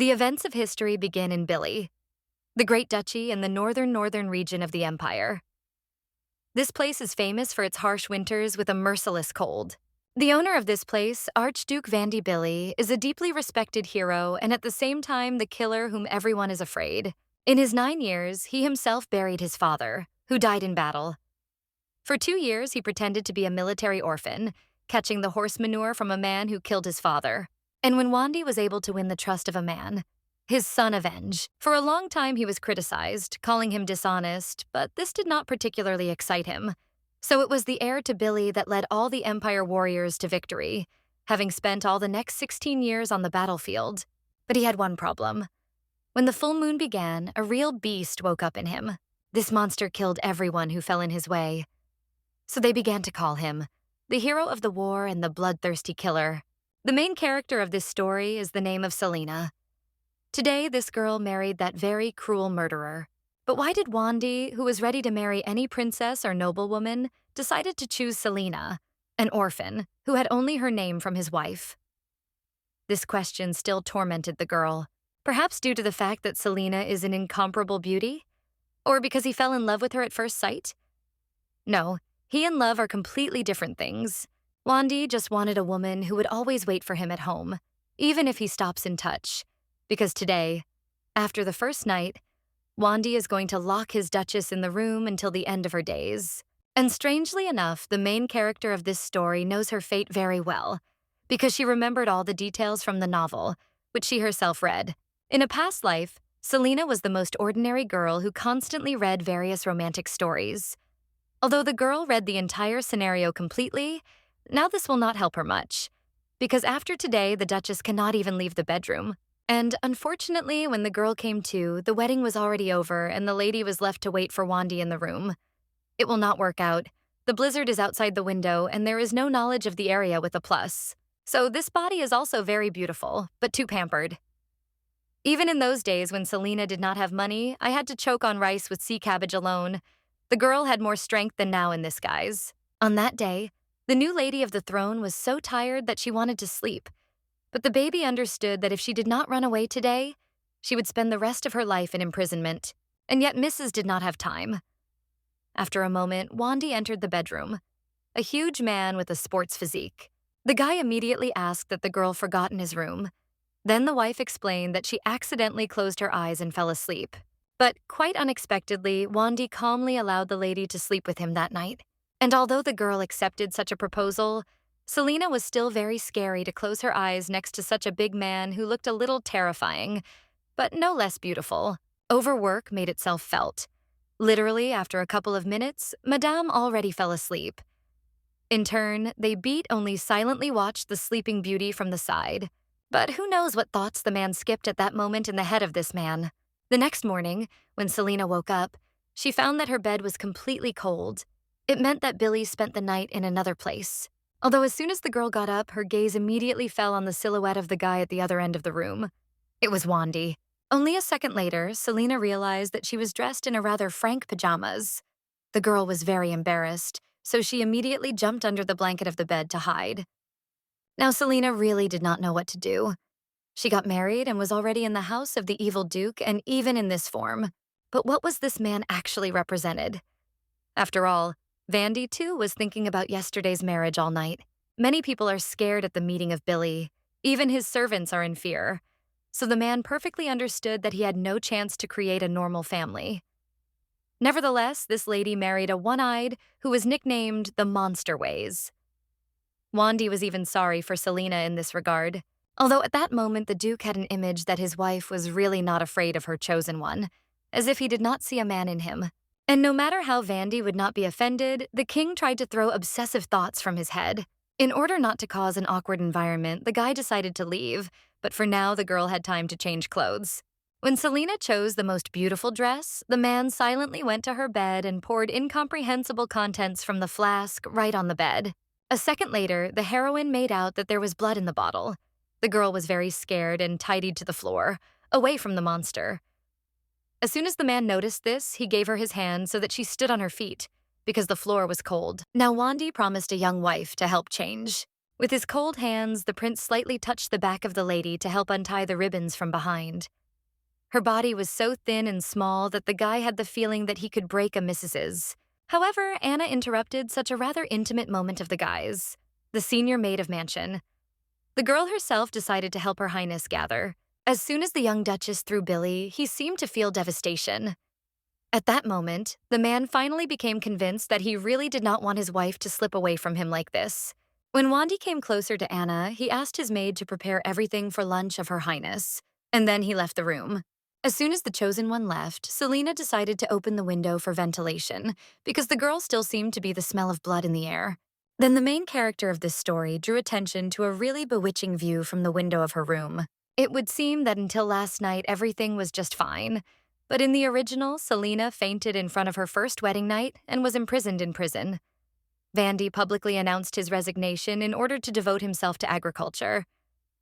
The events of history begin in Billy, the Great Duchy in the northern region of the empire. This place is famous for its harsh winters with a merciless cold. The owner of this place, Archduke Billy, is a deeply respected hero and at the same time the killer whom everyone is afraid. In his 9 years, he himself buried his father, who died in battle. For 2 years, he pretended to be a military orphan, catching the horse manure from a man who killed his father. And when Wandy was able to win the trust of a man, his son avenge. For a long time he was criticized, calling him dishonest, but this did not particularly excite him. So it was the heir to Billy that led all the Empire warriors to victory, having spent all the next 16 years on the battlefield. But he had one problem. When the full moon began, a real beast woke up in him. This monster killed everyone who fell in his way. So they began to call him the hero of the war and the bloodthirsty killer. The main character of this story is the name of Selena. Today, this girl married that very cruel murderer. But why did Wandy, who was ready to marry any princess or noblewoman, decided to choose Selena, an orphan, who had only her name from his wife? This question still tormented the girl, perhaps due to the fact that Selena is an incomparable beauty? Or because he fell in love with her at first sight? No, he and love are completely different things. Wandy just wanted a woman who would always wait for him at home, even if he stops in touch. Because today, after the first night, Wandy is going to lock his duchess in the room until the end of her days. And strangely enough, the main character of this story knows her fate very well, because she remembered all the details from the novel, which she herself read. In a past life, Selena was the most ordinary girl who constantly read various romantic stories. Although the girl read the entire scenario completely, now this will not help her much, because after today, the Duchess cannot even leave the bedroom. And unfortunately, when the girl came to, the wedding was already over and the lady was left to wait for Wandy in the room. It will not work out. The blizzard is outside the window and there is no knowledge of the area with a plus. So this body is also very beautiful, but too pampered. Even in those days when Selena did not have money, I had to choke on rice with sea cabbage alone. The girl had more strength than now in this guise. On that day, the new lady of the throne was so tired that she wanted to sleep. But the baby understood that if she did not run away today, she would spend the rest of her life in imprisonment. And yet Mrs. did not have time. After a moment, Wandy entered the bedroom, a huge man with a sports physique. The guy immediately asked that the girl forgot in his room. Then the wife explained that she accidentally closed her eyes and fell asleep. But quite unexpectedly, Wandy calmly allowed the lady to sleep with him that night. And although the girl accepted such a proposal, Selena was still very scary to close her eyes next to such a big man who looked a little terrifying, but no less beautiful. Overwork made itself felt. Literally, after a couple of minutes, Madame already fell asleep. In turn, they beat only silently watched the sleeping beauty from the side. But who knows what thoughts the man skipped at that moment in the head of this man. The next morning, when Selena woke up, she found that her bed was completely cold. It meant that Billy spent the night in another place. Although as soon as the girl got up, her gaze immediately fell on the silhouette of the guy at the other end of the room. It was Wandy. Only a second later, Selena realized that she was dressed in a rather frank pajamas. The girl was very embarrassed, so she immediately jumped under the blanket of the bed to hide. Now, Selena really did not know what to do. She got married and was already in the house of the evil duke, and even in this form. But what was this man actually represented? After all, Wandy, too, was thinking about yesterday's marriage all night. Many people are scared at the meeting of Billy. Even his servants are in fear. So the man perfectly understood that he had no chance to create a normal family. Nevertheless, this lady married a one-eyed who was nicknamed the Monster Ways. Wandy was even sorry for Selena in this regard. Although at that moment the Duke had an image that his wife was really not afraid of her chosen one, as if he did not see a man in him. And no matter how Wandy would not be offended, the king tried to throw obsessive thoughts from his head. In order not to cause an awkward environment, the guy decided to leave, but for now the girl had time to change clothes. When Selena chose the most beautiful dress, the man silently went to her bed and poured incomprehensible contents from the flask right on the bed. A second later, the heroine made out that there was blood in the bottle. The girl was very scared and tidied to the floor, away from the monster. As soon as the man noticed this, he gave her his hand so that she stood on her feet, because the floor was cold. Now Wandy promised a young wife to help change. With his cold hands, the prince slightly touched the back of the lady to help untie the ribbons from behind. Her body was so thin and small that the guy had the feeling that he could break a missus's. However, Anna interrupted such a rather intimate moment of the guys, the senior maid of mansion. The girl herself decided to help Her Highness gather. As soon as the young Duchess threw Billy, he seemed to feel devastation. At that moment, the man finally became convinced that he really did not want his wife to slip away from him like this. When Wandy came closer to Anna, he asked his maid to prepare everything for lunch of Her Highness, and then he left the room. As soon as the chosen one left, Selena decided to open the window for ventilation, because the girl still seemed to be the smell of blood in the air. Then the main character of this story drew attention to a really bewitching view from the window of her room. It would seem that until last night everything was just fine, but in the original, Selena fainted in front of her first wedding night and was imprisoned in prison. Vandy publicly announced his resignation in order to devote himself to agriculture,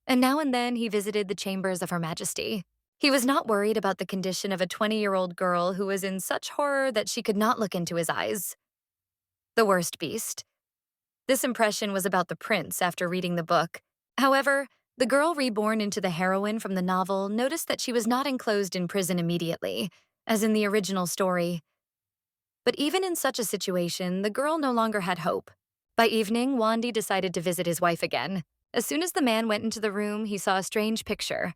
and now and then he visited the chambers of Her Majesty. He was not worried about the condition of a 20-year-old girl who was in such horror that she could not look into his eyes. The worst beast. This impression was about the prince after reading the book. However, the girl reborn into the heroine from the novel noticed that she was not enclosed in prison immediately, as in the original story. But even in such a situation, the girl no longer had hope. By evening, Wandy decided to visit his wife again. As soon as the man went into the room, he saw a strange picture.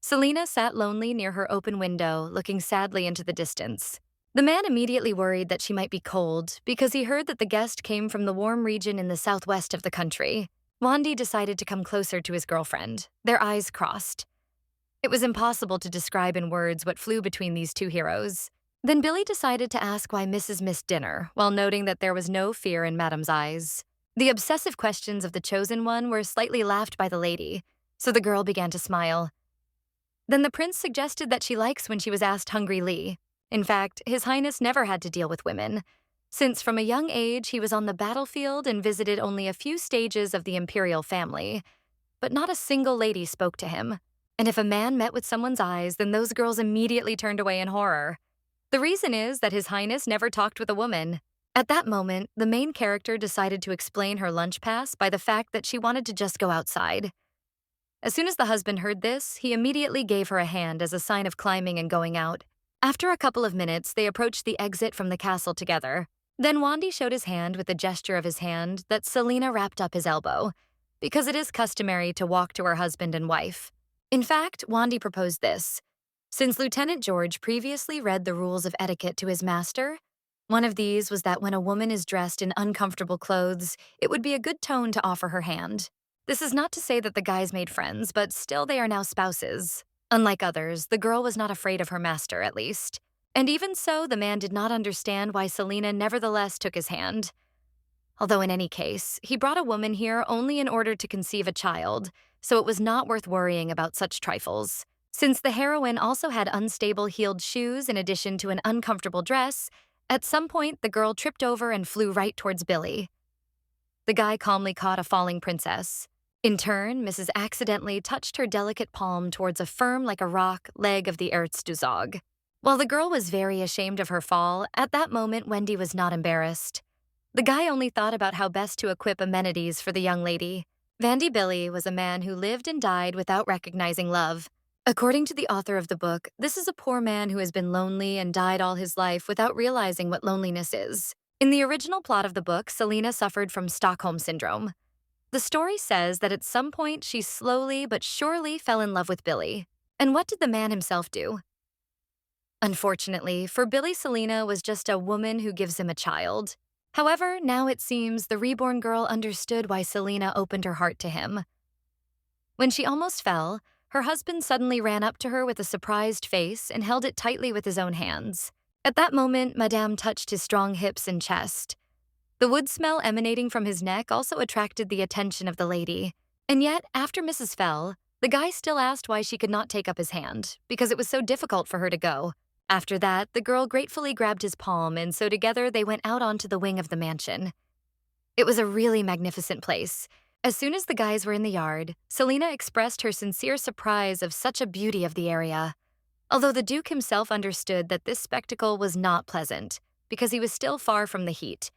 Selena sat lonely near her open window, looking sadly into the distance. The man immediately worried that she might be cold because he heard that the guest came from the warm region in the southwest of the country. Wandy decided to come closer to his girlfriend. Their eyes crossed. It was impossible to describe in words what flew between these two heroes. Then Billy decided to ask why Mrs. missed dinner, while noting that there was no fear in Madame's eyes. The obsessive questions of the chosen one were slightly laughed by the lady, so the girl began to smile. Then the prince suggested that she likes when she was asked hungrily. In fact, His Highness never had to deal with women, since from a young age he was on the battlefield and visited only a few stages of the imperial family, but not a single lady spoke to him. And if a man met with someone's eyes, then those girls immediately turned away in horror. The reason is that His Highness never talked with a woman. At that moment, the main character decided to explain her lunch pass by the fact that she wanted to just go outside. As soon as the husband heard this, he immediately gave her a hand as a sign of climbing and going out. After a couple of minutes, they approached the exit from the castle together. Then Wandy showed his hand with a gesture of his hand that Selena wrapped up his elbow, because it is customary to walk to her husband and wife. In fact, Wandy proposed this. Since Lieutenant George previously read the rules of etiquette to his master, one of these was that when a woman is dressed in uncomfortable clothes, it would be a good tone to offer her hand. This is not to say that the guys made friends, but still they are now spouses. Unlike others, the girl was not afraid of her master, at least. And even so, the man did not understand why Selena nevertheless took his hand. Although in any case, he brought a woman here only in order to conceive a child, so it was not worth worrying about such trifles. Since the heroine also had unstable heeled shoes in addition to an uncomfortable dress, at some point the girl tripped over and flew right towards Billy. The guy calmly caught a falling princess. In turn, Mrs. accidentally touched her delicate palm towards a firm like a rock leg of the Erzherzog. While the girl was very ashamed of her fall, at that moment Wendy was not embarrassed. The guy only thought about how best to equip amenities for the young lady. Vandy Billy was a man who lived and died without recognizing love. According to the author of the book, this is a poor man who has been lonely and died all his life without realizing what loneliness is. In the original plot of the book, Selena suffered from Stockholm Syndrome. The story says that at some point she slowly but surely fell in love with Billy. And what did the man himself do? Unfortunately, for Billy, Selena was just a woman who gives him a child. However, now it seems the reborn girl understood why Selena opened her heart to him. When she almost fell, her husband suddenly ran up to her with a surprised face and held it tightly with his own hands. At that moment, Madame touched his strong hips and chest. The wood smell emanating from his neck also attracted the attention of the lady. And yet, after Mrs. fell, the guy still asked why she could not take up his hand, because it was so difficult for her to go. After that, the girl gratefully grabbed his palm, and so together they went out onto the wing of the mansion. It was a really magnificent place. As soon as the guys were in the yard, Selena expressed her sincere surprise of such a beauty of the area. Although the Duke himself understood that this spectacle was not pleasant, because he was still far from the heat.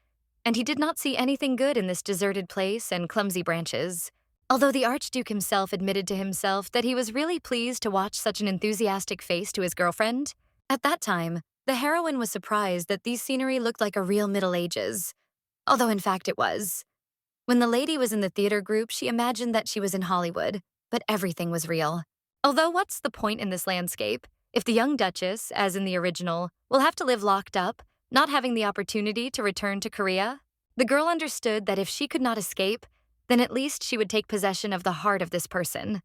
and he did not see anything good in this deserted place and clumsy branches. Although the Archduke himself admitted to himself that he was really pleased to watch such an enthusiastic face to his girlfriend, at that time, the heroine was surprised that these scenery looked like a real Middle Ages, although in fact it was. When the lady was in the theater group, she imagined that she was in Hollywood, but everything was real. Although what's the point in this landscape if the young Duchess, as in the original, will have to live locked up, not having the opportunity to return to Korea? The girl understood that if she could not escape, then at least she would take possession of the heart of this person.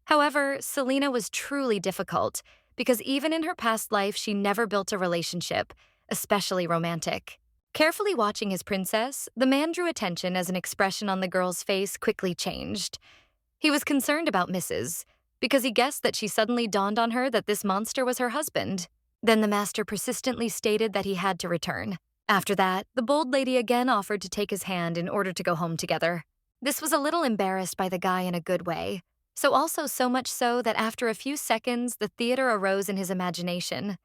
However, Selena was truly difficult because even in her past life, she never built a relationship, especially romantic. Carefully watching his princess, the man drew attention as an expression on the girl's face quickly changed. He was concerned about Mrs., because he guessed that she suddenly dawned on her that this monster was her husband. Then the master persistently stated that he had to return. After that, the bold lady again offered to take his hand in order to go home together. This was a little embarrassed by the guy in a good way, so much so that after a few seconds, the theater arose in his imagination.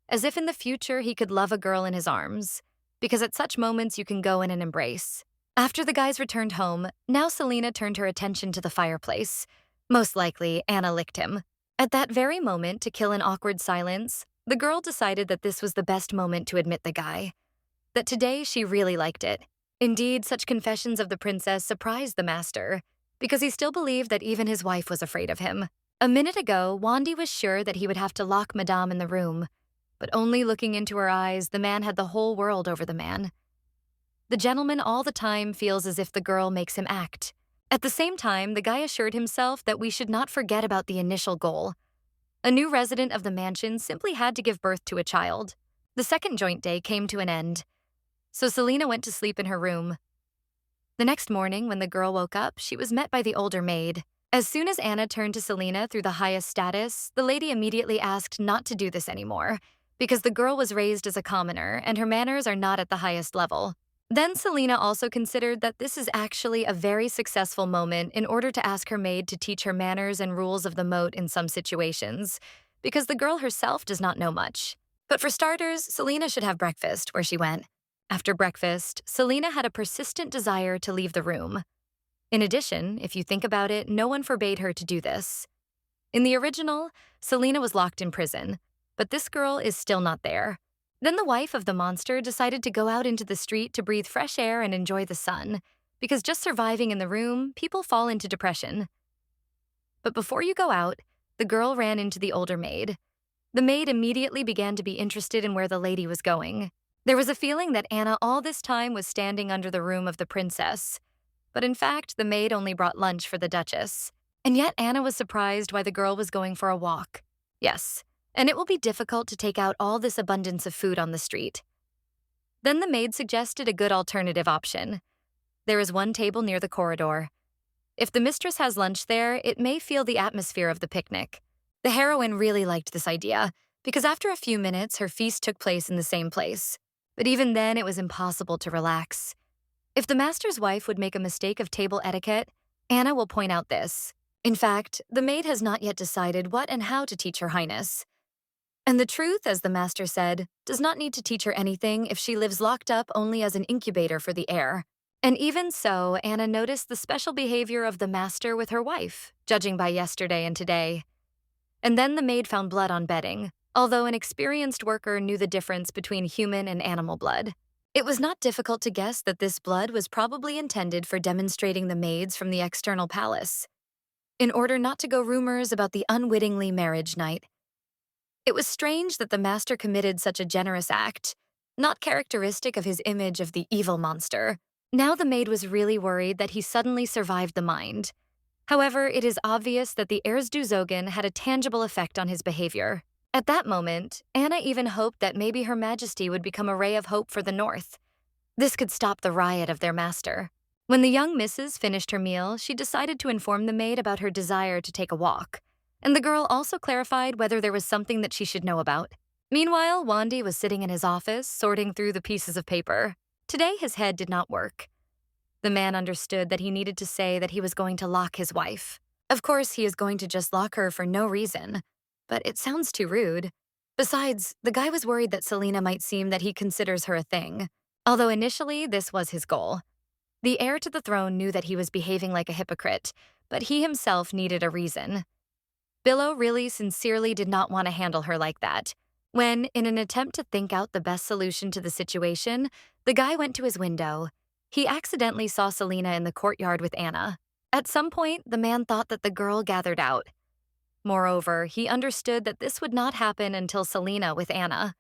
As if in the future he could love a girl in his arms, because at such moments you can go in an embrace. After the guys returned home, now Selena turned her attention to the fireplace. Most likely, Anna licked him. At that very moment, to kill an awkward silence, the girl decided that this was the best moment to admit the guy. That today she really liked it. Indeed, such confessions of the princess surprised the master, because he still believed that even his wife was afraid of him. A minute ago, Wandy was sure that he would have to lock Madame in the room, but only looking into her eyes, the man had the whole world over the man. The gentleman all the time feels as if the girl makes him act. At the same time, the guy assured himself that we should not forget about the initial goal. A new resident of the mansion simply had to give birth to a child. The second joint day came to an end, so Selena went to sleep in her room. The next morning, when the girl woke up, she was met by the older maid. As soon as Anna turned to Selena through the highest status, the lady immediately asked not to do this anymore, because the girl was raised as a commoner and her manners are not at the highest level. Then Selena also considered that this is actually a very successful moment in order to ask her maid to teach her manners and rules of the moat in some situations, because the girl herself does not know much. But for starters, Selena should have breakfast where she went. After breakfast, Selena had a persistent desire to leave the room. In addition, if you think about it, no one forbade her to do this. In the original, Selena was locked in prison, but this girl is still not there. Then the wife of the monster decided to go out into the street to breathe fresh air and enjoy the sun, because just surviving in the room, people fall into depression. But before you go out, the girl ran into the older maid. The maid immediately began to be interested in where the lady was going. There was a feeling that Anna all this time was standing under the room of the princess, but in fact, the maid only brought lunch for the Duchess. And yet Anna was surprised why the girl was going for a walk. Yes, and it will be difficult to take out all this abundance of food on the street. Then the maid suggested a good alternative option. There is one table near the corridor. If the mistress has lunch there, it may feel the atmosphere of the picnic. The heroine really liked this idea, because after a few minutes, her feast took place in the same place. But even then, it was impossible to relax. If the master's wife would make a mistake of table etiquette, Anna will point out this. In fact, the maid has not yet decided what and how to teach her highness. And the truth, as the master said, does not need to teach her anything if she lives locked up only as an incubator for the air. And even so, Anna noticed the special behavior of the master with her wife, judging by yesterday and today. And then the maid found blood on bedding, although an experienced worker knew the difference between human and animal blood. It was not difficult to guess that this blood was probably intended for demonstrating the maids from the external palace, in order not to go rumors about the unwittingly marriage night. It was strange that the master committed such a generous act, not characteristic of his image of the evil monster. Now the maid was really worried that he suddenly survived the mind. However, it is obvious that the Erzduzogen had a tangible effect on his behavior. At that moment, Anna even hoped that maybe Her Majesty would become a ray of hope for the North. This could stop the riot of their master. When the young missus finished her meal, she decided to inform the maid about her desire to take a walk, and the girl also clarified whether there was something that she should know about. Meanwhile, Wandy was sitting in his office, sorting through the pieces of paper. Today, his head did not work. The man understood that he needed to say that he was going to lock his wife. Of course, he is going to just lock her for no reason, but it sounds too rude. Besides, the guy was worried that Selena might seem that he considers her a thing. Although initially this was his goal. The heir to the throne knew that he was behaving like a hypocrite, but he himself needed a reason. Billow really sincerely did not want to handle her like that. When, in an attempt to think out the best solution to the situation, the guy went to his window. He accidentally saw Selena in the courtyard with Anna. At some point, the man thought that the girl gathered out. Moreover, he understood that this would not happen until Selena with Anna.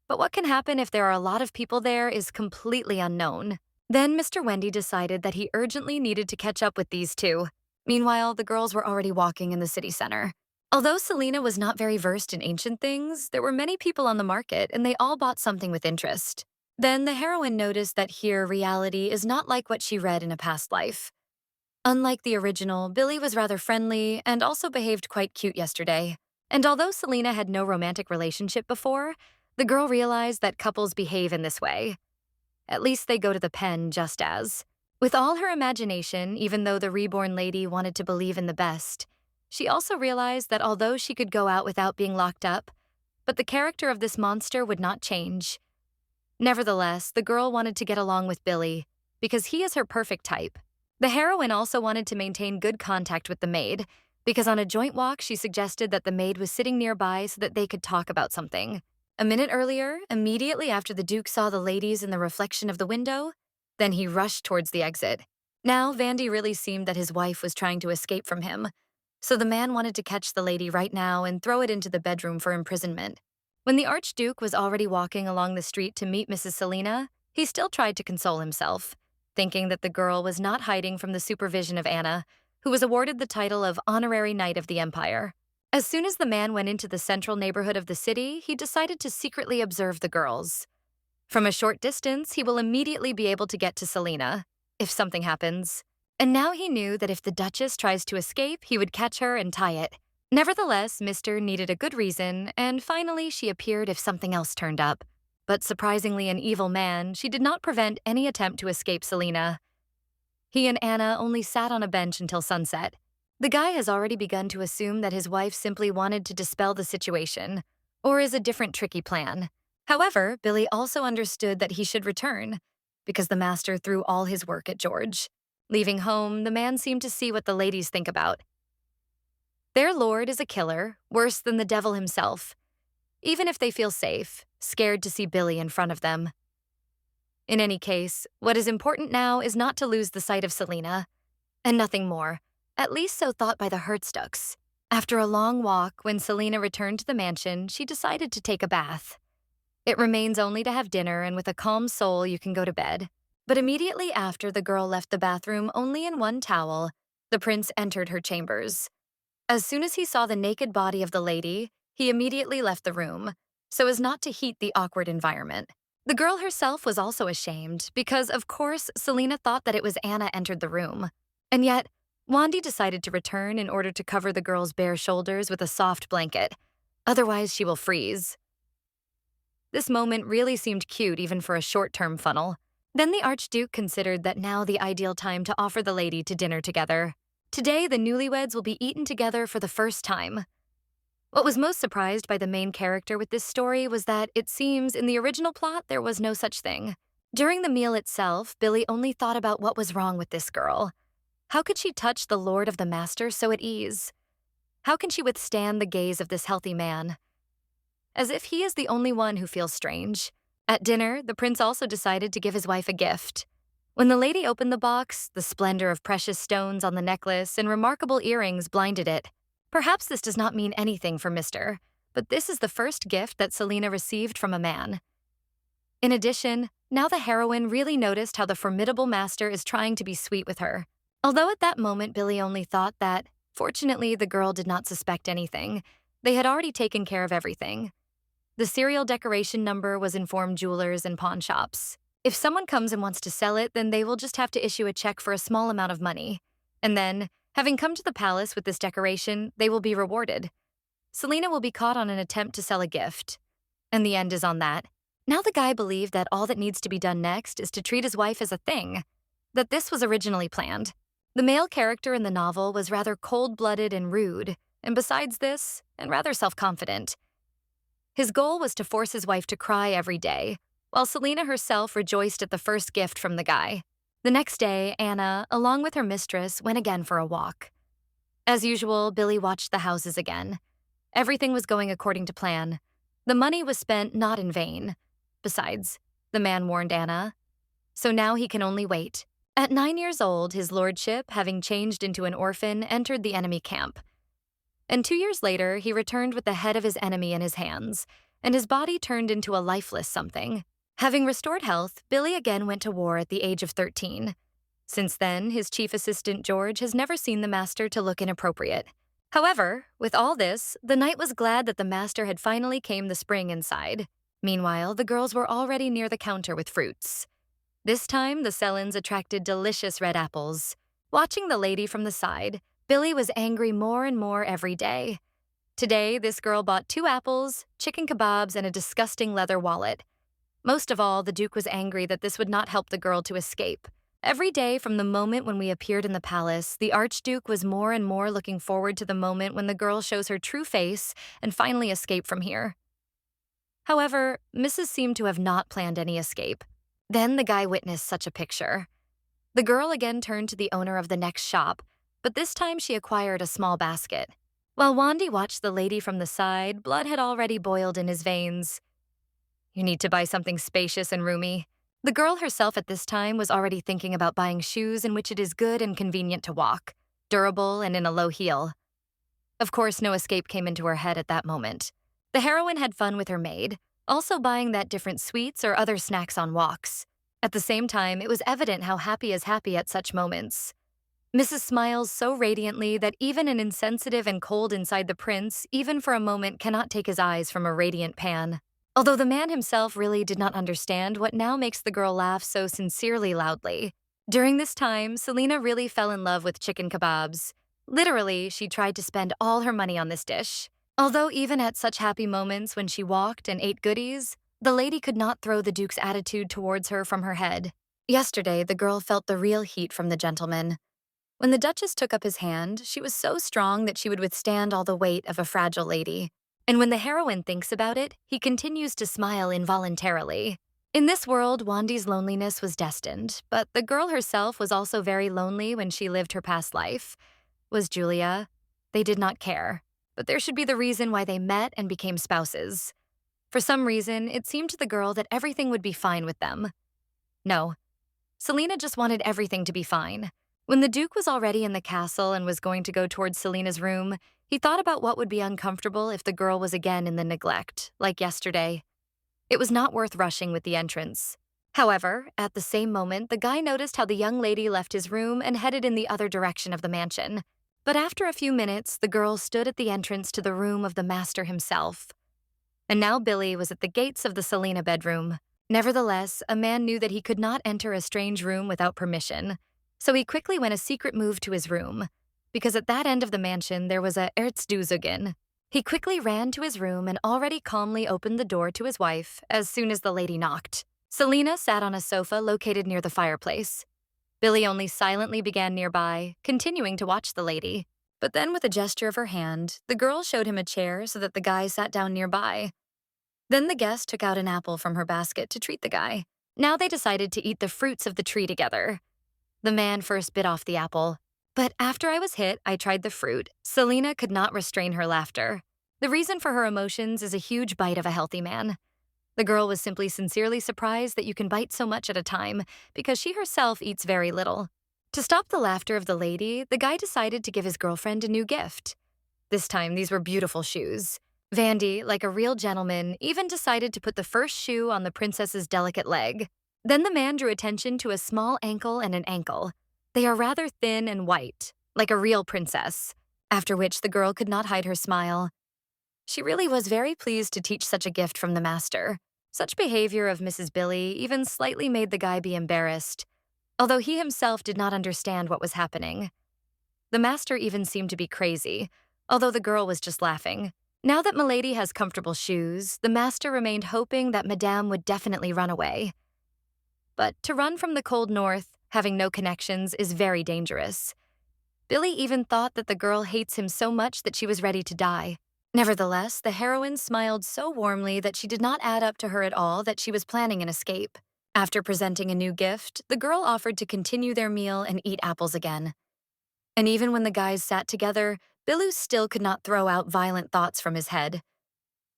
But what can happen if there are a lot of people there is completely unknown. Then Mr. Wendy decided that he urgently needed to catch up with these two. Meanwhile, the girls were already walking in the city center. Although Selena was not very versed in ancient things, there were many people on the market and they all bought something with interest. Then the heroine noticed that here reality is not like what she read in a past life. Unlike the original, Billy was rather friendly and also behaved quite cute yesterday. And although Selena had no romantic relationship before, the girl realized that couples behave in this way. At least they go to the pen just as. With all her imagination, even though the reborn lady wanted to believe in the best, she also realized that although she could go out without being locked up, but the character of this monster would not change. Nevertheless, the girl wanted to get along with Billy, because he is her perfect type. The heroine also wanted to maintain good contact with the maid, because on a joint walk she suggested that the maid was sitting nearby so that they could talk about something. A minute earlier, immediately after the Duke saw the ladies in the reflection of the window, then he rushed towards the exit. Now, Vandy really seemed that his wife was trying to escape from him, so the man wanted to catch the lady right now and throw it into the bedroom for imprisonment. When the Archduke was already walking along the street to meet Mrs. Selena, he still tried to console himself, thinking that the girl was not hiding from the supervision of Anna, who was awarded the title of Honorary Knight of the Empire. As soon as the man went into the central neighborhood of the city, he decided to secretly observe the girls. From a short distance, he will immediately be able to get to Selena, if something happens. And now he knew that if the Duchess tries to escape, he would catch her and tie it. Nevertheless, Mr. needed a good reason, and finally she appeared if something else turned up. But surprisingly an evil man, she did not prevent any attempt to escape Selena. He and Anna only sat on a bench until sunset. The guy has already begun to assume that his wife simply wanted to dispel the situation, or is a different tricky plan. However, Billy also understood that he should return, because the master threw all his work at George. Leaving home, the man seemed to see what the ladies think about. Their lord is a killer, worse than the devil himself, even if they feel safe, scared to see Billy in front of them. In any case, what is important now is not to lose the sight of Selena, and nothing more, at least so thought by the Hertzducks. After a long walk, when Selena returned to the mansion, she decided to take a bath. It remains only to have dinner, and with a calm soul you can go to bed. But immediately after the girl left the bathroom only in one towel, the prince entered her chambers. As soon as he saw the naked body of the lady, he immediately left the room, so as not to heat the awkward environment. The girl herself was also ashamed, because of course Selena thought that it was Anna entered the room. And yet, Wandy decided to return in order to cover the girl's bare shoulders with a soft blanket. Otherwise, she will freeze. This moment really seemed cute even for a short-term funnel. Then the Archduke considered that now the ideal time to offer the lady to dinner together. Today, the newlyweds will be eaten together for the first time. What was most surprised by the main character with this story was that it seems in the original plot there was no such thing. During the meal itself, Billy only thought about what was wrong with this girl. How could she touch the Lord of the Master so at ease? How can she withstand the gaze of this healthy man? As if he is the only one who feels strange. At dinner, the prince also decided to give his wife a gift. When the lady opened the box, the splendor of precious stones on the necklace and remarkable earrings blinded it. Perhaps this does not mean anything for Mr., but this is the first gift that Selena received from a man. In addition, now the heroine really noticed how the formidable master is trying to be sweet with her. Although at that moment Billy only thought that, fortunately, the girl did not suspect anything. They had already taken care of everything. The serial decoration number was informed jewelers and pawn shops. If someone comes and wants to sell it, then they will just have to issue a check for a small amount of money. And then, having come to the palace with this decoration, they will be rewarded. Selena will be caught on an attempt to sell a gift. And the end is on that. Now the guy believed that all that needs to be done next is to treat his wife as a thing. That this was originally planned. The male character in the novel was rather cold-blooded and rude, and besides this, and rather self-confident. His goal was to force his wife to cry every day, while Selena herself rejoiced at the first gift from the guy. The next day, Anna, along with her mistress, went again for a walk. As usual, Billy watched the houses again. Everything was going according to plan. The money was spent not in vain. Besides, the man warned Anna, so now he can only wait. At 9 years old, his lordship, having changed into an orphan, entered the enemy camp. And 2 years later, he returned with the head of his enemy in his hands, and his body turned into a lifeless something. Having restored health, Billy again went to war at the age of 13. Since then, his chief assistant George has never seen the master to look inappropriate. However, with all this, the knight was glad that the master had finally came the spring inside. Meanwhile, the girls were already near the counter with fruits. This time, the Selens attracted delicious red apples. Watching the lady from the side, Billy was angry more and more every day. Today, this girl bought 2 apples, chicken kebabs, and a disgusting leather wallet. Most of all, the Duke was angry that this would not help the girl to escape. Every day from the moment when we appeared in the palace, the Archduke was more and more looking forward to the moment when the girl shows her true face and finally escape from here. However, Mrs. seemed to have not planned any escape. Then the guy witnessed such a picture. The girl again turned to the owner of the next shop, but this time she acquired a small basket. While Wandy watched the lady from the side, blood had already boiled in his veins. You need to buy something spacious and roomy. The girl herself at this time was already thinking about buying shoes in which it is good and convenient to walk, durable and in a low heel. Of course, no escape came into her head at that moment. The heroine had fun with her maid, also buying that different sweets or other snacks on walks. At the same time, it was evident how happy is happy at such moments. Mrs. smiles so radiantly that even an insensitive and cold inside the prince, even for a moment, cannot take his eyes from a radiant Pan. Although the man himself really did not understand what now makes the girl laugh so sincerely loudly. During this time, Selena really fell in love with chicken kebabs. Literally, she tried to spend all her money on this dish. Although even at such happy moments when she walked and ate goodies, the lady could not throw the Duke's attitude towards her from her head. Yesterday, the girl felt the real heat from the gentleman. When the Duchess took up his hand, she was so strong that she would withstand all the weight of a fragile lady. And when the heroine thinks about it, he continues to smile involuntarily. In this world, Wandy's loneliness was destined, but the girl herself was also very lonely when she lived her past life. Was Julia? They did not care. But there should be the reason why they met and became spouses. For some reason, it seemed to the girl that everything would be fine with them. No. Selena just wanted everything to be fine. When the Duke was already in the castle and was going to go towards Selena's room, he thought about what would be uncomfortable if the girl was again in the neglect, like yesterday. It was not worth rushing with the entrance. However, at the same moment, the guy noticed how the young lady left his room and headed in the other direction of the mansion. But after a few minutes, the girl stood at the entrance to the room of the master himself. And now Billy was at the gates of the Selena bedroom. Nevertheless, a man knew that he could not enter a strange room without permission, so he quickly went a secret move to his room, because at that end of the mansion there was a Erzduzogen. He quickly ran to his room and already calmly opened the door to his wife as soon as the lady knocked. Selena sat on a sofa located near the fireplace. Billy only silently began nearby, continuing to watch the lady. But then with a gesture of her hand, the girl showed him a chair so that the guy sat down nearby. Then the guest took out an apple from her basket to treat the guy. Now they decided to eat the fruits of the tree together. The man first bit off the apple. But after I was hit, I tried the fruit. Selena could not restrain her laughter. The reason for her emotions is a huge bite of a healthy man. The girl was simply sincerely surprised that you can bite so much at a time, because she herself eats very little. To stop the laughter of the lady, the guy decided to give his girlfriend a new gift. This time, these were beautiful shoes. Vandy, like a real gentleman, even decided to put the first shoe on the princess's delicate leg. Then the man drew attention to a small ankle and an ankle. They are rather thin and white, like a real princess, after which the girl could not hide her smile. She really was very pleased to teach such a gift from the master. Such behavior of Mrs. Billy even slightly made the guy be embarrassed, although he himself did not understand what was happening. The master even seemed to be crazy, although the girl was just laughing. Now that Milady has comfortable shoes, the master remained hoping that Madame would definitely run away. But to run from the cold north, having no connections, is very dangerous. Billy even thought that the girl hates him so much that she was ready to die. Nevertheless, the heroine smiled so warmly that she did not add up to her at all that she was planning an escape. After presenting a new gift, the girl offered to continue their meal and eat apples again. And even when the guys sat together, Billy still could not throw out violent thoughts from his head.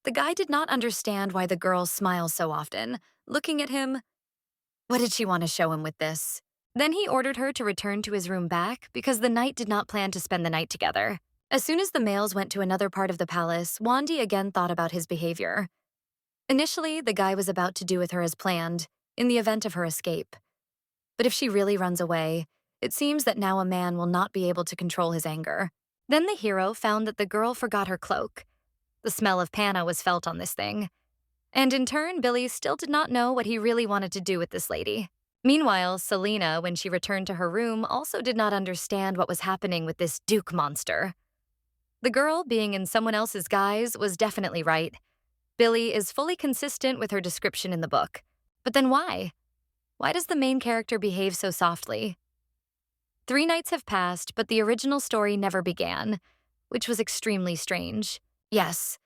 The guy did not understand why the girl smiles so often, looking at him. What did she want to show him with this? Then he ordered her to return to his room back because the knight did not plan to spend the night together. As soon as the males went to another part of the palace, Wandy again thought about his behavior. Initially, the guy was about to do with her as planned, in the event of her escape. But if she really runs away, it seems that now a man will not be able to control his anger. Then the hero found that the girl forgot her cloak. The smell of panna was felt on this thing. And in turn, Billy still did not know what he really wanted to do with this lady. Meanwhile, Selena, when she returned to her room, also did not understand what was happening with this Duke monster. The girl, being in someone else's guise, was definitely right. Billy is fully consistent with her description in the book. But then why? Why does the main character behave so softly? 3 nights have passed, but the original story never began, which was extremely strange. Yes,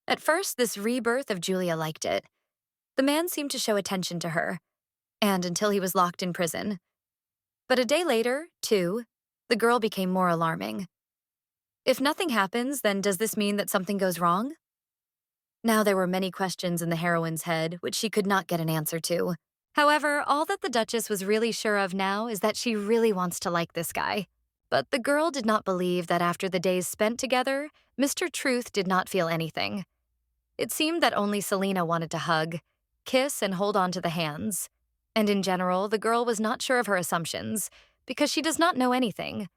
at first, this rebirth of Julia liked it. The man seemed to show attention to her, and until he was locked in prison. But a day later, too, the girl became more alarming. If nothing happens, then does this mean that something goes wrong? Now there were many questions in the heroine's head, which she could not get an answer to. However, all that the Duchess was really sure of now is that she really wants to like this guy. But the girl did not believe that after the days spent together, Mr. Truth did not feel anything. It seemed that only Selena wanted to hug, kiss, and hold on to the hands. And in general, the girl was not sure of her assumptions, because she does not know anything,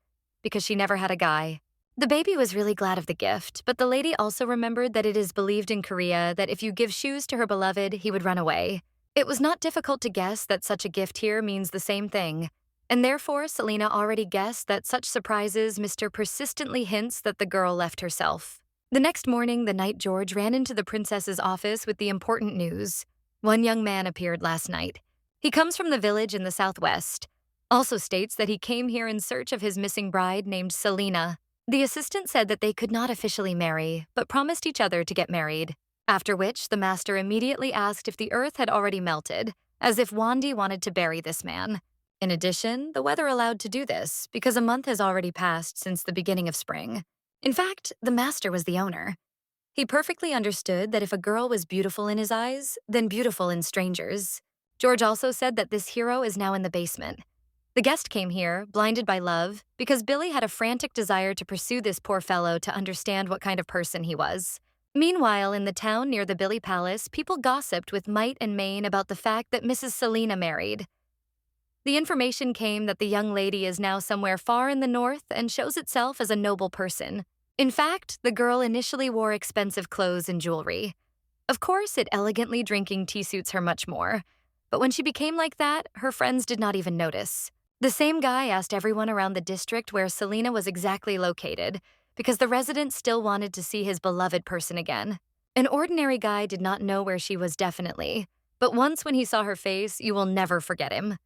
because she never had a guy. The baby was really glad of the gift, but the lady also remembered that it is believed in Korea that if you give shoes to her beloved, he would run away. It was not difficult to guess that such a gift here means the same thing, and therefore Selena already guessed that such surprises Mr. persistently hints that the girl left herself. The next morning, the Knight George ran into the princess's office with the important news. One young man appeared last night. He comes from the village in the southwest. Also states that he came here in search of his missing bride named Selena. The assistant said that they could not officially marry, but promised each other to get married. After which, the master immediately asked if the earth had already melted, as if Wandy wanted to bury this man. In addition, the weather allowed to do this because a month has already passed since the beginning of spring. In fact, the master was the owner. He perfectly understood that if a girl was beautiful in his eyes, then beautiful in strangers. George also said that this hero is now in the basement. The guest came here, blinded by love, because Billy had a frantic desire to pursue this poor fellow to understand what kind of person he was. Meanwhile, in the town near the Billy Palace, people gossiped with might and main about the fact that Mrs. Selena married. The information came that the young lady is now somewhere far in the north and shows itself as a noble person. In fact, the girl initially wore expensive clothes and jewelry. Of course, it elegantly drinking tea suits her much more. But when she became like that, her friends did not even notice. The same guy asked everyone around the district where Selena was exactly located, because the residents still wanted to see his beloved person again. An ordinary guy did not know where she was definitely, but once when he saw her face, you will never forget him.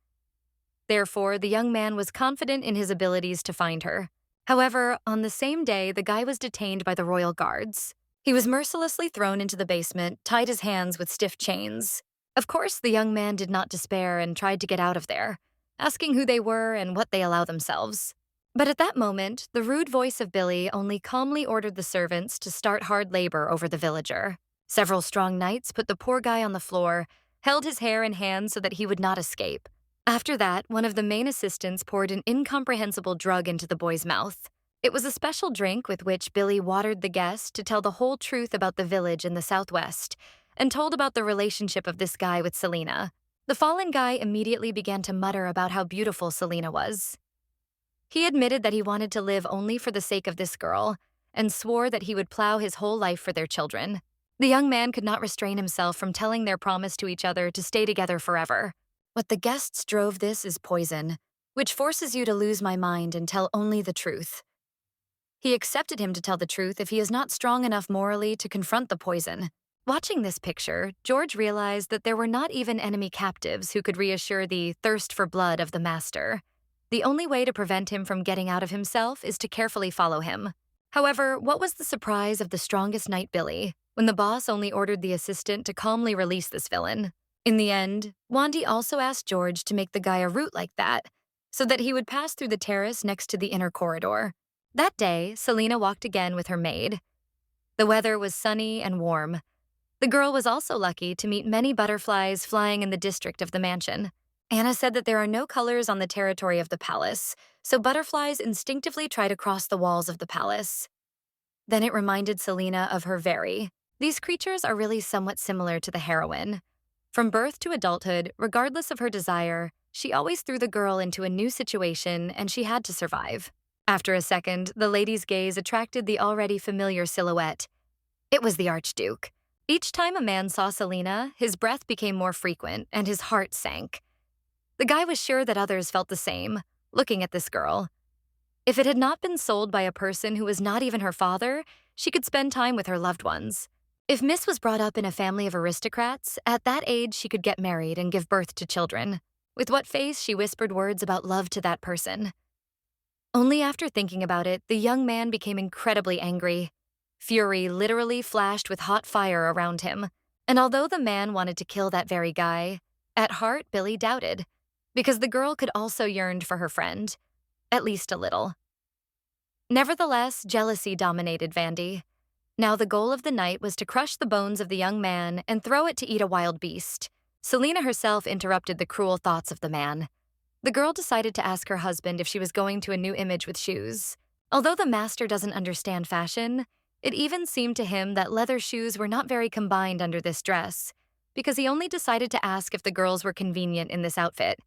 Therefore, the young man was confident in his abilities to find her. However, on the same day, the guy was detained by the royal guards. He was mercilessly thrown into the basement, tied his hands with stiff chains. Of course, the young man did not despair and tried to get out of there, asking who they were and what they allow themselves. But at that moment, the rude voice of Billy only calmly ordered the servants to start hard labor over the villager. Several strong knights put the poor guy on the floor, held his hair in hand so that he would not escape. After that, one of the main assistants poured an incomprehensible drug into the boy's mouth. It was a special drink with which Billy watered the guest to tell the whole truth about the village in the southwest, and told about the relationship of this guy with Selena. The fallen guy immediately began to mutter about how beautiful Selena was. He admitted that he wanted to live only for the sake of this girl, and swore that he would plow his whole life for their children. The young man could not restrain himself from telling their promise to each other to stay together forever. What the guests drove this is poison, which forces you to lose my mind and tell only the truth. He accepted him to tell the truth if he is not strong enough morally to confront the poison. Watching this picture, George realized that there were not even enemy captives who could reassure the thirst for blood of the master. The only way to prevent him from getting out of himself is to carefully follow him. However, what was the surprise of the strongest knight Billy when the boss only ordered the assistant to calmly release this villain? In the end, Wandy also asked George to make the guy a route like that, so that he would pass through the terrace next to the inner corridor. That day, Selena walked again with her maid. The weather was sunny and warm. The girl was also lucky to meet many butterflies flying in the district of the mansion. Anna said that there are no colors on the territory of the palace, so butterflies instinctively try to cross the walls of the palace. Then it reminded Selena of her very. These creatures are really somewhat similar to the heroine. From birth to adulthood, regardless of her desire, she always threw the girl into a new situation and she had to survive. After a second, the lady's gaze attracted the already familiar silhouette. It was the Archduke. Each time a man saw Selena, his breath became more frequent and his heart sank. The guy was sure that others felt the same, looking at this girl. If it had not been sold by a person who was not even her father, she could spend time with her loved ones. If Miss was brought up in a family of aristocrats, at that age she could get married and give birth to children. With what face she whispered words about love to that person. Only after thinking about it, the young man became incredibly angry. Fury literally flashed with hot fire around him. And although the man wanted to kill that very guy, at heart Billy doubted, because the girl could also yearn for her friend, at least a little. Nevertheless, jealousy dominated Vandy. Now the goal of the night was to crush the bones of the young man and throw it to eat a wild beast. Selena herself interrupted the cruel thoughts of the man. The girl decided to ask her husband if she was going to a new image with shoes. Although the master doesn't understand fashion, it even seemed to him that leather shoes were not very combined under this dress, because he only decided to ask if the girls were convenient in this outfit,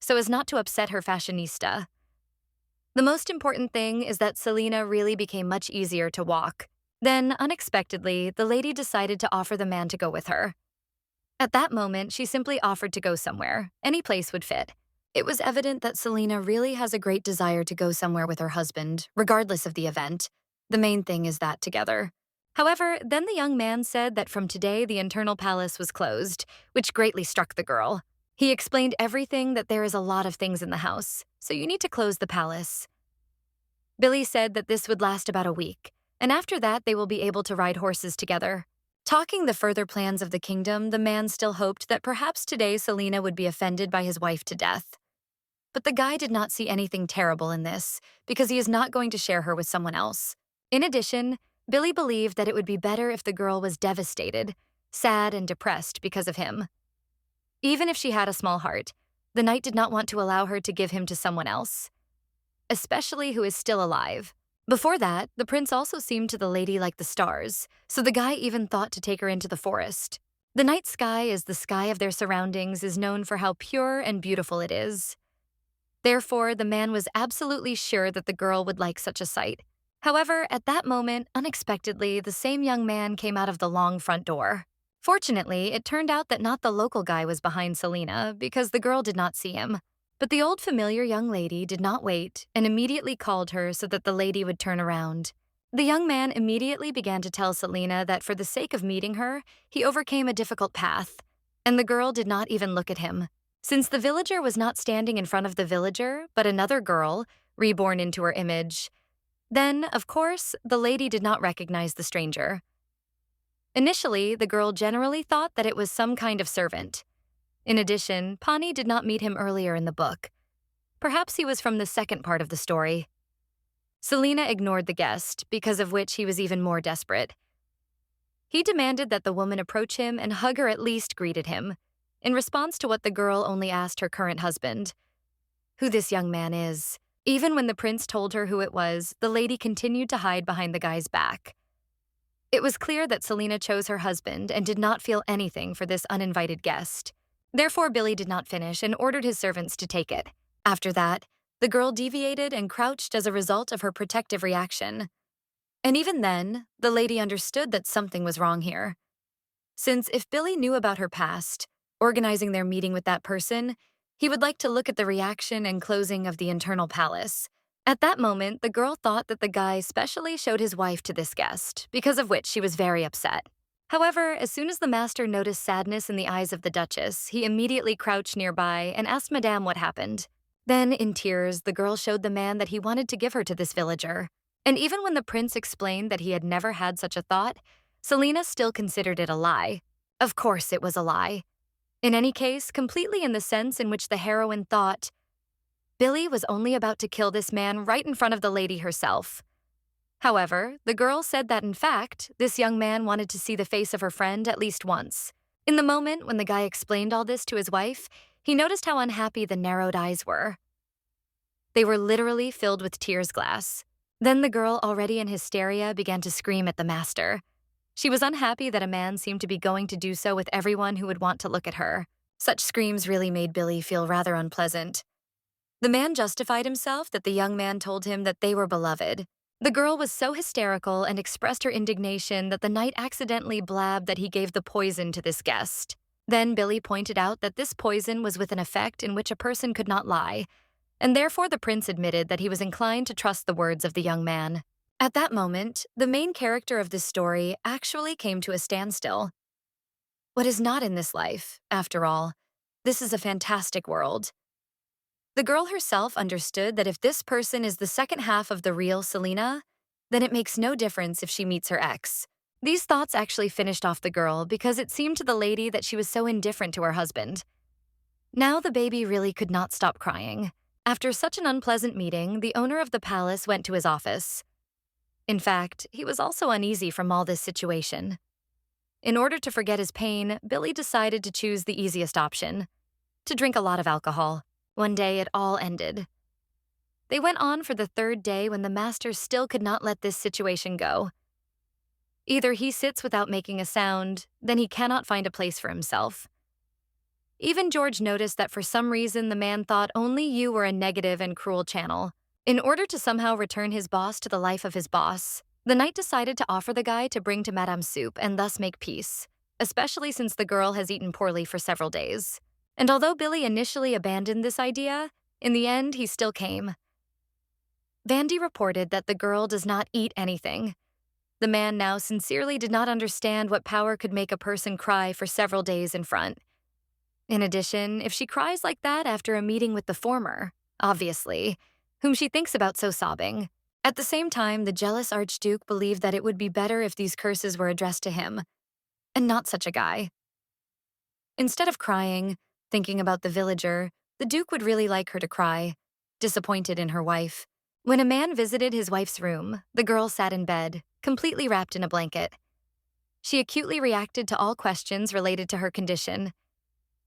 so as not to upset her fashionista. The most important thing is that Selena really became much easier to walk. Then, unexpectedly, the lady decided to offer the man to go with her. At that moment, she simply offered to go somewhere. Any place would fit. It was evident that Selena really has a great desire to go somewhere with her husband, regardless of the event. The main thing is that together. However, then the young man said that from today the internal palace was closed, which greatly struck the girl. He explained everything that there is a lot of things in the house, so you need to close the palace. Billy said that this would last about a week, and after that they will be able to ride horses together. Talking the further plans of the kingdom, the man still hoped that perhaps today Selena would be offended by his wife to death. But the guy did not see anything terrible in this, because he is not going to share her with someone else. In addition, Billy believed that it would be better if the girl was devastated, sad and depressed because of him. Even if she had a small heart, the knight did not want to allow her to give him to someone else, especially who is still alive. Before that, the prince also seemed to the lady like the stars, so the guy even thought to take her into the forest. The night sky, as the sky of their surroundings, is known for how pure and beautiful it is. Therefore, the man was absolutely sure that the girl would like such a sight. However, at that moment, unexpectedly, the same young man came out of the long front door. Fortunately, it turned out that not the local guy was behind Selena, because the girl did not see him. But the old familiar young lady did not wait and immediately called her so that the lady would turn around. The young man immediately began to tell Selena that for the sake of meeting her, he overcame a difficult path, and the girl did not even look at him. Since the villager was not standing in front of the villager, but another girl, reborn into her image, then, of course, the lady did not recognize the stranger. Initially, the girl generally thought that it was some kind of servant. In addition, Pani did not meet him earlier in the book. Perhaps he was from the second part of the story. Selena ignored the guest, because of which he was even more desperate. He demanded that the woman approach him and hug or at least greeted him, in response to what the girl only asked her current husband, who this young man is. Even when the prince told her who it was, the lady continued to hide behind the guy's back. It was clear that Selena chose her husband and did not feel anything for this uninvited guest. Therefore, Billy did not finish and ordered his servants to take it. After that, the girl deviated and crouched as a result of her protective reaction. And even then, the lady understood that something was wrong here. Since if Billy knew about her past, organizing their meeting with that person, he would like to look at the reaction and closing of the internal palace. At that moment, the girl thought that the guy specially showed his wife to this guest, because of which she was very upset. However, as soon as the master noticed sadness in the eyes of the Duchess, he immediately crouched nearby and asked Madame what happened. Then, in tears, the girl showed the man that he wanted to give her to this villager. And even when the prince explained that he had never had such a thought, Selena still considered it a lie. Of course it was a lie. In any case, completely in the sense in which the heroine thought, Billy was only about to kill this man right in front of the lady herself. However, the girl said that in fact, this young man wanted to see the face of her friend at least once. In the moment when the guy explained all this to his wife, he noticed how unhappy the narrowed eyes were. They were literally filled with tears glass. Then the girl, already in hysteria, began to scream at the master. She was unhappy that a man seemed to be going to do so with everyone who would want to look at her. Such screams really made Billy feel rather unpleasant. The man justified himself that the young man told him that they were beloved. The girl was so hysterical and expressed her indignation that the knight accidentally blabbed that he gave the poison to this guest. Then Billy pointed out that this poison was with an effect in which a person could not lie, and therefore the prince admitted that he was inclined to trust the words of the young man. At that moment, the main character of this story actually came to a standstill. What is not in this life, after all? This is a fantastic world. The girl herself understood that if this person is the second half of the real Selena, then it makes no difference if she meets her ex. These thoughts actually finished off the girl because it seemed to the lady that she was so indifferent to her husband. Now the baby really could not stop crying. After such an unpleasant meeting, the owner of the palace went to his office. In fact, he was also uneasy from all this situation. In order to forget his pain, Billy decided to choose the easiest option, to drink a lot of alcohol. One day, it all ended. They went on for the third day when the master still could not let this situation go. Either he sits without making a sound, then he cannot find a place for himself. Even George noticed that for some reason the man thought only you were a negative and cruel channel. In order to somehow return his boss to the life of his boss, the knight decided to offer the guy to bring to Madame's soup and thus make peace, especially since the girl has eaten poorly for several days. And although Billy initially abandoned this idea, in the end he still came. Vandy reported that the girl does not eat anything. The man now sincerely did not understand what power could make a person cry for several days in front. In addition, if she cries like that after a meeting with the former, obviously, whom she thinks about so sobbing. At the same time, the jealous Archduke believed that it would be better if these curses were addressed to him, and not such a guy. Instead of crying, thinking about the villager, the Duke would really like her to cry, disappointed in her wife. When a man visited his wife's room, the girl sat in bed, completely wrapped in a blanket. She acutely reacted to all questions related to her condition.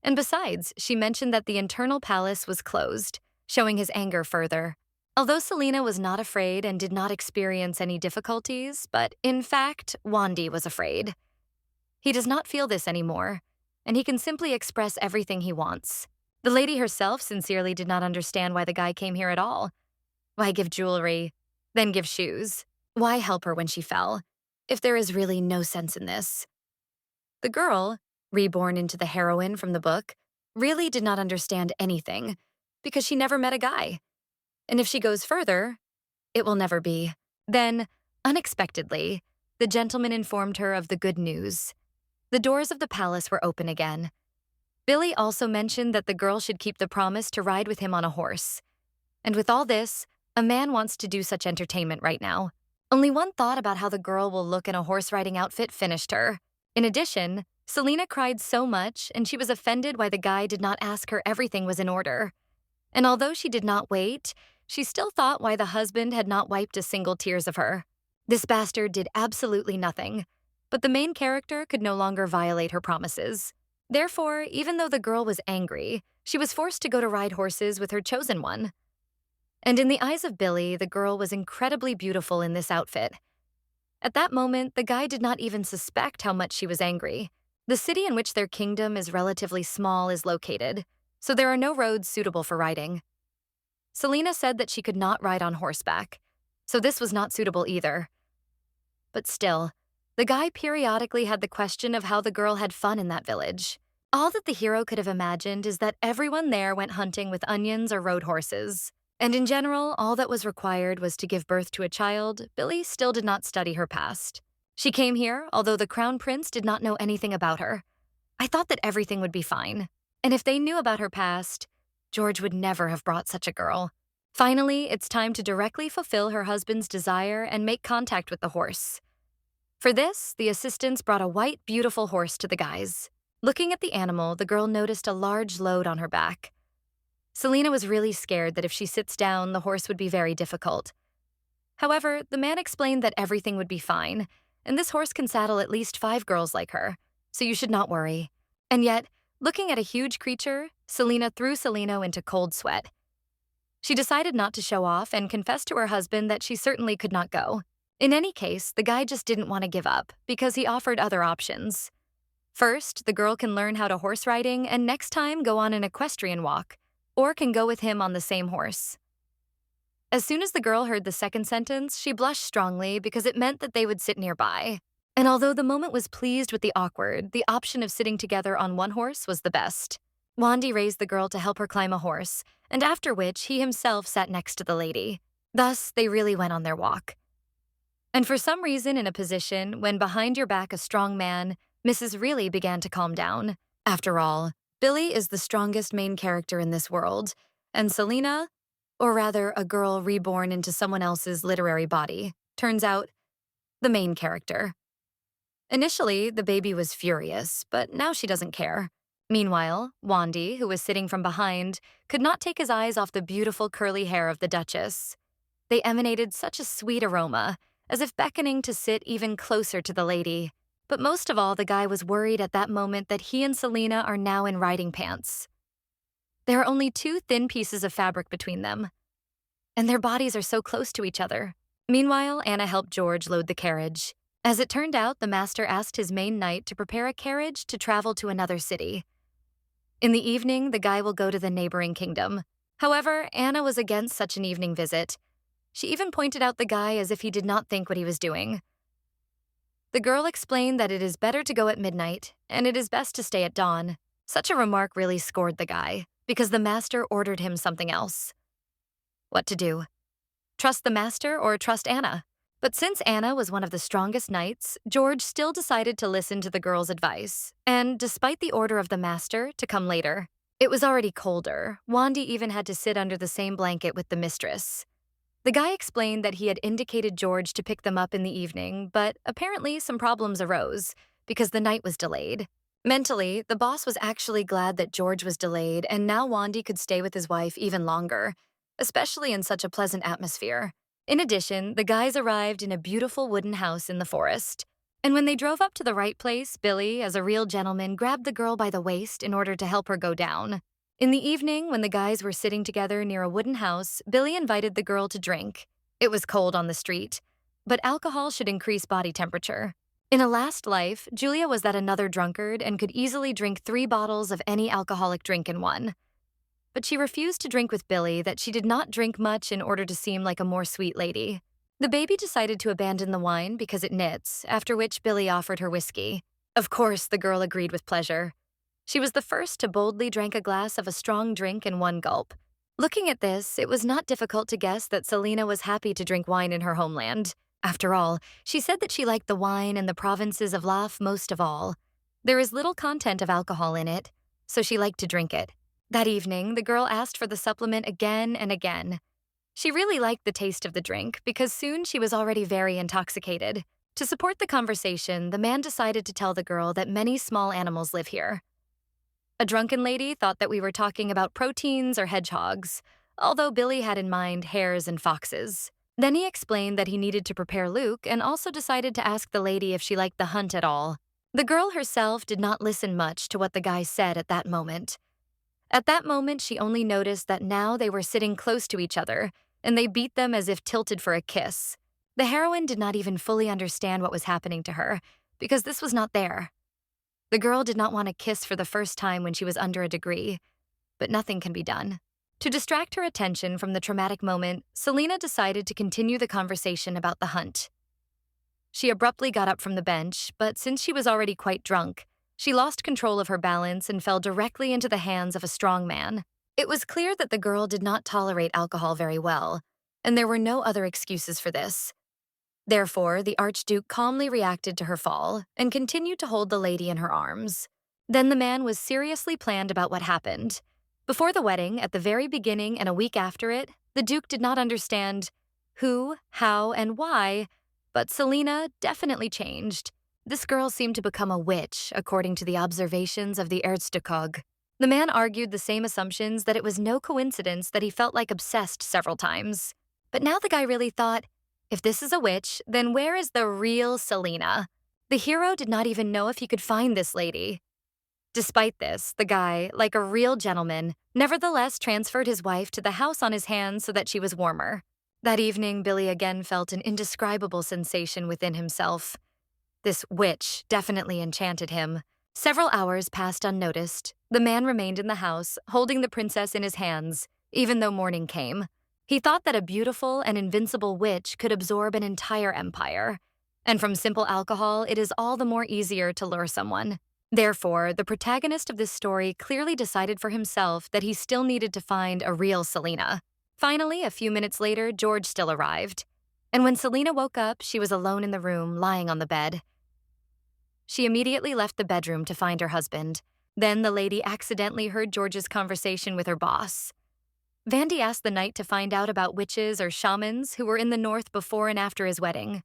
And besides, she mentioned that the internal palace was closed, showing his anger further. Although Selena was not afraid and did not experience any difficulties, but in fact, Wandy was afraid. He does not feel this anymore, and he can simply express everything he wants. The lady herself sincerely did not understand why the guy came here at all. Why give jewelry, then give shoes? Why help her when she fell, if there is really no sense in this? The girl, reborn into the heroine from the book, really did not understand anything, because she never met a guy. And if she goes further, it will never be. Then, unexpectedly, the gentleman informed her of the good news. The doors of the palace were open again. Billy also mentioned that the girl should keep the promise to ride with him on a horse. And with all this, a man wants to do such entertainment right now. Only one thought about how the girl will look in a horse-riding outfit finished her. In addition, Selena cried so much, and she was offended why the guy did not ask her everything was in order. And although she did not wait, she still thought why the husband had not wiped a single tears of her. This bastard did absolutely nothing, but the main character could no longer violate her promises. Therefore, even though the girl was angry, she was forced to go to ride horses with her chosen one. And in the eyes of Billy, the girl was incredibly beautiful in this outfit. At that moment, the guy did not even suspect how much she was angry. The city in which their kingdom is relatively small is located, so there are no roads suitable for riding. Selena said that she could not ride on horseback, so this was not suitable either. But still, the guy periodically had the question of how the girl had fun in that village. All that the hero could have imagined is that everyone there went hunting with onions or rode horses. And in general, all that was required was to give birth to a child. Billy still did not study her past. She came here, although the crown prince did not know anything about her. I thought that everything would be fine. And if they knew about her past, George would never have brought such a girl. Finally, it's time to directly fulfill her husband's desire and make contact with the horse. For this, the assistants brought a white, beautiful horse to the guys. Looking at the animal, the girl noticed a large load on her back. Selena was really scared that if she sits down, the horse would be very difficult. However, the man explained that everything would be fine, and this horse can saddle at least 5 girls like her, so you should not worry. And yet, looking at a huge creature, Selena threw Selena into cold sweat. She decided not to show off and confessed to her husband that she certainly could not go. In any case, the guy just didn't want to give up because he offered other options. First, the girl can learn how to horse riding and next time go on an equestrian walk, or can go with him on the same horse. As soon as the girl heard the second sentence, she blushed strongly because it meant that they would sit nearby. And although the moment was pleased with the awkward, the option of sitting together on one horse was the best. Wandy raised the girl to help her climb a horse, and after which he himself sat next to the lady. Thus, they really went on their walk. And for some reason in a position when behind your back a strong man, Mrs. really began to calm down. After all, Billy is the strongest main character in this world, and Selena, or rather a girl reborn into someone else's literary body, turns out the main character. Initially, the baby was furious, but now she doesn't care. Meanwhile, Wandy, who was sitting from behind, could not take his eyes off the beautiful curly hair of the Duchess. They emanated such a sweet aroma, as if beckoning to sit even closer to the lady. But most of all, the guy was worried at that moment that he and Selena are now in riding pants. There are only 2 thin pieces of fabric between them, and their bodies are so close to each other. Meanwhile, Anna helped George load the carriage. As it turned out, the master asked his main knight to prepare a carriage to travel to another city. In the evening, the guy will go to the neighboring kingdom. However, Anna was against such an evening visit. She even pointed out the guy as if he did not think what he was doing. The girl explained that it is better to go at midnight, and it is best to stay at dawn. Such a remark really scored the guy, because the master ordered him something else. What to do? Trust the master or trust Anna? But since Anna was one of the strongest knights, George still decided to listen to the girl's advice, and despite the order of the master to come later, it was already colder. Wandy even had to sit under the same blanket with the mistress. The guy explained that he had indicated George to pick them up in the evening, but apparently some problems arose because the night was delayed. Mentally, the boss was actually glad that George was delayed, and now Wandy could stay with his wife even longer, especially in such a pleasant atmosphere. In addition, the guys arrived in a beautiful wooden house in the forest. And when they drove up to the right place, Billy, as a real gentleman, grabbed the girl by the waist in order to help her go down. In the evening, when the guys were sitting together near a wooden house, Billy invited the girl to drink. It was cold on the street, but alcohol should increase body temperature. In a last life, Julia was that another drunkard and could easily drink 3 bottles of any alcoholic drink in one. But she refused to drink with Billy that she did not drink much in order to seem like a more sweet lady. The baby decided to abandon the wine because it knits, after which Billy offered her whiskey. Of course, the girl agreed with pleasure. She was the first to boldly drink a glass of a strong drink in one gulp. Looking at this, it was not difficult to guess that Selena was happy to drink wine in her homeland. After all, she said that she liked the wine in the provinces of Laf most of all. There is little content of alcohol in it, so she liked to drink it. That evening, the girl asked for the supplement again and again. She really liked the taste of the drink because soon she was already very intoxicated. To support the conversation, the man decided to tell the girl that many small animals live here. A drunken lady thought that we were talking about proteins or hedgehogs, although Billy had in mind hares and foxes. Then he explained that he needed to prepare Luke and also decided to ask the lady if she liked the hunt at all. The girl herself did not listen much to what the guy said at that moment. At that moment, she only noticed that now they were sitting close to each other, and they beat them as if tilted for a kiss. The heroine did not even fully understand what was happening to her, because this was not there. The girl did not want to kiss for the first time when she was under a degree, but nothing can be done. To distract her attention from the traumatic moment, Selena decided to continue the conversation about the hunt. She abruptly got up from the bench, but since she was already quite drunk, she lost control of her balance and fell directly into the hands of a strong man. It was clear that the girl did not tolerate alcohol very well, and there were no other excuses for this. Therefore, the Archduke calmly reacted to her fall and continued to hold the lady in her arms. Then the man was seriously planned about what happened. Before the wedding, at the very beginning and a week after it, The Duke did not understand who, how, and why, but Selena definitely changed. This girl seemed to become a witch, according to the observations of the Archduke. The man argued the same assumptions that it was no coincidence that he felt like obsessed several times. But now the guy really thought, if this is a witch, then where is the real Selena? The hero did not even know if he could find this lady. Despite this, the guy, like a real gentleman, nevertheless transferred his wife to the house on his hands so that she was warmer. That evening, Billy again felt an indescribable sensation within himself. This witch definitely enchanted him. Several hours passed unnoticed. The man remained in the house, holding the princess in his hands, even though morning came. He thought that a beautiful and invincible witch could absorb an entire empire. And from simple alcohol, it is all the more easier to lure someone. Therefore, the protagonist of this story clearly decided for himself that he still needed to find a real Selena. Finally, a few minutes later, George still arrived. And when Selena woke up, she was alone in the room, lying on the bed. She immediately left the bedroom to find her husband. Then the lady accidentally heard George's conversation with her boss. Vandy asked the knight to find out about witches or shamans who were in the north before and after his wedding.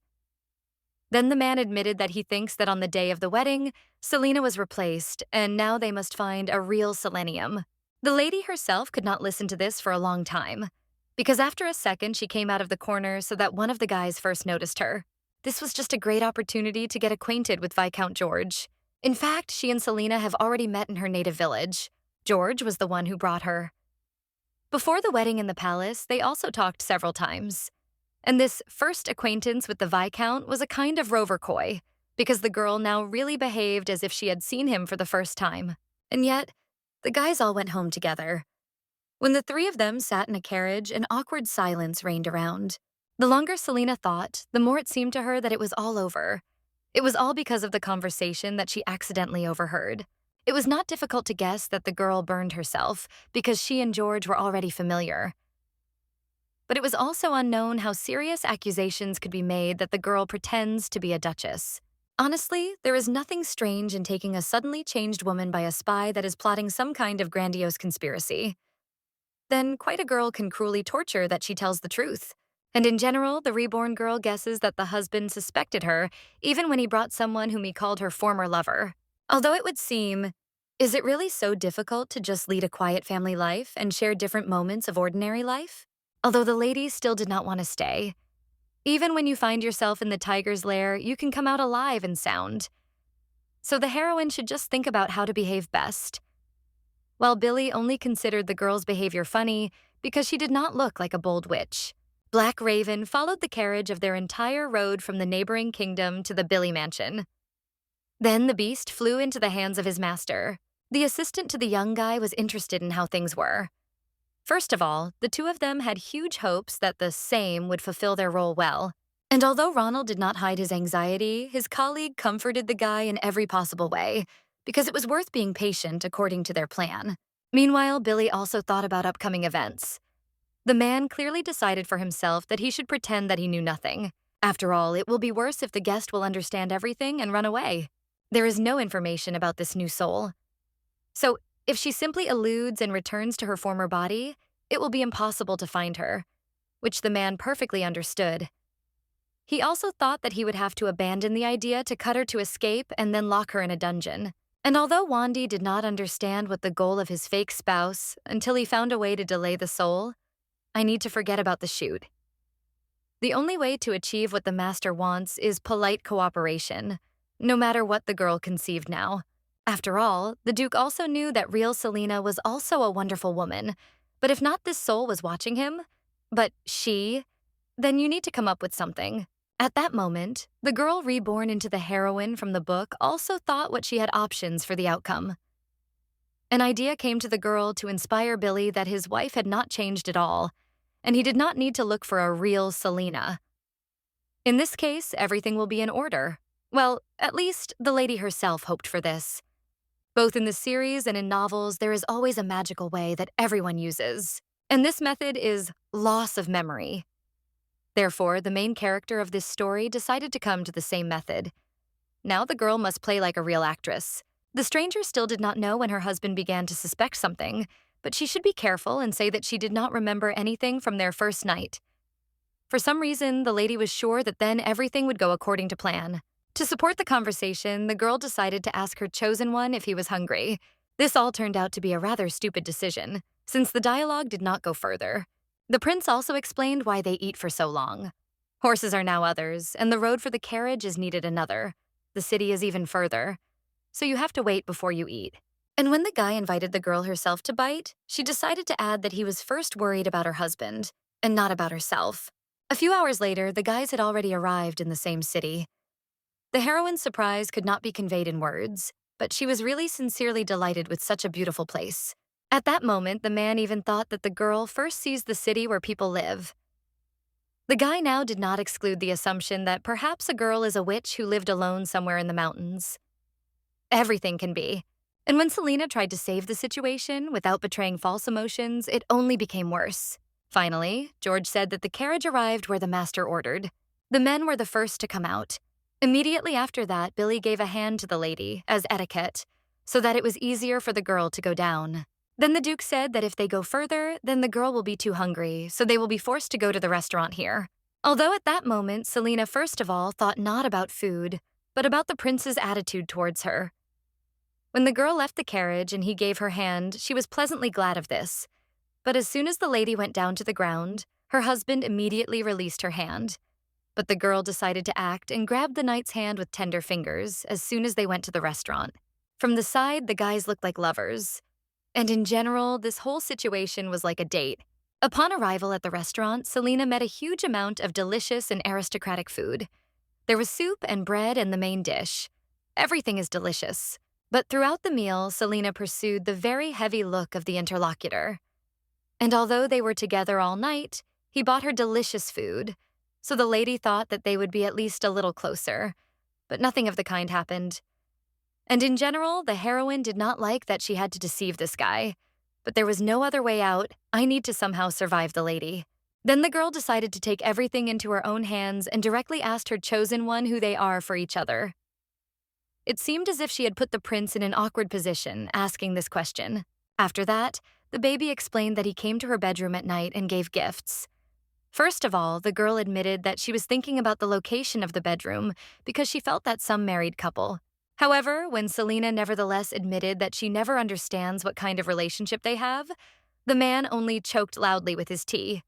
Then the man admitted that he thinks that on the day of the wedding, Selena was replaced, and now they must find a real selenium. The lady herself could not listen to this for a long time, because after a second she came out of the corner so that one of the guys first noticed her. This was just a great opportunity to get acquainted with Viscount George. In fact, she and Selena have already met in her native village. George was the one who brought her. Before the wedding in the palace, they also talked several times. And this first acquaintance with the Viscount was a kind of rover coy, because the girl now really behaved as if she had seen him for the first time. And yet, the guys all went home together. When the three of them sat in a carriage, an awkward silence reigned around. The longer Selena thought, the more it seemed to her that it was all over. It was all because of the conversation that she accidentally overheard. It was not difficult to guess that the girl burned herself, because she and George were already familiar. But it was also unknown how serious accusations could be made that the girl pretends to be a duchess. Honestly, there is nothing strange in taking a suddenly changed woman by a spy that is plotting some kind of grandiose conspiracy. Then quite a girl can cruelly torture that she tells the truth. And in general, the reborn girl guesses that the husband suspected her, even when he brought someone whom he called her former lover. Although it would seem, is it really so difficult to just lead a quiet family life and share different moments of ordinary life? Although the lady still did not want to stay. Even when you find yourself in the tiger's lair, you can come out alive and sound. So the heroine should just think about how to behave best. While Billy only considered the girl's behavior funny because she did not look like a bold witch. Black Raven followed the carriage of their entire road from the neighboring kingdom to the Billy mansion. Then the beast flew into the hands of his master. The assistant to the young guy was interested in how things were. First of all, the two of them had huge hopes that the same would fulfill their role well. And although Ronald did not hide his anxiety, his colleague comforted the guy in every possible way, because it was worth being patient according to their plan. Meanwhile, Billy also thought about upcoming events. The man clearly decided for himself that he should pretend that he knew nothing. After all, it will be worse if the guest will understand everything and run away. There is no information about this new soul. So, if she simply eludes and returns to her former body, it will be impossible to find her, which the man perfectly understood. He also thought that he would have to abandon the idea to cut her to escape and then lock her in a dungeon. And although Wandy did not understand what the goal of his fake spouse until he found a way to delay the soul, I need to forget about the shoot. The only way to achieve what the master wants is polite cooperation, no matter what the girl conceived now. After all, the Duke also knew that real Selena was also a wonderful woman, but if not this soul was watching him, but she, then you need to come up with something. At that moment, the girl reborn into the heroine from the book also thought what she had options for the outcome. An idea came to the girl to inspire Billy that his wife had not changed at all, and he did not need to look for a real Selena. In this case, everything will be in order. Well, at least the lady herself hoped for this. Both in the series and in novels, there is always a magical way that everyone uses. And this method is loss of memory. Therefore, the main character of this story decided to come to the same method. Now the girl must play like a real actress. The stranger still did not know when her husband began to suspect something, but she should be careful and say that she did not remember anything from their first night. For some reason, the lady was sure that then everything would go according to plan. To support the conversation, the girl decided to ask her chosen one if he was hungry. This all turned out to be a rather stupid decision, since the dialogue did not go further. The prince also explained why they eat for so long. Horses are now others, and the road for the carriage is needed another. The city is even further, so you have to wait before you eat. And when the guy invited the girl herself to bite, she decided to add that he was first worried about her husband, and not about herself. A few hours later, the guys had already arrived in the same city. The heroine's surprise could not be conveyed in words, but she was really sincerely delighted with such a beautiful place. At that moment, the man even thought that the girl first sees the city where people live. The guy now did not exclude the assumption that perhaps a girl is a witch who lived alone somewhere in the mountains. Everything can be. And when Selena tried to save the situation without betraying false emotions, it only became worse. Finally, George said that the carriage arrived where the master ordered. The men were the first to come out. Immediately after that, Billy gave a hand to the lady, as etiquette, so that it was easier for the girl to go down. Then the Duke said that if they go further, then the girl will be too hungry, so they will be forced to go to the restaurant here. Although at that moment, Selena first of all thought not about food, but about the prince's attitude towards her. When the girl left the carriage and he gave her hand, she was pleasantly glad of this. But as soon as the lady went down to the ground, her husband immediately released her hand. But the girl decided to act and grabbed the knight's hand with tender fingers as soon as they went to the restaurant. From the side, the guys looked like lovers. And in general, this whole situation was like a date. Upon arrival at the restaurant, Selena met a huge amount of delicious and aristocratic food. There was soup and bread and the main dish. Everything is delicious. But throughout the meal, Selena pursued the very heavy look of the interlocutor. And although they were together all night, he bought her delicious food, so the lady thought that they would be at least a little closer. But nothing of the kind happened. And in general, the heroine did not like that she had to deceive this guy. But there was no other way out. I need to somehow survive the lady. Then the girl decided to take everything into her own hands and directly asked her chosen one who they are for each other. It seemed as if she had put the prince in an awkward position, asking this question. After that, the baby explained that he came to her bedroom at night and gave gifts. First of all, the girl admitted that she was thinking about the location of the bedroom because she felt that some married couple. However, when Selena nevertheless admitted that she never understands what kind of relationship they have, the man only choked loudly with his tea.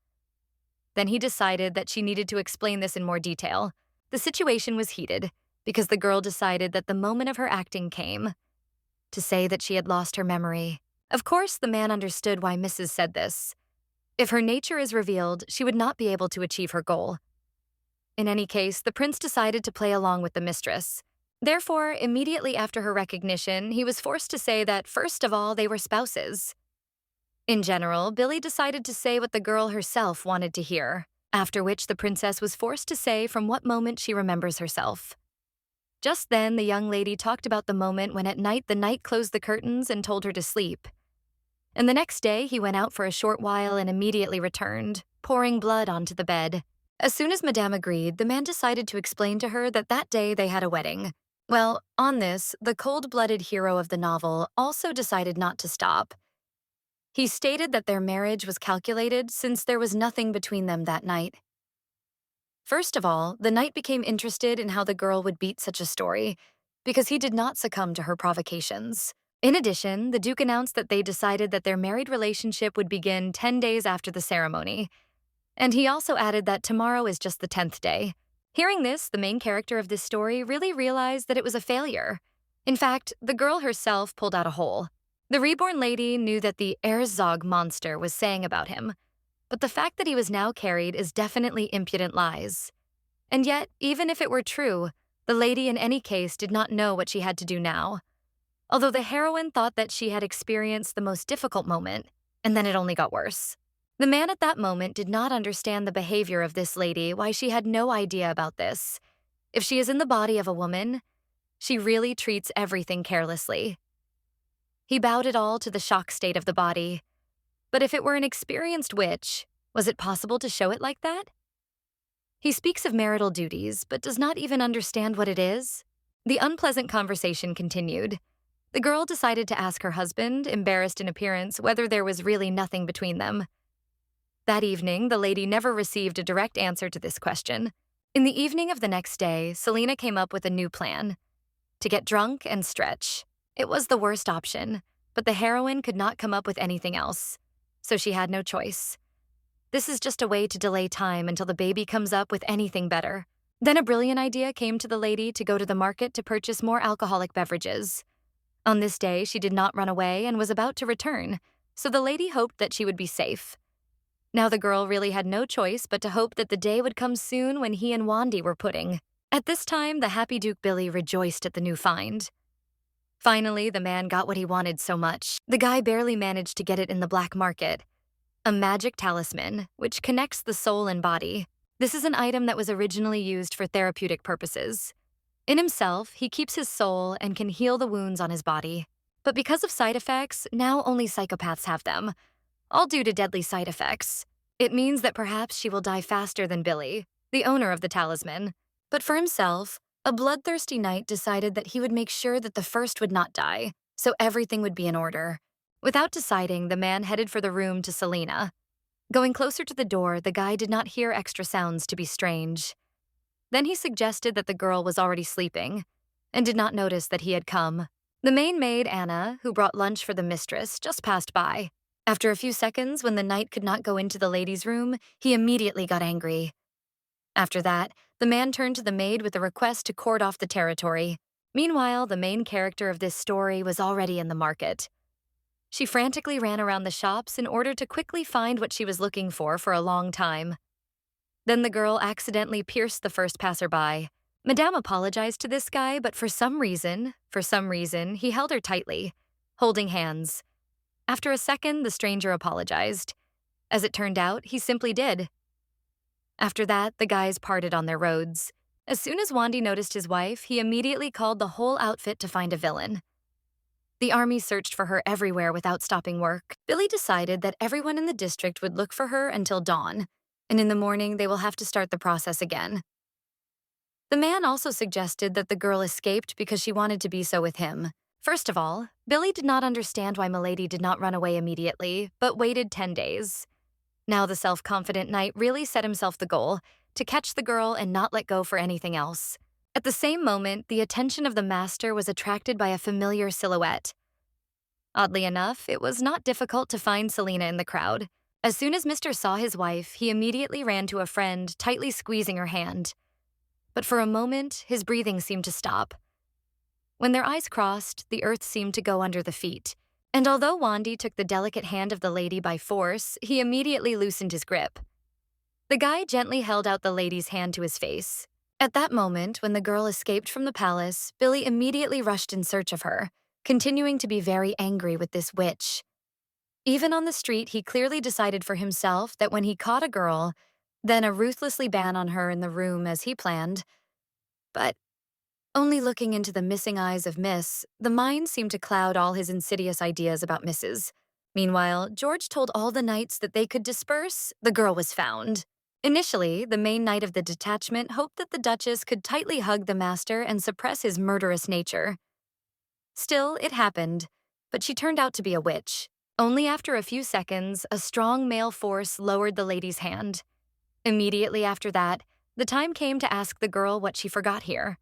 Then he decided that she needed to explain this in more detail. The situation was heated because the girl decided that the moment of her acting came to say that she had lost her memory. Of course, the man understood why Mrs. said this. If her nature is revealed, she would not be able to achieve her goal. In any case, the prince decided to play along with the mistress. Therefore, immediately after her recognition, he was forced to say that, first of all, they were spouses. In general, Billy decided to say what the girl herself wanted to hear, after which the princess was forced to say from what moment she remembers herself. Just then, the young lady talked about the moment when at night the knight closed the curtains and told her to sleep. And the next day, he went out for a short while and immediately returned, pouring blood onto the bed. As soon as Madame agreed, the man decided to explain to her that that day they had a wedding. Well, on this, the cold-blooded hero of the novel also decided not to stop. He stated that their marriage was calculated since there was nothing between them that night. First of all, the knight became interested in how the girl would beat such a story, because he did not succumb to her provocations. In addition, the Duke announced that they decided that their married relationship would begin 10 days after the ceremony. And he also added that tomorrow is just the 10th day. Hearing this, the main character of this story really realized that it was a failure. In fact, the girl herself pulled out a hole. The reborn lady knew that the Erzog monster was saying about him, but the fact that he was now carried is definitely impudent lies. And yet, even if it were true, the lady in any case did not know what she had to do now. Although the heroine thought that she had experienced the most difficult moment, and then it only got worse. The man at that moment did not understand the behavior of this lady, why she had no idea about this. If she is in the body of a woman, she really treats everything carelessly. He bowed it all to the shock state of the body. But if it were an experienced witch, was it possible to show it like that? He speaks of marital duties, but does not even understand what it is. The unpleasant conversation continued. The girl decided to ask her husband, embarrassed in appearance, whether there was really nothing between them. That evening, the lady never received a direct answer to this question. In the evening of the next day, Selena came up with a new plan: to get drunk and stretch. It was the worst option, but the heroine could not come up with anything else, so she had no choice. This is just a way to delay time until the baby comes up with anything better. Then a brilliant idea came to the lady to go to the market to purchase more alcoholic beverages. On this day, she did not run away and was about to return, so the lady hoped that she would be safe. Now the girl really had no choice but to hope that the day would come soon when he and Wandy were pudding. At this time, the happy Duke Billy rejoiced at the new find. Finally, the man got what he wanted so much. The guy barely managed to get it in the black market: a magic talisman, which connects the soul and body. This is an item that was originally used for therapeutic purposes. In himself, he keeps his soul and can heal the wounds on his body. But because of side effects, now only psychopaths have them, all due to deadly side effects. It means that perhaps she will die faster than Billy, the owner of the talisman. But for himself, a bloodthirsty knight decided that he would make sure that the first would not die, so everything would be in order. Without deciding, the man headed for the room to Selena. Going closer to the door, the guy did not hear extra sounds to be strange. Then he suggested that the girl was already sleeping and did not notice that he had come. The main maid, Anna, who brought lunch for the mistress, just passed by. After a few seconds, when the knight could not go into the lady's room, he immediately got angry. After that, the man turned to the maid with a request to cordon off the territory. Meanwhile, the main character of this story was already in the market. She frantically ran around the shops in order to quickly find what she was looking for a long time. Then the girl accidentally pierced the first passerby. Madame apologized to this guy, but for some reason, he held her tightly, holding hands. After a second, the stranger apologized. As it turned out, he simply did. After that, the guys parted on their roads. As soon as Wandy noticed his wife, he immediately called the whole outfit to find a villain. The army searched for her everywhere without stopping work. Billy decided that everyone in the district would look for her until dawn, and in the morning they will have to start the process again. The man also suggested that the girl escaped because she wanted to be so with him. First of all, Billy did not understand why Milady did not run away immediately, but waited 10 days. Now the self-confident knight really set himself the goal to catch the girl and not let go for anything else. At the same moment, the attention of the master was attracted by a familiar silhouette. Oddly enough, it was not difficult to find Selena in the crowd. As soon as Mr. saw his wife, he immediately ran to a friend, tightly squeezing her hand. But for a moment, his breathing seemed to stop. When their eyes crossed, the earth seemed to go under the feet. And although Wandy took the delicate hand of the lady by force, he immediately loosened his grip. The guy gently held out the lady's hand to his face. At that moment, when the girl escaped from the palace, Billy immediately rushed in search of her, continuing to be very angry with this witch. Even on the street, he clearly decided for himself that when he caught a girl, then a ruthlessly ban on her in the room as he planned. But only looking into the missing eyes of Miss, the mind seemed to cloud all his insidious ideas about Mrs. Meanwhile, George told all the knights that they could disperse. The girl was found. Initially, the main knight of the detachment hoped that the Duchess could tightly hug the master and suppress his murderous nature. Still, it happened, but she turned out to be a witch. Only after a few seconds, a strong male force lowered the lady's hand. Immediately after that, the time came to ask the girl what she forgot here.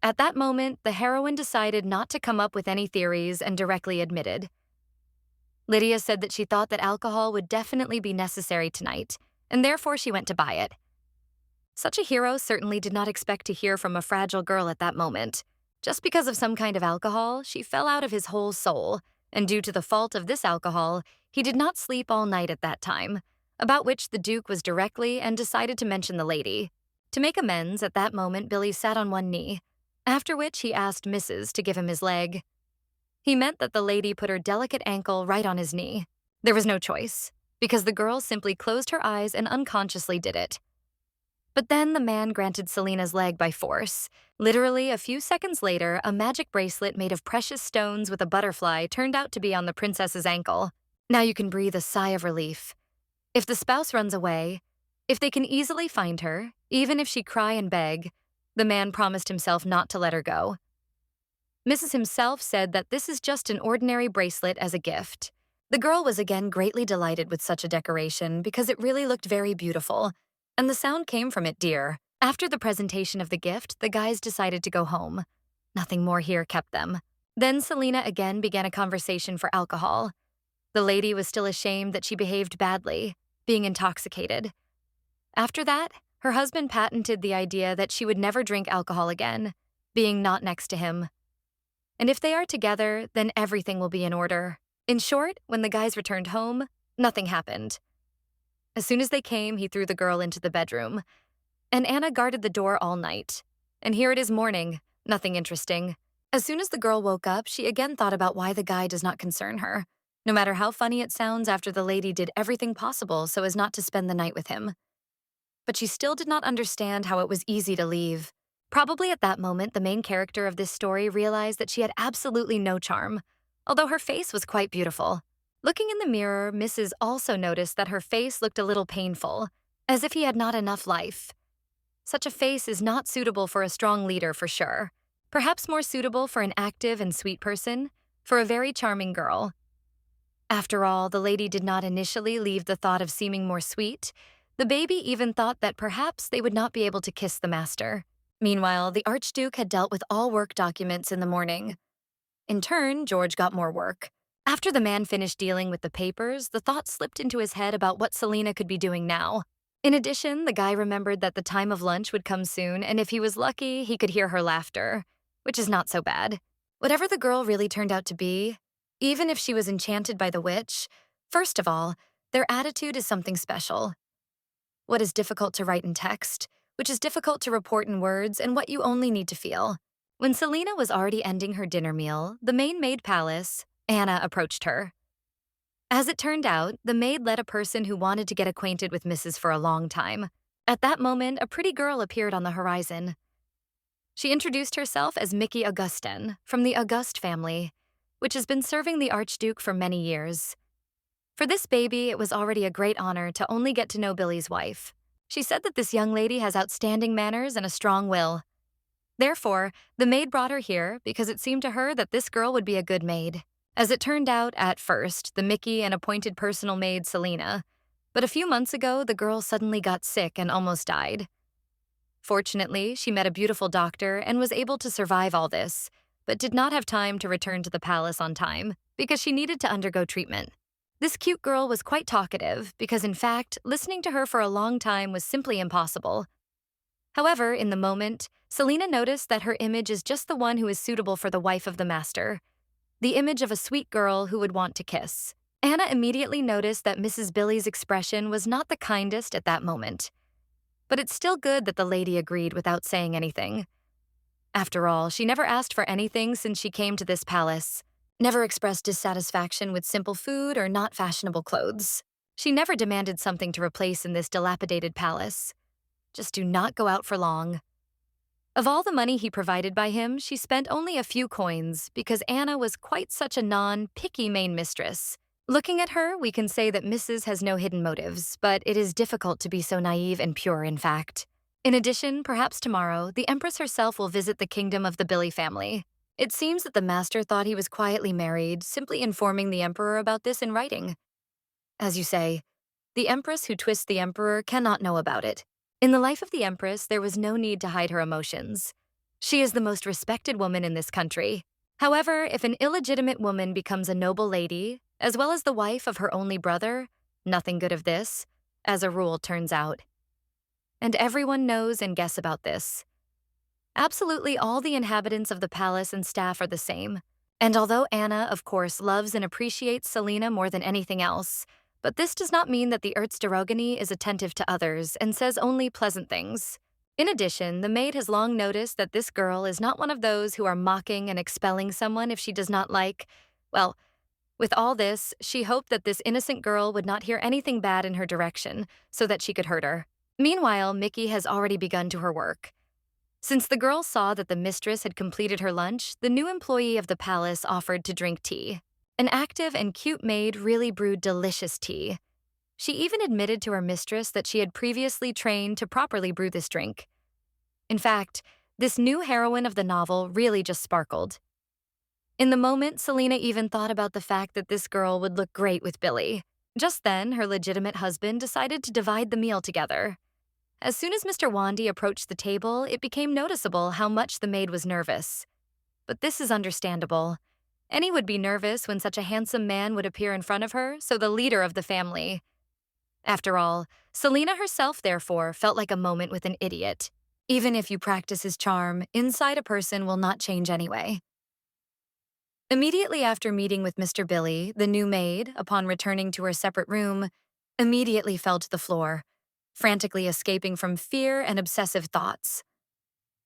At that moment, the heroine decided not to come up with any theories and directly admitted. Lydia said that she thought that alcohol would definitely be necessary tonight, and therefore she went to buy it. Such a hero certainly did not expect to hear from a fragile girl at that moment. Just because of some kind of alcohol, she fell out of his whole soul, and due to the fault of this alcohol, he did not sleep all night at that time, about which the Duke was directly and decided to mention the lady. To make amends, at that moment Billy sat on one knee, after which he asked Mrs. to give him his leg. He meant that the lady put her delicate ankle right on his knee. There was no choice, because the girl simply closed her eyes and unconsciously did it. But then the man granted Selena's leg by force. Literally, a few seconds later, a magic bracelet made of precious stones with a butterfly turned out to be on the princess's ankle. Now you can breathe a sigh of relief. If the spouse runs away, if they can easily find her, even if she cry and beg, the man promised himself not to let her go. Mrs. himself said that this is just an ordinary bracelet as a gift. The girl was again greatly delighted with such a decoration because it really looked very beautiful, and the sound came from it dear. After the presentation of the gift, the guys decided to go home. Nothing more here kept them. Then Selena again began a conversation for alcohol. The lady was still ashamed that she behaved badly, being intoxicated. After that, her husband patented the idea that she would never drink alcohol again, being not next to him. And if they are together, then everything will be in order. In short, when the guys returned home, nothing happened. As soon as they came, he threw the girl into the bedroom. And Anna guarded the door all night. And here it is morning, nothing interesting. As soon as the girl woke up, she again thought about why the guy does not concern her, no matter how funny it sounds after the lady did everything possible so as not to spend the night with him. But she still did not understand how it was easy to leave. Probably at that moment, the main character of this story realized that she had absolutely no charm, although her face was quite beautiful. Looking in the mirror, Mrs. also noticed that her face looked a little painful, as if he had not enough life. Such a face is not suitable for a strong leader for sure. Perhaps more suitable for an active and sweet person, for a very charming girl. After all, the lady did not initially leave the thought of seeming more sweet. The baby even thought that perhaps they would not be able to kiss the master. Meanwhile, the Archduke had dealt with all work documents in the morning. In turn, George got more work. After the man finished dealing with the papers, the thought slipped into his head about what Selena could be doing now. In addition, the guy remembered that the time of lunch would come soon, and if he was lucky, he could hear her laughter, which is not so bad. Whatever the girl really turned out to be, even if she was enchanted by the witch, first of all, their attitude is something special. What is difficult to write in text, which is difficult to report in words, and what you only need to feel. When Selena was already ending her dinner meal, the maid palace, Anna approached her. As it turned out, the maid led a person who wanted to get acquainted with Mrs. for a long time. At that moment, a pretty girl appeared on the horizon. She introduced herself as Mickey Augustin, from the Auguste family, which has been serving the Archduke for many years. For this baby, it was already a great honor to only get to know Billy's wife. She said that this young lady has outstanding manners and a strong will. Therefore, the maid brought her here because it seemed to her that this girl would be a good maid. As it turned out, at first, the Mickey and appointed personal maid Selena, but a few months ago, the girl suddenly got sick and almost died. Fortunately, she met a beautiful doctor and was able to survive all this, but did not have time to return to the palace on time because she needed to undergo treatment. This cute girl was quite talkative because, in fact, listening to her for a long time was simply impossible. However, in the moment, Selena noticed that her image is just the one who is suitable for the wife of the master, the image of a sweet girl who would want to kiss. Anna immediately noticed that Mrs. Billy's expression was not the kindest at that moment. But it's still good that the lady agreed without saying anything. After all, she never asked for anything since she came to this palace, never expressed dissatisfaction with simple food or not fashionable clothes. She never demanded something to replace in this dilapidated palace. Just do not go out for long. Of all the money he provided by him, she spent only a few coins because Anna was quite such a non-picky main mistress. Looking at her, we can say that Mrs. has no hidden motives, but it is difficult to be so naive and pure, in fact. In addition, perhaps tomorrow, the empress herself will visit the kingdom of the Billy family. It seems that the master thought he was quietly married, simply informing the emperor about this in writing. As you say, the empress who twists the emperor cannot know about it. In the life of the empress, there was no need to hide her emotions. She is the most respected woman in this country. However, if an illegitimate woman becomes a noble lady, as well as the wife of her only brother, nothing good of this, as a rule, turns out. And everyone knows and guesses about this. Absolutely all the inhabitants of the palace and staff are the same. And although Anna, of course, loves and appreciates Selena more than anything else, but this does not mean that the Erzderogany is attentive to others and says only pleasant things. In addition, the maid has long noticed that this girl is not one of those who are mocking and expelling someone if she does not like, well, with all this, she hoped that this innocent girl would not hear anything bad in her direction so that she could hurt her. Meanwhile, Mickey has already begun to her work. Since the girl saw that the mistress had completed her lunch, the new employee of the palace offered to drink tea. An active and cute maid really brewed delicious tea. She even admitted to her mistress that she had previously trained to properly brew this drink. In fact, this new heroine of the novel really just sparkled. In the moment, Selena even thought about the fact that this girl would look great with Billy. Just then, her legitimate husband decided to divide the meal together. As soon as Mr. Wandy approached the table, it became noticeable how much the maid was nervous. But this is understandable. Any would be nervous when such a handsome man would appear in front of her, so the leader of the family. After all, Selena herself, therefore, felt like a moment with an idiot. Even if you practice his charm, inside a person will not change anyway. Immediately after meeting with Mr. Billy, the new maid, upon returning to her separate room, immediately fell to the floor, frantically escaping from fear and obsessive thoughts.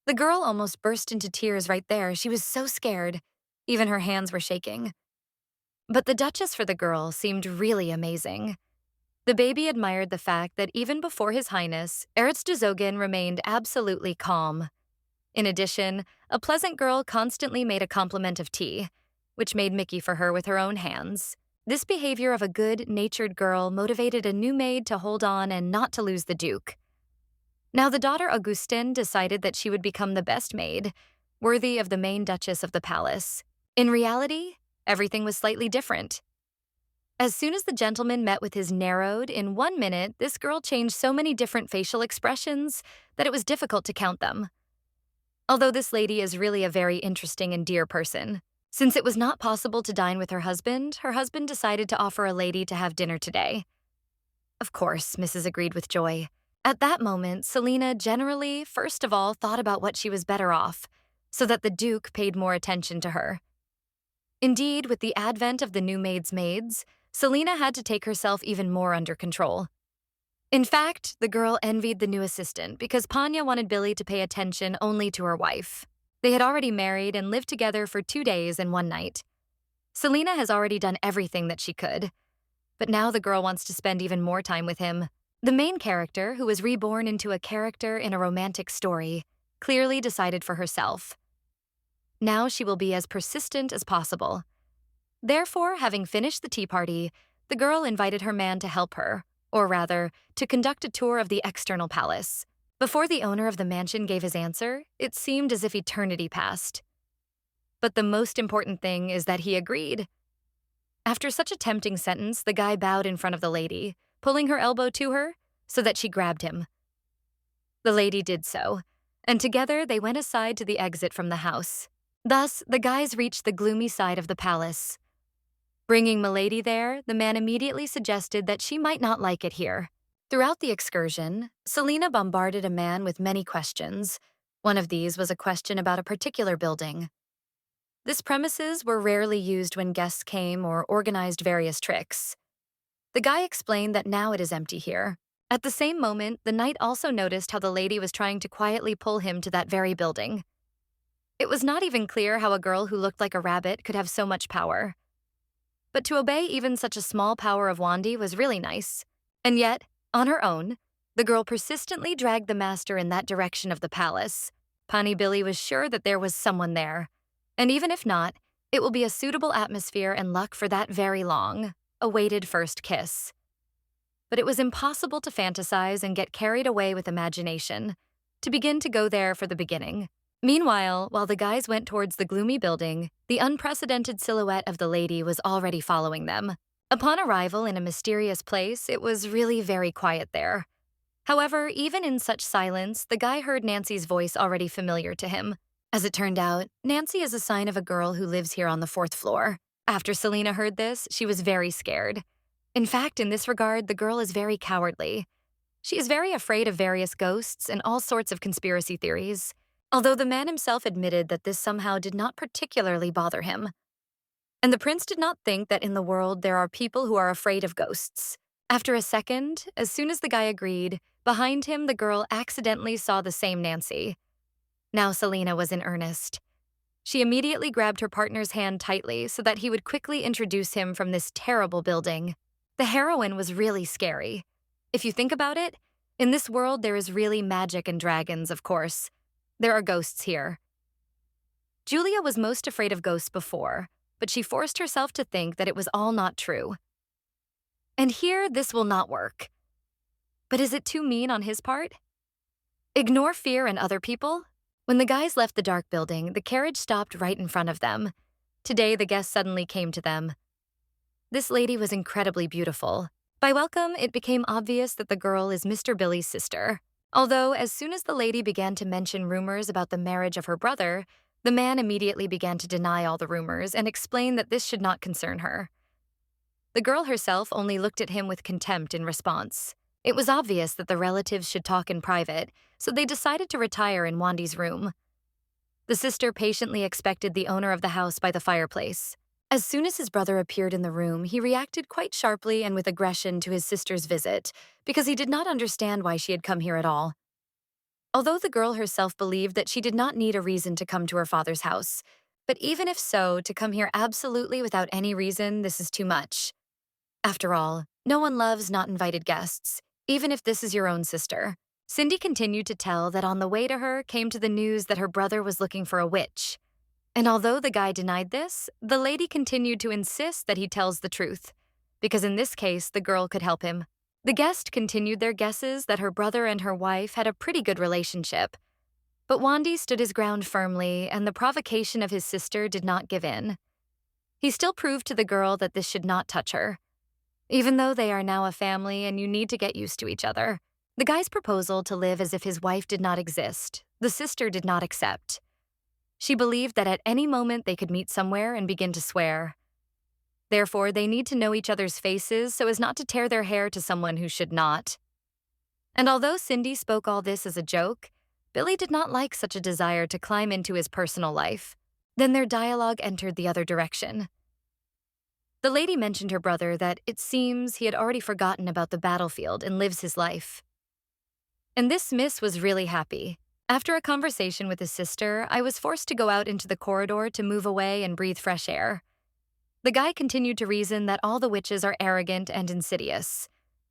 The girl almost burst into tears right there. She was so scared. Even her hands were shaking. But the Duchess for the girl seemed really amazing. The baby admired the fact that even before His Highness, Erzherzogin remained absolutely calm. In addition, a pleasant girl constantly made a compliment of tea, which made Mickey for her with her own hands. This behavior of a good-natured girl motivated a new maid to hold on and not to lose the Duke. Now the daughter Augustine decided that she would become the best maid, worthy of the main Duchess of the palace. In reality, everything was slightly different. As soon as the gentleman met with his narrowed, in 1 minute, this girl changed so many different facial expressions that it was difficult to count them. Although this lady is really a very interesting and dear person. Since it was not possible to dine with her husband decided to offer a lady to have dinner today. Of course, Mrs. agreed with joy. At that moment, Selena generally, first of all, thought about what she was better off, so that the Duke paid more attention to her. Indeed, with the advent of the new maid's maids, Selena had to take herself even more under control. In fact, the girl envied the new assistant because Panya wanted Billy to pay attention only to her wife. They had already married and lived together for 2 days and 1 night. Selena has already done everything that she could, but now the girl wants to spend even more time with him. The main character, who was reborn into a character in a romantic story, clearly decided for herself. Now she will be as persistent as possible. Therefore, having finished the tea party, the girl invited her man to help her, or rather, to conduct a tour of the external palace. Before the owner of the mansion gave his answer, it seemed as if eternity passed. But the most important thing is that he agreed. After such a tempting sentence, the guy bowed in front of the lady, pulling her elbow to her so that she grabbed him. The lady did so, and together they went aside to the exit from the house. Thus, the guys reached the gloomy side of the palace. Bringing Milady there, the man immediately suggested that she might not like it here. Throughout the excursion, Selena bombarded a man with many questions. One of these was a question about a particular building. This premises were rarely used when guests came or organized various tricks. The guy explained that now it is empty here. At the same moment, the knight also noticed how the lady was trying to quietly pull him to that very building. It was not even clear how a girl who looked like a rabbit could have so much power. But to obey even such a small power of Wandy was really nice. And yet, on her own, the girl persistently dragged the master in that direction of the palace. Pani Billy was sure that there was someone there. And even if not, it will be a suitable atmosphere and luck for that very long, awaited first kiss. But it was impossible to fantasize and get carried away with imagination, to begin to go there for the beginning. Meanwhile, while the guys went towards the gloomy building, the unprecedented silhouette of the lady was already following them. Upon arrival in a mysterious place, it was really very quiet there. However, even in such silence, the guy heard Nancy's voice already familiar to him. As it turned out, Nancy is a sign of a girl who lives here on the 4th floor. After Selena heard this, she was very scared. In fact, in this regard, the girl is very cowardly. She is very afraid of various ghosts and all sorts of conspiracy theories, although the man himself admitted that this somehow did not particularly bother him. And the prince did not think that in the world there are people who are afraid of ghosts. After a second, as soon as the guy agreed, behind him the girl accidentally saw the same Nancy. Now Selena was in earnest. She immediately grabbed her partner's hand tightly so that he would quickly introduce him from this terrible building. The heroine was really scary. If you think about it, in this world there is really magic and dragons, of course. There are ghosts here. Julia was most afraid of ghosts before, but she forced herself to think that it was all not true. And here, this will not work. But is it too mean on his part? Ignore fear and other people? When the guys left the dark building, the carriage stopped right in front of them. Today, the guest suddenly came to them. This lady was incredibly beautiful. By welcome, it became obvious that the girl is Mr. Billy's sister. Although, as soon as the lady began to mention rumors about the marriage of her brother, the man immediately began to deny all the rumors and explain that this should not concern her. The girl herself only looked at him with contempt in response. It was obvious that the relatives should talk in private, so they decided to retire in Wandi's room. The sister patiently expected the owner of the house by the fireplace. As soon as his brother appeared in the room, he reacted quite sharply and with aggression to his sister's visit, because he did not understand why she had come here at all. Although the girl herself believed that she did not need a reason to come to her father's house, but even if so, to come here absolutely without any reason, this is too much. After all, no one loves not invited guests, even if this is your own sister. Cindy continued to tell that on the way to her came to the news that her brother was looking for a witch. And although the guy denied this, the lady continued to insist that he tells the truth, because in this case, the girl could help him. The guest continued their guesses that her brother and her wife had a pretty good relationship. But Wandi stood his ground firmly, and the provocation of his sister did not give in. He still proved to the girl that this should not touch her. Even though they are now a family and you need to get used to each other, the guy's proposal to live as if his wife did not exist, the sister did not accept. She believed that at any moment they could meet somewhere and begin to swear. Therefore, they need to know each other's faces so as not to tear their hair to someone who should not. And although Cindy spoke all this as a joke, Billy did not like such a desire to climb into his personal life. Then their dialogue entered the other direction. The lady mentioned her brother that it seems he had already forgotten about the battlefield and lives his life. And this miss was really happy. After a conversation with his sister, I was forced to go out into the corridor to move away and breathe fresh air. The guy continued to reason that all the witches are arrogant and insidious.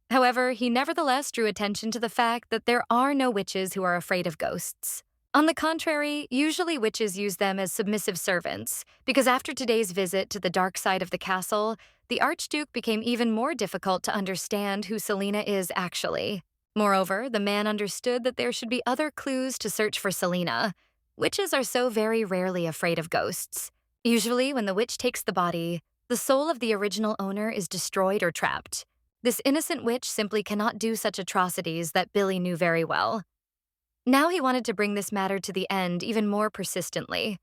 However, he nevertheless drew attention to the fact that there are no witches who are afraid of ghosts. On the contrary, usually witches use them as submissive servants, because after today's visit to the dark side of the castle, the Archduke became even more difficult to understand who Selena is actually. Moreover, the man understood that there should be other clues to search for Selena. Witches are so very rarely afraid of ghosts. Usually, when the witch takes the body, the soul of the original owner is destroyed or trapped. This innocent witch simply cannot do such atrocities that Billy knew very well. Now he wanted to bring this matter to the end even more persistently,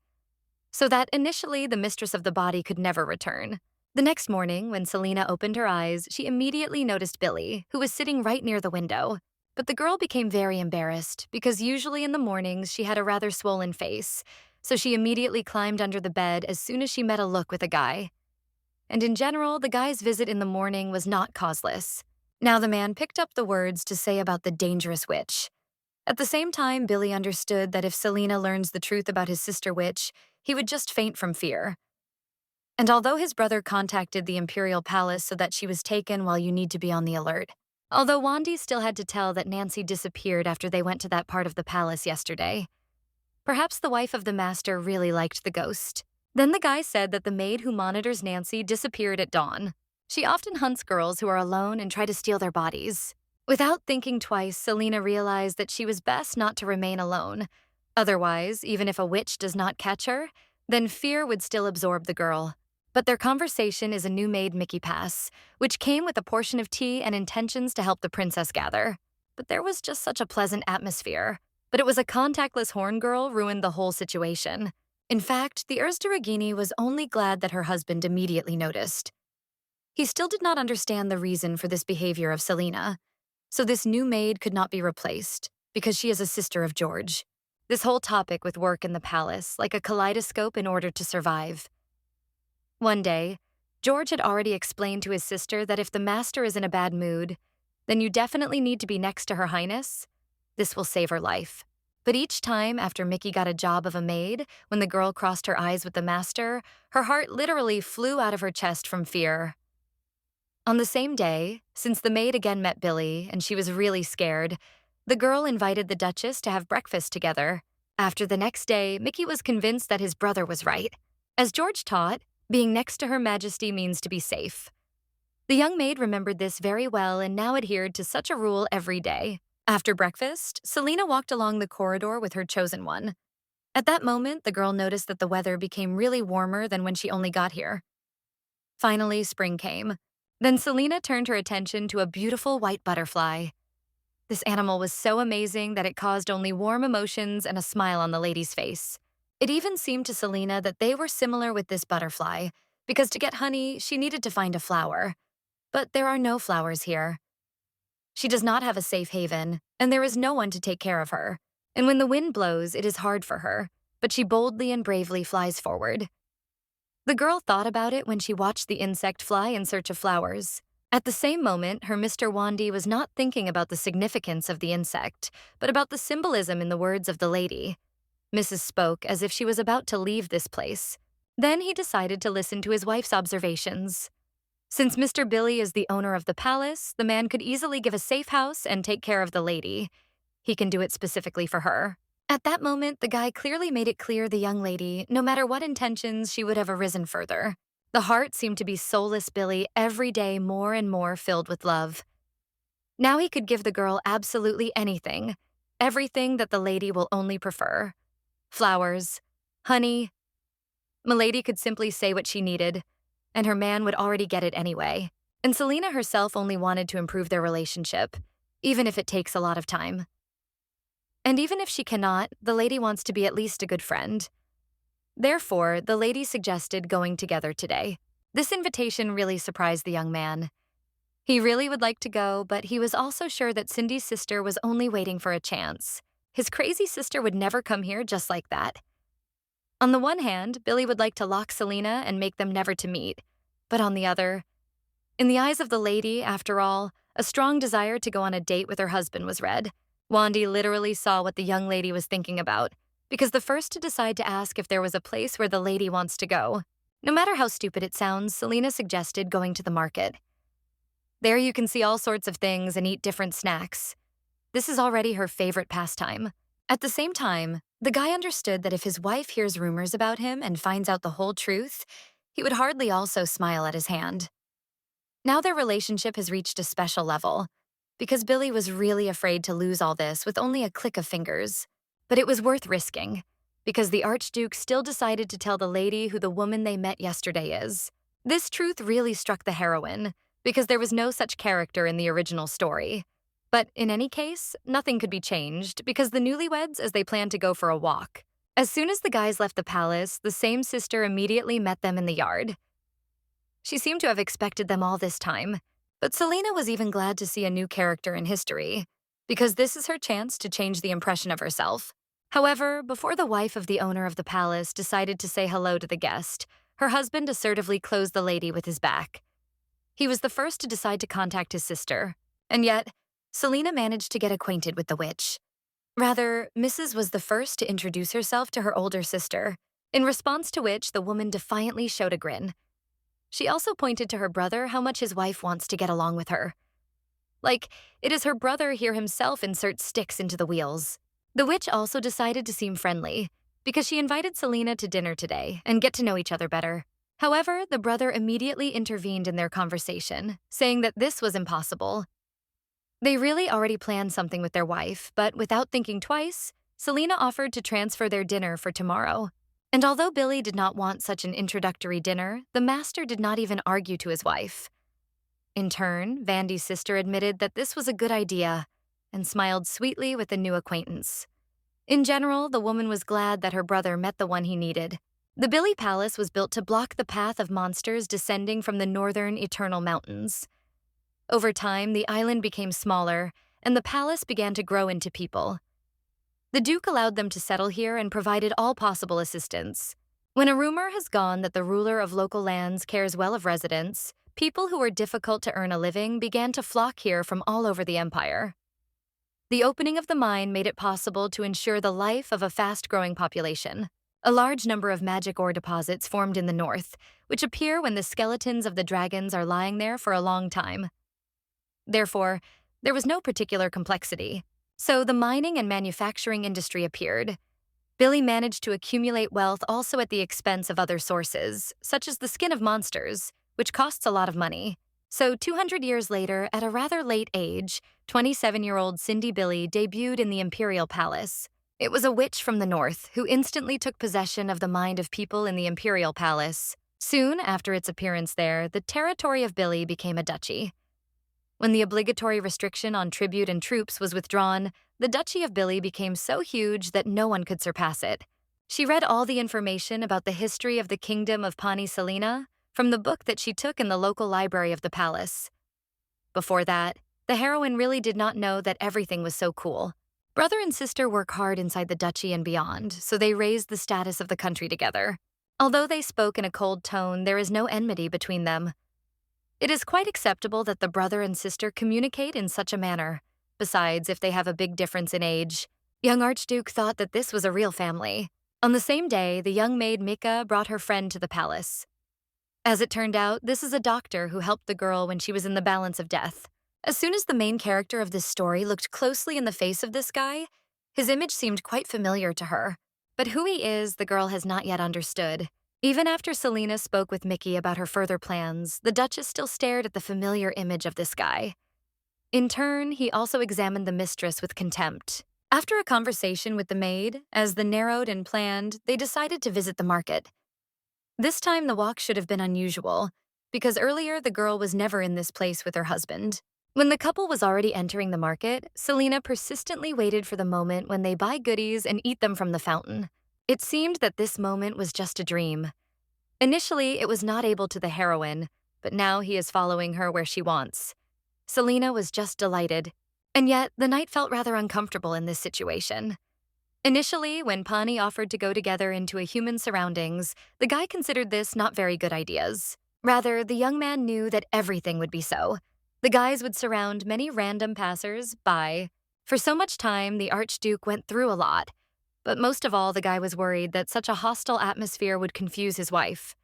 so that initially the mistress of the body could never return. The next morning, when Selena opened her eyes, she immediately noticed Billy, who was sitting right near the window. But the girl became very embarrassed, because usually in the mornings she had a rather swollen face, so she immediately climbed under the bed as soon as she met a look with a guy. And in general, the guy's visit in the morning was not causeless. Now the man picked up the words to say about the dangerous witch. At the same time, Billy understood that if Selena learns the truth about his sister witch, he would just faint from fear. And although his brother contacted the Imperial Palace so that she was taken while you need to be on the alert. Although Wandi still had to tell that Nancy disappeared after they went to that part of the palace yesterday. Perhaps the wife of the master really liked the ghost. Then the guy said that the maid who monitors Nancy disappeared at dawn. She often hunts girls who are alone and try to steal their bodies. Without thinking twice, Selena realized that she was best not to remain alone. Otherwise, even if a witch does not catch her, then fear would still absorb the girl. But their conversation is a new made Mickey Pass, which came with a portion of tea and intentions to help the princess gather. But there was just such a pleasant atmosphere. But it was a contactless horn girl ruined the whole situation. In fact, the Erzderigini was only glad that her husband immediately noticed. He still did not understand the reason for this behavior of Selena. So this new maid could not be replaced, because she is a sister of George. This whole topic with work in the palace, like a kaleidoscope in order to survive. One day, George had already explained to his sister that if the master is in a bad mood, then you definitely need to be next to Her Highness. This will save her life. But each time after Mickey got a job of a maid, when the girl crossed her eyes with the master, her heart literally flew out of her chest from fear. On the same day, since the maid again met Billy and she was really scared, the girl invited the Duchess to have breakfast together. After the next day, Mickey was convinced that his brother was right. As George taught, being next to Her Majesty means to be safe. The young maid remembered this very well and now adhered to such a rule every day. After breakfast, Selena walked along the corridor with her chosen one. At that moment, the girl noticed that the weather became really warmer than when she only got here. Finally, spring came. Then Selena turned her attention to a beautiful white butterfly. This animal was so amazing that it caused only warm emotions and a smile on the lady's face. It even seemed to Selena that they were similar with this butterfly, because to get honey, she needed to find a flower. But there are no flowers here. She does not have a safe haven, and there is no one to take care of her. And when the wind blows, it is hard for her, but she boldly and bravely flies forward. The girl thought about it when she watched the insect fly in search of flowers. At the same moment, her Mr. Wandy was not thinking about the significance of the insect, but about the symbolism in the words of the lady. Mrs. spoke as if she was about to leave this place. Then he decided to listen to his wife's observations. Since Mr. Billy is the owner of the palace, the man could easily give a safe house and take care of the lady. He can do it specifically for her. At that moment, the guy clearly made it clear the young lady, no matter what intentions, she would have arisen further. The heart seemed to be soulless Billy every day more and more filled with love. Now he could give the girl absolutely anything, everything that the lady will only prefer. Flowers, honey. Milady could simply say what she needed, and her man would already get it anyway. And Selena herself only wanted to improve their relationship, even if it takes a lot of time. And even if she cannot, the lady wants to be at least a good friend. Therefore, the lady suggested going together today. This invitation really surprised the young man. He really would like to go, but he was also sure that Cindy's sister was only waiting for a chance. His crazy sister would never come here just like that. On the one hand, Billy would like to lock Selena and make them never to meet. But on the other, in the eyes of the lady, after all, a strong desire to go on a date with her husband was read. Wandy literally saw what the young lady was thinking about, because the first to decide to ask if there was a place where the lady wants to go. No matter how stupid it sounds, Selena suggested going to the market. There you can see all sorts of things and eat different snacks. This is already her favorite pastime. At the same time, the guy understood that if his wife hears rumors about him and finds out the whole truth, he would hardly also smile at his hand. Now their relationship has reached a special level, because Billy was really afraid to lose all this with only a click of fingers. But it was worth risking, because the Archduke still decided to tell the lady who the woman they met yesterday is. This truth really struck the heroine, because there was no such character in the original story. But in any case, nothing could be changed, because the newlyweds as they planned to go for a walk. As soon as the guys left the palace, the same sister immediately met them in the yard. She seemed to have expected them all this time, but Selena was even glad to see a new character in history, because this is her chance to change the impression of herself. However, before the wife of the owner of the palace decided to say hello to the guest, her husband assertively closed the lady with his back. He was the first to decide to contact his sister, and yet, Selena managed to get acquainted with the witch. Rather, Mrs. was the first to introduce herself to her older sister, in response to which the woman defiantly showed a grin. She also pointed to her brother how much his wife wants to get along with her. Like, it is her brother here himself inserts sticks into the wheels. The witch also decided to seem friendly, because she invited Selena to dinner today and get to know each other better. However, the brother immediately intervened in their conversation, saying that this was impossible. They really already planned something with their wife, but without thinking twice, Selena offered to transfer their dinner for tomorrow. And although Billy did not want such an introductory dinner, the master did not even argue to his wife. In turn, Vandy's sister admitted that this was a good idea and smiled sweetly with the new acquaintance. In general, the woman was glad that her brother met the one he needed. The Billy Palace was built to block the path of monsters descending from the northern eternal mountains. Over time, the island became smaller, and the palace began to grow into people. The Duke allowed them to settle here and provided all possible assistance. When a rumor has gone that the ruler of local lands cares well of residents, people who were difficult to earn a living began to flock here from all over the empire. The opening of the mine made it possible to ensure the life of a fast-growing population. A large number of magic ore deposits formed in the north, which appear when the skeletons of the dragons are lying there for a long time. Therefore, there was no particular complexity. So the mining and manufacturing industry appeared. Billy managed to accumulate wealth also at the expense of other sources, such as the skin of monsters, which costs a lot of money. So 200 years later, at a rather late age, 27-year-old Cindy Billy debuted in the Imperial Palace. It was a witch from the north who instantly took possession of the mind of people in the imperial palace. Soon after its appearance there, the territory of Billy became a duchy. When the obligatory restriction on tribute and troops was withdrawn, the Duchy of Billy became so huge that no one could surpass it. She read all the information about the history of the kingdom of Pani Selena from the book that she took in the local library of the palace. Before that, the heroine really did not know that everything was so cool. Brother and sister work hard inside the duchy and beyond, so they raised the status of the country together. Although they spoke in a cold tone, there is no enmity between them. It is quite acceptable that the brother and sister communicate in such a manner. Besides, if they have a big difference in age, young Archduke thought that this was a real family. On the same day, the young maid Mika brought her friend to the palace. As it turned out, this is a doctor who helped the girl when she was in the balance of death. As soon as the main character of this story looked closely in the face of this guy, his image seemed quite familiar to her. But who he is, the girl has not yet understood. Even after Selena spoke with Mickey about her further plans, the Duchess still stared at the familiar image of this guy. In turn, he also examined the mistress with contempt. After a conversation with the maid, as the narrowed and planned, they decided to visit the market. This time the walk should have been unusual, because earlier the girl was never in this place with her husband. When the couple was already entering the market, Selena persistently waited for the moment when they buy goodies and eat them from the fountain. It seemed that this moment was just a dream. Initially, it was not able to the heroine, but now he is following her where she wants. Selena was just delighted, and yet the night felt rather uncomfortable in this situation. Initially, when Pani offered to go together into a human surroundings, the guy considered this not very good ideas. Rather, the young man knew that everything would be so. The guys would surround many random passers-by. For so much time, the Archduke went through a lot, but most of all, the guy was worried that such a hostile atmosphere would confuse his wife.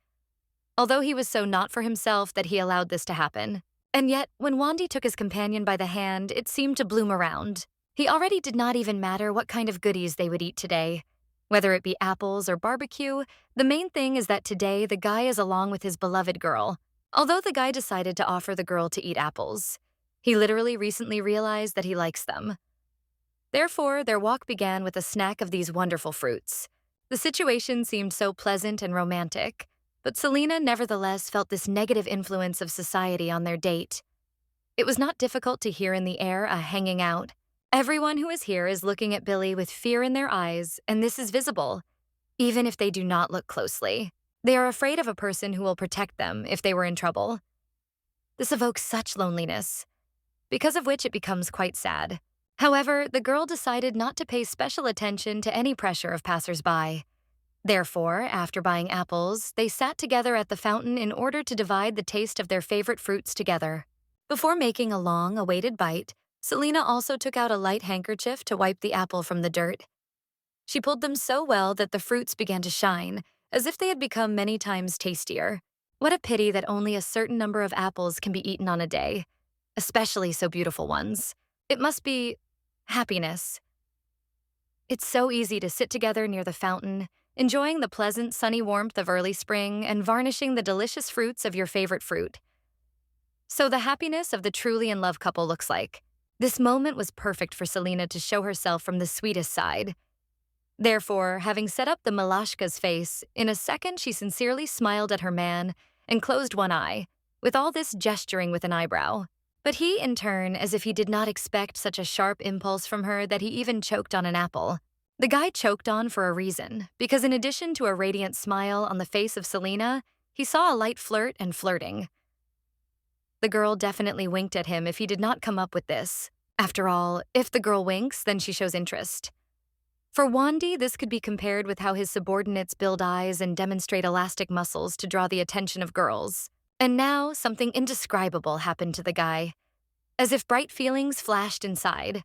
Although he was so not for himself that he allowed this to happen. And yet, when Wandy took his companion by the hand, it seemed to bloom around. He already did not even matter what kind of goodies they would eat today. Whether it be apples or barbecue, the main thing is that today the guy is along with his beloved girl. Although the guy decided to offer the girl to eat apples, he literally recently realized that he likes them. Therefore, their walk began with a snack of these wonderful fruits. The situation seemed so pleasant and romantic, but Selena nevertheless felt this negative influence of society on their date. It was not difficult to hear in the air a hanging out. Everyone who is here is looking at Billy with fear in their eyes, and this is visible, even if they do not look closely. They are afraid of a person who will protect them if they were in trouble. This evokes such loneliness, because of which it becomes quite sad. However, the girl decided not to pay special attention to any pressure of passers-by. Therefore, after buying apples, they sat together at the fountain in order to divide the taste of their favorite fruits together. Before making a long-awaited bite, Selena also took out a light handkerchief to wipe the apple from the dirt. She pulled them so well that the fruits began to shine, as if they had become many times tastier. What a pity that only a certain number of apples can be eaten on a day, especially so beautiful ones. It must be happiness. It's so easy to sit together near the fountain, enjoying the pleasant sunny warmth of early spring and varnishing the delicious fruits of your favorite fruit. So the happiness of the truly in love couple looks like. This moment was perfect for Selena to show herself from the sweetest side. Therefore, having set up the Malashka's face, in a second she sincerely smiled at her man and closed one eye, with all this gesturing with an eyebrow. But he, in turn, as if he did not expect such a sharp impulse from her that he even choked on an apple. The guy choked on for a reason, because in addition to a radiant smile on the face of Selena, he saw a light flirt and flirting. The girl definitely winked at him if he did not come up with this. After all, if the girl winks, then she shows interest. For Wandy, this could be compared with how his subordinates build eyes and demonstrate elastic muscles to draw the attention of girls. And now, something indescribable happened to the guy, as if bright feelings flashed inside.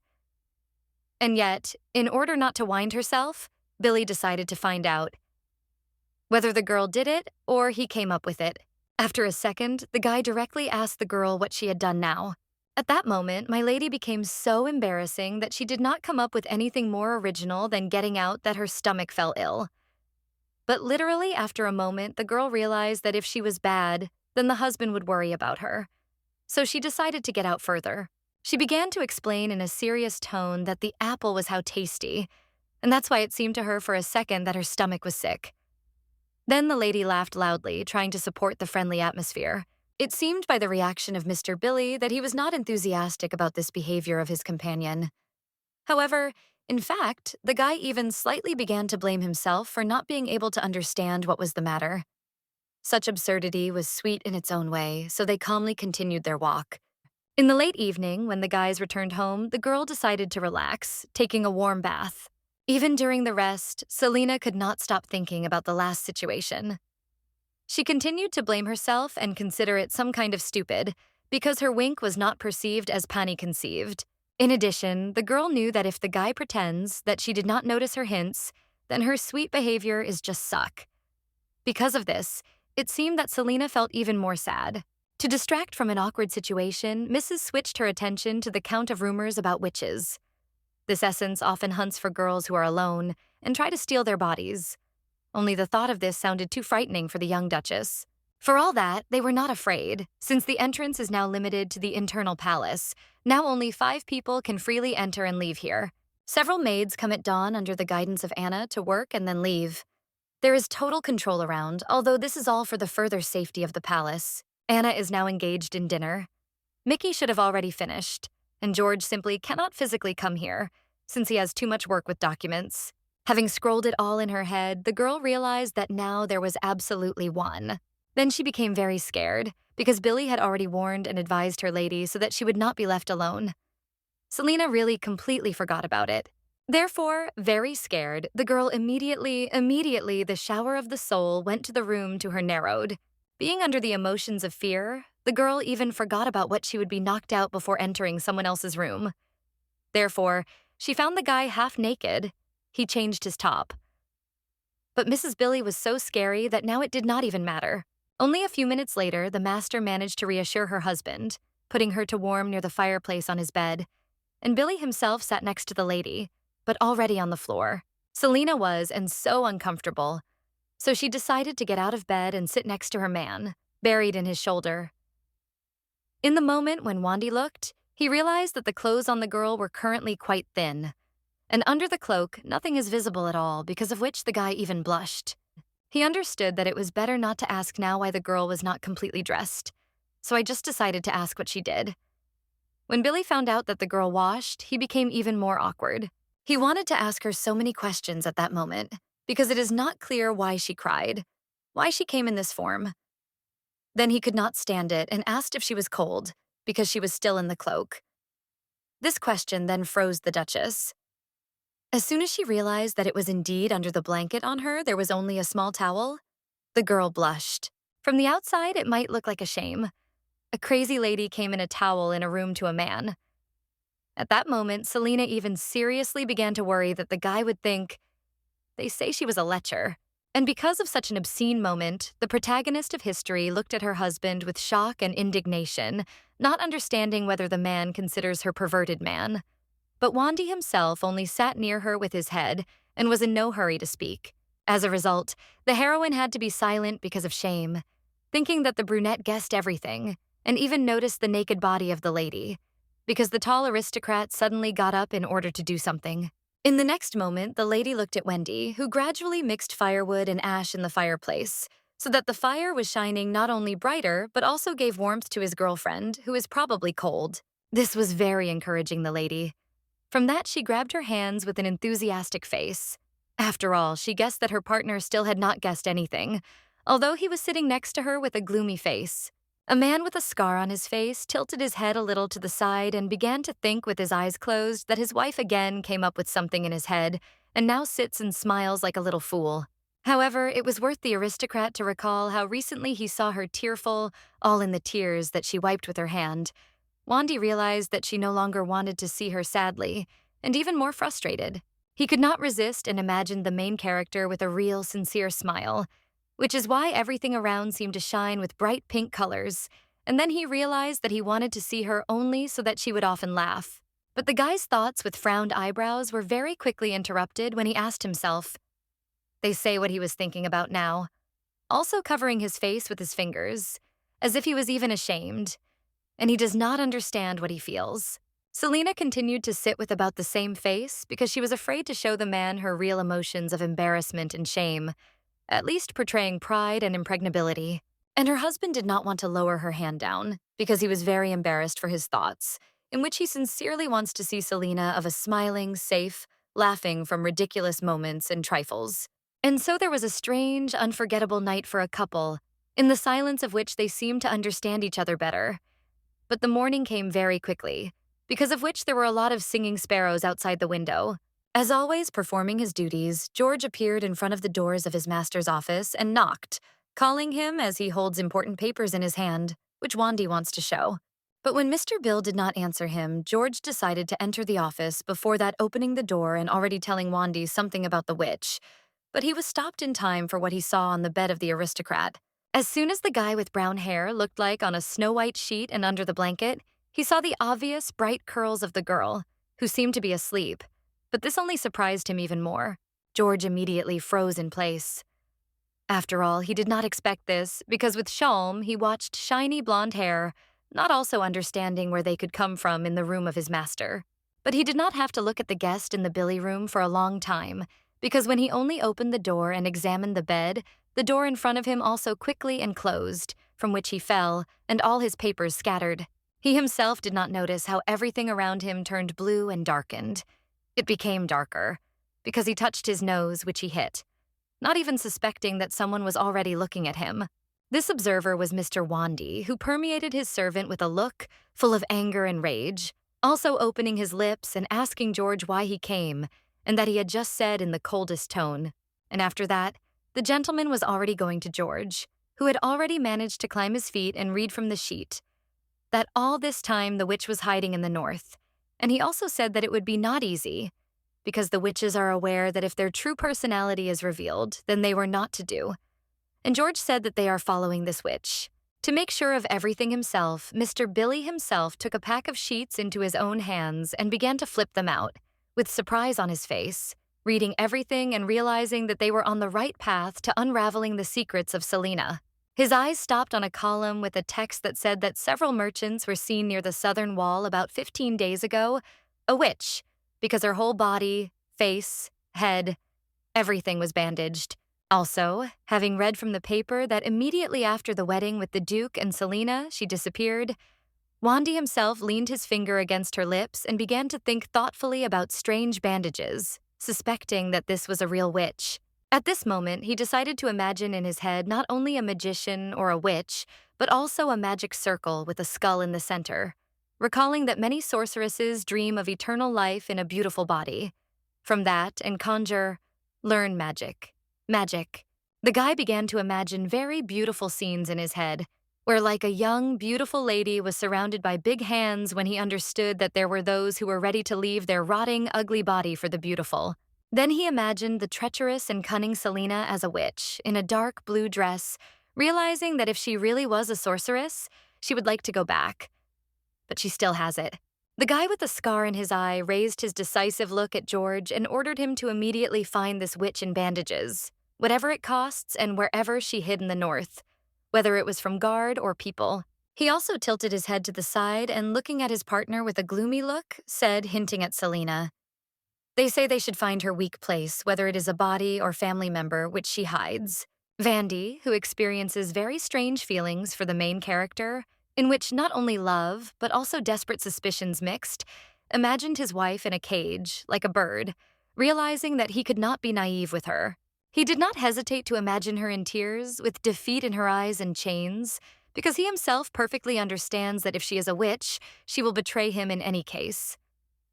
And yet, in order not to wind herself, Billy decided to find out whether the girl did it or he came up with it. After a second, the guy directly asked the girl what she had done now. At that moment, my lady became so embarrassing that she did not come up with anything more original than getting out that her stomach fell ill. But literally after a moment, the girl realized that if she was bad, then the husband would worry about her. So she decided to get out further. She began to explain in a serious tone that the apple was how tasty, and that's why it seemed to her for a second that her stomach was sick. Then the lady laughed loudly, trying to support the friendly atmosphere. It seemed by the reaction of Mr. Billy that he was not enthusiastic about this behavior of his companion. However, in fact, the guy even slightly began to blame himself for not being able to understand what was the matter. Such absurdity was sweet in its own way, so they calmly continued their walk. In the late evening, when the guys returned home, the girl decided to relax, taking a warm bath. Even during the rest, Selena could not stop thinking about the last situation. She continued to blame herself and consider it some kind of stupid, because her wink was not perceived as Pani conceived. In addition, the girl knew that if the guy pretends that she did not notice her hints, then her sweet behavior is just suck. Because of this, it seemed that Selena felt even more sad. To distract from an awkward situation, Mrs. switched her attention to the count of rumors about witches. This essence often hunts for girls who are alone and try to steal their bodies. Only the thought of this sounded too frightening for the young Duchess. For all that, they were not afraid, since the entrance is now limited to the internal palace. Now only 5 people can freely enter and leave here. Several maids come at dawn under the guidance of Anna to work and then leave. There is total control around, although this is all for the further safety of the palace. Anna is now engaged in dinner. Mickey should have already finished, and George simply cannot physically come here, since he has too much work with documents. Having scrolled it all in her head, the girl realized that now there was absolutely one. Then she became very scared, because Billy had already warned and advised her lady so that she would not be left alone. Selena really completely forgot about it. Therefore, very scared, the girl immediately, the shower of the soul went to the room to her narrowed. Being under the emotions of fear, the girl even forgot about what she would be knocked out before entering someone else's room. Therefore, she found the guy half naked. He changed his top. But Mrs. Billy was so scary that now it did not even matter. Only a few minutes later, the master managed to reassure her husband, putting her to warm near the fireplace on his bed. And Billy himself sat next to the lady, but already on the floor. Selena was, and so uncomfortable. So she decided to get out of bed and sit next to her man, buried in his shoulder. In the moment when Wandy looked, he realized that the clothes on the girl were currently quite thin. And under the cloak, nothing is visible at all, because of which the guy even blushed. He understood that it was better not to ask now why the girl was not completely dressed. So I just decided to ask what she did. When Billy found out that the girl washed, he became even more awkward. He wanted to ask her so many questions at that moment, because it is not clear why she cried, why she came in this form. Then he could not stand it and asked if she was cold, because she was still in the cloak. This question then froze the Duchess. As soon as she realized that it was indeed under the blanket on her there was only a small towel, the girl blushed. From the outside, it might look like a shame. A crazy lady came in a towel in a room to a man. At that moment, Selena even seriously began to worry that the guy would think, they say she was a lecher. And because of such an obscene moment, the protagonist of history looked at her husband with shock and indignation, not understanding whether the man considers her perverted man. But Wandy himself only sat near her with his head and was in no hurry to speak. As a result, the heroine had to be silent because of shame, thinking that the brunette guessed everything and even noticed the naked body of the lady, because the tall aristocrat suddenly got up in order to do something. In the next moment, the lady looked at Wendy, who gradually mixed firewood and ash in the fireplace, so that the fire was shining not only brighter, but also gave warmth to his girlfriend, who is probably cold. This was very encouraging the lady. From that, she grabbed her hands with an enthusiastic face. After all, she guessed that her partner still had not guessed anything, although he was sitting next to her with a gloomy face. A man with a scar on his face tilted his head a little to the side and began to think with his eyes closed that his wife again came up with something in his head and now sits and smiles like a little fool. However, it was worth the aristocrat to recall how recently he saw her tearful, all in the tears that she wiped with her hand. Wandy realized that she no longer wanted to see her sadly, and even more frustrated. He could not resist and imagined the main character with a real, sincere smile, which is why everything around seemed to shine with bright pink colors, and then he realized that he wanted to see her only so that she would often laugh. But the guy's thoughts with frowned eyebrows were very quickly interrupted when he asked himself. They say what he was thinking about now, also covering his face with his fingers, as if he was even ashamed, and he does not understand what he feels. Selena continued to sit with about the same face because she was afraid to show the man her real emotions of embarrassment and shame, at least portraying pride and impregnability. And her husband did not want to lower her hand down because he was very embarrassed for his thoughts, in which he sincerely wants to see Selena of a smiling, safe, laughing from ridiculous moments and trifles. And so there was a strange, unforgettable night for a couple, in the silence of which they seemed to understand each other better. But the morning came very quickly, because of which there were a lot of singing sparrows outside the window. As always, performing his duties, George appeared in front of the doors of his master's office and knocked, calling him as he holds important papers in his hand, which Wandy wants to show. But when Mr. Bill did not answer him, George decided to enter the office before that opening the door and already telling Wandy something about the witch. But he was stopped in time for what he saw on the bed of the aristocrat. As soon as the guy with brown hair looked like on a snow-white sheet and under the blanket, he saw the obvious bright curls of the girl, who seemed to be asleep. But this only surprised him even more. George immediately froze in place. After all, he did not expect this, because with Shalm, he watched shiny blonde hair, not also understanding where they could come from in the room of his master. But he did not have to look at the guest in the Billy room for a long time, because when he only opened the door and examined the bed, the door in front of him also quickly and closed, from which he fell, and all his papers scattered. He himself did not notice how everything around him turned blue and darkened. It became darker, because he touched his nose, which he hit, not even suspecting that someone was already looking at him. This observer was Mr. Wandy, who permeated his servant with a look full of anger and rage, also opening his lips and asking George why he came, and that he had just said in the coldest tone. And after that, the gentleman was already going to George, who had already managed to climb his feet and read from the sheet that all this time the witch was hiding in the north, and he also said that it would be not easy, because the witches are aware that if their true personality is revealed, then they were not to do. And George said that they are following this witch. To make sure of everything himself, Mr. Billy himself took a pack of sheets into his own hands and began to flip them out, with surprise on his face, reading everything and realizing that they were on the right path to unraveling the secrets of Selena. His eyes stopped on a column with a text that said that several merchants were seen near the southern wall about 15 days ago, a witch, because her whole body, face, head, everything was bandaged. Also, having read from the paper that immediately after the wedding with the Duke and Selena, she disappeared, Wandy himself leaned his finger against her lips and began to think thoughtfully about strange bandages, suspecting that this was a real witch. At this moment, he decided to imagine in his head not only a magician or a witch, but also a magic circle with a skull in the center, recalling that many sorceresses dream of eternal life in a beautiful body. From that, and conjure, learn magic. Magic. The guy began to imagine very beautiful scenes in his head, where like a young, beautiful lady was surrounded by big hands when he understood that there were those who were ready to leave their rotting, ugly body for the beautiful. Then he imagined the treacherous and cunning Selena as a witch, in a dark blue dress, realizing that if she really was a sorceress, she would like to go back. But she still has it. The guy with the scar in his eye raised his decisive look at George and ordered him to immediately find this witch in bandages, whatever it costs and wherever she hid in the north, whether it was from guard or people. He also tilted his head to the side and, looking at his partner with a gloomy look, said, hinting at Selena, "They say they should find her weak place, whether it is a body or family member, which she hides." Vandy, who experiences very strange feelings for the main character, in which not only love, but also desperate suspicions mixed, imagined his wife in a cage, like a bird, realizing that he could not be naive with her. He did not hesitate to imagine her in tears, with defeat in her eyes and chains, because he himself perfectly understands that if she is a witch, she will betray him in any case.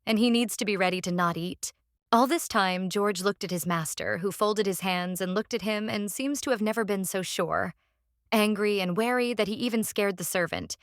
And he needs to be ready to not eat. All this time, George looked at his master, who folded his hands and looked at him and seems to have never been so sure. Angry and wary that he even scared the servant,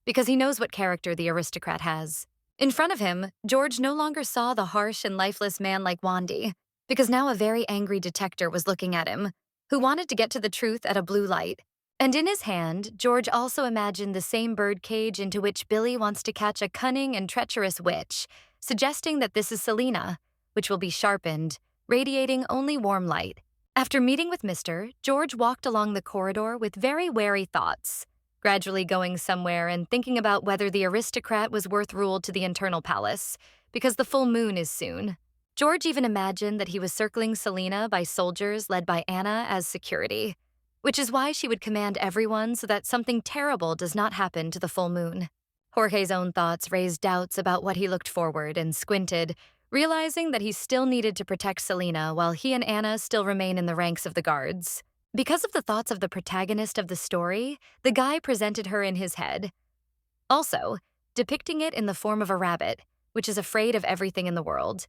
because he knows what character the aristocrat has. In front of him, George no longer saw the harsh and lifeless man like Wandy, because now a very angry detector was looking at him, who wanted to get to the truth at a blue light. And in his hand, George also imagined the same bird cage into which Billy wants to catch a cunning and treacherous witch, suggesting that this is Selena, which will be sharpened, radiating only warm light. After meeting with George walked along the corridor with very wary thoughts. gradually going somewhere and thinking about whether the aristocrat was worth rule to the internal palace, because the full moon is soon. George even imagined that he was circling Selena by soldiers led by Anna as security, which is why she would command everyone so that something terrible does not happen to the full moon. Jorge's own thoughts raised doubts about what he looked forward and squinted, realizing that he still needed to protect Selena while he and Anna still remain in the ranks of the guards. Because of the thoughts of the protagonist of the story, the guy presented her in his head. Also, depicting it in the form of a rabbit, which is afraid of everything in the world,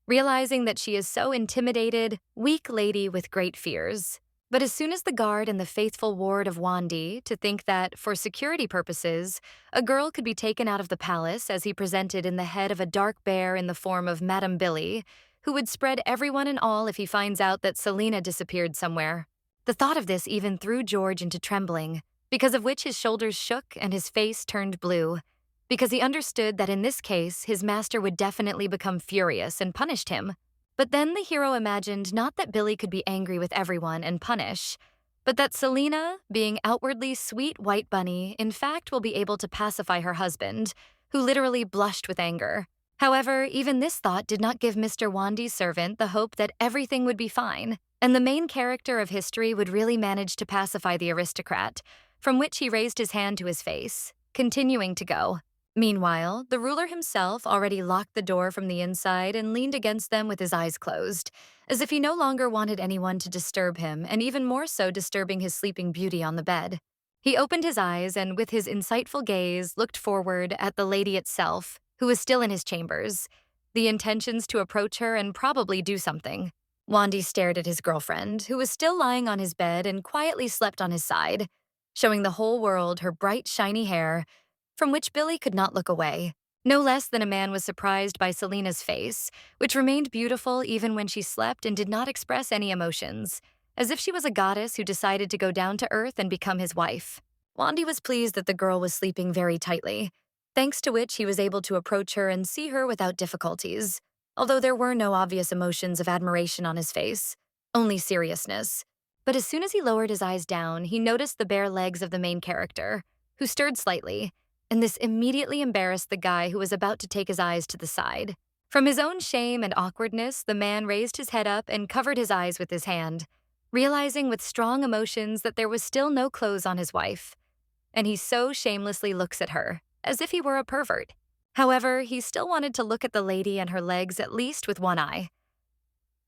realizing that she is so intimidated, weak lady with great fears. But as soon as the guard and the faithful ward of Wandi to think that, for security purposes, a girl could be taken out of the palace as he presented in the head of a dark bear in the form of Madame Billy, who would spread everyone and all if he finds out that Selena disappeared somewhere. The thought of this even threw George into trembling, because of which his shoulders shook and his face turned blue, because he understood that in this case his master would definitely become furious and punished him. But then the hero imagined not that Billy could be angry with everyone and punish, but that Selena, being outwardly sweet white bunny, in fact will be able to pacify her husband, who literally blushed with anger. However, even this thought did not give Mr. Wandi's servant the hope that everything would be fine, and the main character of history would really manage to pacify the aristocrat, from which he raised his hand to his face, continuing to go. Meanwhile, the ruler himself already locked the door from the inside and leaned against them with his eyes closed, as if he no longer wanted anyone to disturb him, and even more so disturbing his sleeping beauty on the bed. He opened his eyes and, with his insightful gaze, looked forward at the lady itself, who was still in his chambers, the intentions to approach her and probably do something. Wandi stared at his girlfriend, who was still lying on his bed and quietly slept on his side, showing the whole world her bright, shiny hair, from which Billy could not look away. No less than a man was surprised by Selena's face, which remained beautiful even when she slept and did not express any emotions, as if she was a goddess who decided to go down to earth and become his wife. Wandi was pleased that the girl was sleeping very tightly, thanks to which he was able to approach her and see her without difficulties, although there were no obvious emotions of admiration on his face, only seriousness. But as soon as he lowered his eyes down, he noticed the bare legs of the main character, who stirred slightly, and this immediately embarrassed the guy who was about to take his eyes to the side. From his own shame and awkwardness, the man raised his head up and covered his eyes with his hand, realizing with strong emotions that there was still no clothes on his wife. And he so shamelessly looks at her, as if he were a pervert. However, he still wanted to look at the lady and her legs at least with one eye.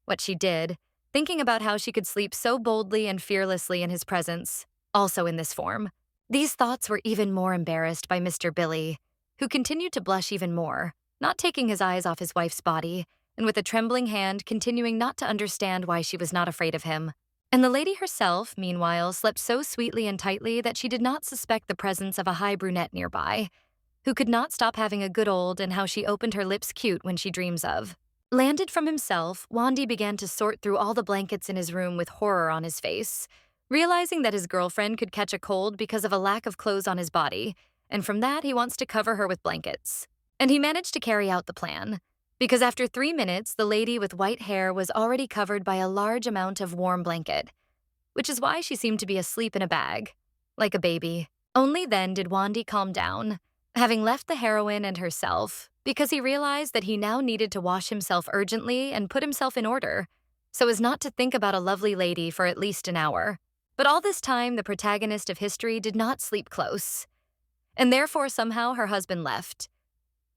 What she did, thinking about how she could sleep so boldly and fearlessly in his presence, also in this form. These thoughts were even more embarrassed by Mr. Billy, who continued to blush even more, not taking his eyes off his wife's body, and with a trembling hand continuing not to understand why she was not afraid of him. And the lady herself, meanwhile, slept so sweetly and tightly that she did not suspect the presence of a high brunette nearby, who could not stop having a good old and how she opened her lips cute when she dreams of. Landed from himself, Wandi began to sort through all the blankets in his room with horror on his face, realizing that his girlfriend could catch a cold because of a lack of clothes on his body, and from that he wants to cover her with blankets. And he managed to carry out the plan, because after 3 minutes, the lady with white hair was already covered by a large amount of warm blanket, which is why she seemed to be asleep in a bag, like a baby. Only then did Wandi calm down, having left the heroine and herself, because he realized that he now needed to wash himself urgently and put himself in order, so as not to think about a lovely lady for at least an hour. But all this time, the protagonist of history did not sleep close, and therefore somehow her husband left.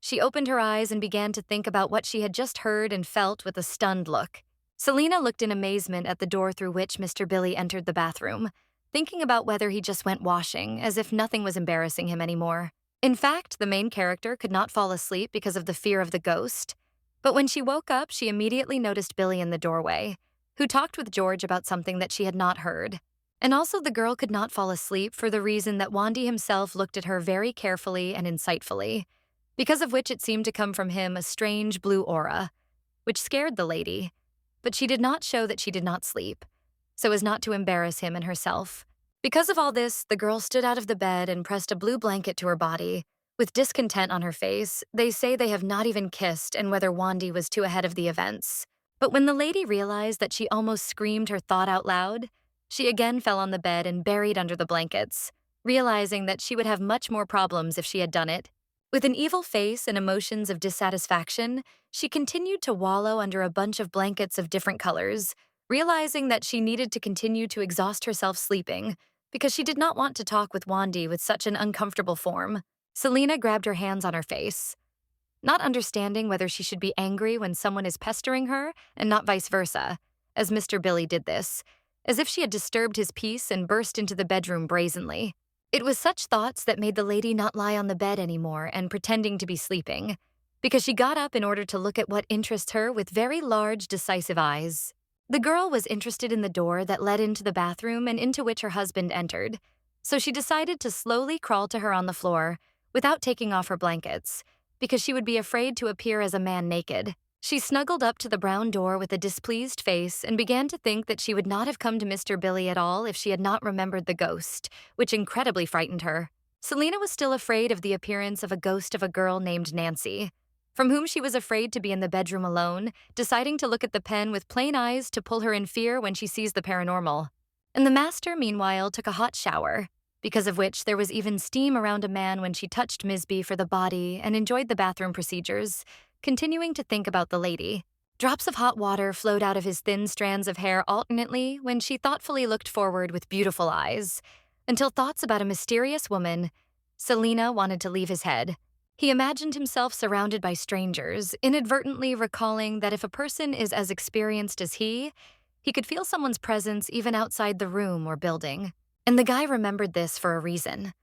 She opened her eyes and began to think about what she had just heard and felt with a stunned look. Selena looked in amazement at the door through which Mr. Billy entered the bathroom, thinking about whether he just went washing, as if nothing was embarrassing him anymore. In fact, the main character could not fall asleep because of the fear of the ghost, but when she woke up, she immediately noticed Billy in the doorway, who talked with George about something that she had not heard. And also the girl could not fall asleep for the reason that Wandi himself looked at her very carefully and insightfully, because of which it seemed to come from him a strange blue aura, which scared the lady, but she did not show that she did not sleep, so as not to embarrass him and herself. Because of all this, the girl stood out of the bed and pressed a blue blanket to her body. With discontent on her face, they say they have not even kissed and whether Wandi was too ahead of the events. But when the lady realized that she almost screamed her thought out loud, she again fell on the bed and buried under the blankets, realizing that she would have much more problems if she had done it. With an evil face and emotions of dissatisfaction, she continued to wallow under a bunch of blankets of different colors, realizing that she needed to continue to exhaust herself sleeping because she did not want to talk with Wandy with such an uncomfortable form. Selena grabbed her hands on her face, not understanding whether she should be angry when someone is pestering her and not vice versa, as Mr. Billy did this, as if she had disturbed his peace and burst into the bedroom brazenly. It was such thoughts that made the lady not lie on the bed anymore and pretending to be sleeping, because she got up in order to look at what interests her with very large, decisive eyes. The girl was interested in the door that led into the bathroom and into which her husband entered, so she decided to slowly crawl to her on the floor without taking off her blankets, because she would be afraid to appear as a man naked. She snuggled up to the brown door with a displeased face and began to think that she would not have come to Mr. Billy at all if she had not remembered the ghost, which incredibly frightened her. Selena was still afraid of the appearance of a ghost of a girl named Nancy, from whom she was afraid to be in the bedroom alone, deciding to look at the pen with plain eyes to pull her in fear when she sees the paranormal. And the master, meanwhile, took a hot shower, because of which there was even steam around a man when she touched Ms. B for the body and enjoyed the bathroom procedures, continuing to think about the lady. Drops of hot water flowed out of his thin strands of hair alternately when she thoughtfully looked forward with beautiful eyes, until thoughts about a mysterious woman, Selena, wanted to leave his head. He imagined himself surrounded by strangers, inadvertently recalling that if a person is as experienced as he could feel someone's presence even outside the room or building. And the guy remembered this for a reason,